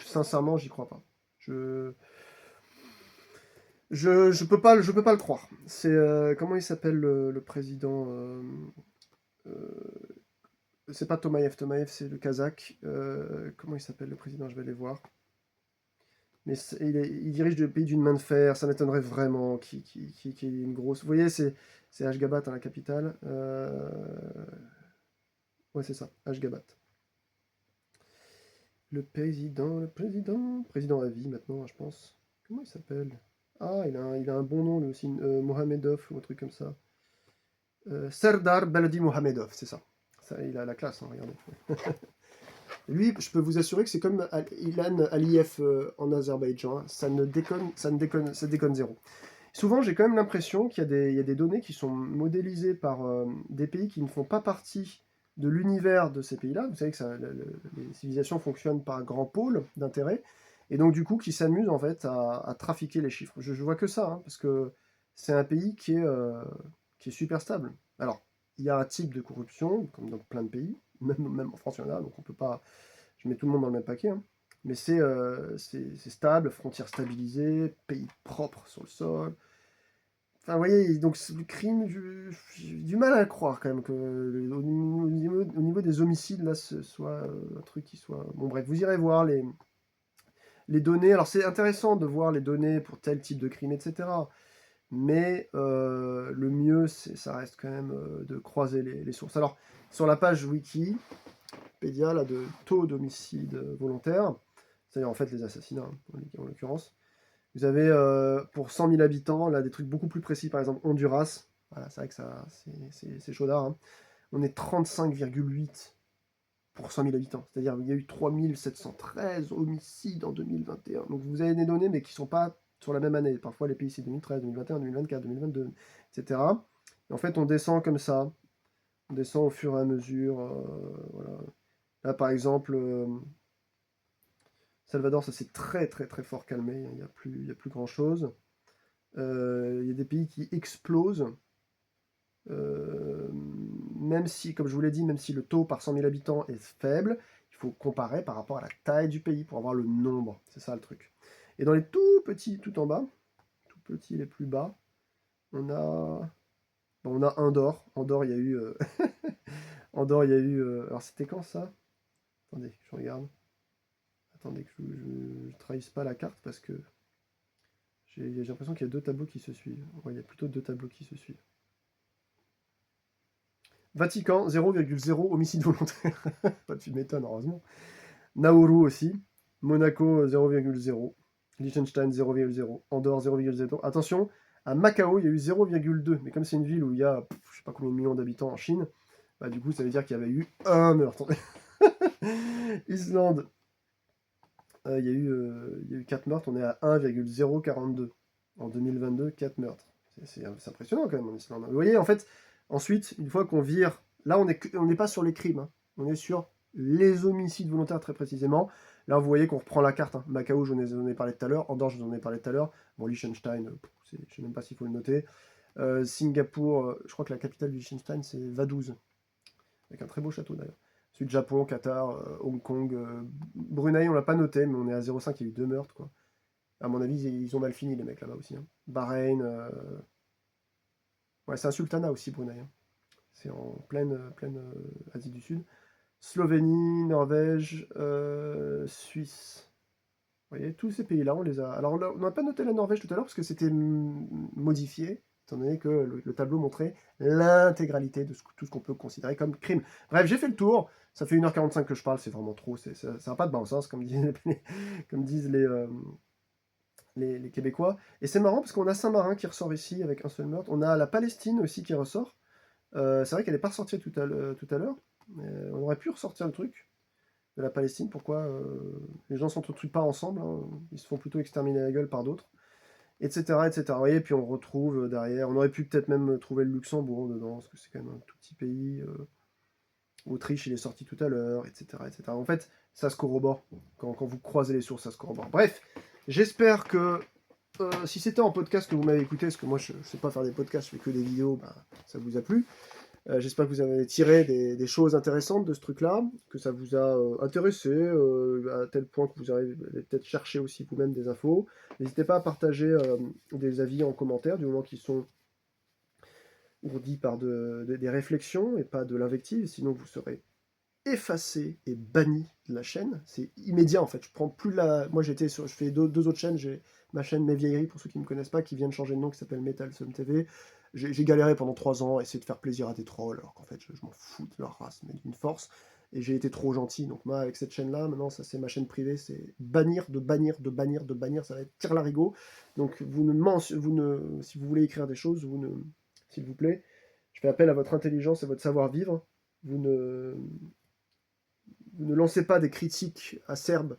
Sincèrement, j'y crois pas. Je peux pas, je peux pas le croire. C'est comment il s'appelle le président c'est pas Tomayev, Tomayev c'est le Kazakh. Comment il s'appelle le président? Je vais aller voir. Mais il dirige le pays d'une main de fer, ça m'étonnerait vraiment qu'il y ait une grosse. Vous voyez, c'est Ashgabat, hein, la capitale. Ouais, c'est ça, Ashgabat. Président à vie maintenant, je pense. Comment il s'appelle? Ah, il a un bon nom lui aussi, Mohamedov ou un truc comme ça. Serdar Beladi Mohamedov, c'est ça. Ça. Il a la classe, hein, regardez. Lui, je peux vous assurer que c'est comme Ilan Aliyev en Azerbaïdjan. Hein. Ça déconne zéro. Souvent, j'ai quand même l'impression qu'il y a des données qui sont modélisées par des pays qui ne font pas partie de l'univers de ces pays-là. Vous savez que les civilisations fonctionnent par grands pôles d'intérêt. Et donc, du coup, qui s'amusent en fait à trafiquer les chiffres. Je vois que ça, hein, parce que c'est un pays qui est super stable. Alors, il y a un type de corruption, comme dans plein de pays, même en France, il y en a, donc on peut pas. Je mets tout le monde dans le même paquet, hein. Mais c'est stable, frontières stabilisées, pays propre sur le sol. Enfin, vous voyez, donc le crime, j'ai du mal à le croire quand même que au niveau des homicides, là, ce soit un truc qui soit. Bon, bref, vous irez voir les données. Alors, c'est intéressant de voir les données pour tel type de crime, etc. Mais le mieux, ça reste quand même de croiser les sources. Alors, sur la page Wikipédia là, de taux d'homicide volontaire, c'est-à-dire en fait les assassinats, hein, en l'occurrence, vous avez pour 100 000 habitants, là, des trucs beaucoup plus précis, par exemple Honduras, voilà, c'est vrai que c'est chaudard, hein. On est 35,8 pour 100 000 habitants, c'est-à-dire qu'il y a eu 3713 homicides en 2021. Donc vous avez des données, mais qui ne sont pas sur la même année. Parfois les pays c'est 2013, 2021, 2024, 2022, etc. Et en fait on descend comme ça, on descend au fur et à mesure. Voilà. Là par exemple, Salvador, ça s'est très très très fort calmé, il n'y a plus grand chose. Il y a des pays qui explosent, même si, comme je vous l'ai dit, même si le taux par 100 000 habitants est faible, il faut comparer par rapport à la taille du pays pour avoir le nombre. C'est ça le truc. Et dans les tout petits, tout en bas, tout petits les plus bas, on a, bon, on a Andorre. Andorre, il y a eu, Andorre, il y a eu. Alors c'était quand ça? Attendez, je regarde. Attendez que je ne trahisse pas la carte parce que j'ai l'impression qu'il y a deux tableaux qui se suivent. Ouais, il y a plutôt deux tableaux qui se suivent. Vatican, 0,0 homicide volontaire. Pas de m'étonne, heureusement. Nauru aussi. Monaco, 0,0. Liechtenstein, 0,0. Andorre, 0,0. Attention, à Macao, il y a eu 0,2. Mais comme c'est une ville où il y a, je sais pas combien de millions d'habitants en Chine, bah, du coup, ça veut dire qu'il y avait eu un meurtre. Islande, il y a eu 4 meurtres, on est à 1,042. En 2022, 4 meurtres. C'est impressionnant quand même en Islande. Vous voyez, en fait, ensuite, une fois qu'on vire, là on n'est pas sur les crimes, hein. On est sur les homicides volontaires très précisément. Là, vous voyez qu'on reprend la carte, hein. Macao, je vous en ai parlé tout à l'heure. Andorre, je vous en ai parlé tout à l'heure. Bon, Liechtenstein, je ne sais même pas s'il faut le noter. Singapour, je crois que la capitale du Liechtenstein, c'est Vaduz, avec un très beau château d'ailleurs. Ensuite, Japon, Qatar, Hong Kong, Brunei, on l'a pas noté, mais on est à 0,5, il y a eu 2 meurtres, quoi. À mon avis, ils ont mal fini, les mecs là-bas aussi, hein. Bahreïn, ouais, c'est un sultanat aussi, Brunei, hein. C'est en pleine Asie du Sud. Slovénie, Norvège, Suisse. Vous voyez, tous ces pays-là, on les a. Alors, on n'a pas noté la Norvège tout à l'heure parce que c'était modifié, étant donné que le tableau montrait l'intégralité de tout ce qu'on peut considérer comme crime. Bref, j'ai fait le tour. Ça fait 1h45 que je parle, c'est vraiment trop. Ça n'a pas de bon sens, comme disent les Québécois. Et c'est marrant parce qu'on a Saint-Marin qui ressort ici avec un seul meurtre. On a la Palestine aussi qui ressort. C'est vrai qu'elle n'est pas ressortie tout à l'heure. On aurait pu ressortir le truc de la Palestine. Pourquoi les gens ne s'entretuent pas ensemble, hein. Ils se font plutôt exterminer la gueule par d'autres, etc., etc. Vous voyez, et puis on retrouve derrière. On aurait pu peut-être même trouver le Luxembourg dedans, parce que c'est quand même un tout petit pays. Autriche, il est sorti tout à l'heure, etc., etc. En fait, ça se corrobore. Quand vous croisez les sources, ça se corrobore. Bref, j'espère que si c'était en podcast que vous m'avez écouté, parce que moi je ne sais pas faire des podcasts, je fais que des vidéos, bah, ça vous a plu. J'espère que vous avez tiré des choses intéressantes de ce truc-là, que ça vous a intéressé, à tel point que vous avez peut-être cherché aussi vous-même des infos. N'hésitez pas à partager des avis en commentaire, du moment qu'ils sont ourdis par des réflexions et pas de l'invective, sinon vous serez effacé et banni de la chaîne. C'est immédiat en fait. Je prends plus la. Moi je fais deux autres chaînes. J'ai ma chaîne Mes Vieilleries pour ceux qui ne me connaissent pas, qui vient de changer de nom, qui s'appelle Metal Sum TV. J'ai galéré pendant 3 ans à essayer de faire plaisir à des trolls, alors qu'en fait je m'en fous de leur race, mais d'une force. Et j'ai été trop gentil. Donc moi avec cette chaîne-là, maintenant ça c'est ma chaîne privée, c'est bannir, de bannir, de bannir, de bannir. Ça va être tire larigot. Donc si vous voulez écrire des choses, s'il vous plaît, je fais appel à votre intelligence et votre savoir-vivre. Vous ne lancez pas des critiques acerbes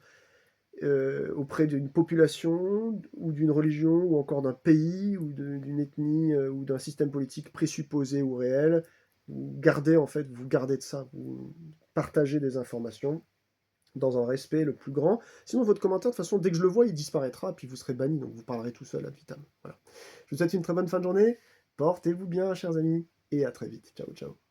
auprès d'une population ou d'une religion ou encore d'un pays ou d'une ethnie ou d'un système politique présupposé ou réel. Vous gardez de ça, vous partagez des informations dans un respect le plus grand. Sinon, votre commentaire, de toute façon, dès que je le vois, il disparaîtra, puis vous serez banni, donc vous parlerez tout seul ad vitam. Voilà. Je vous souhaite une très bonne fin de journée, portez-vous bien, chers amis, et à très vite. Ciao, ciao.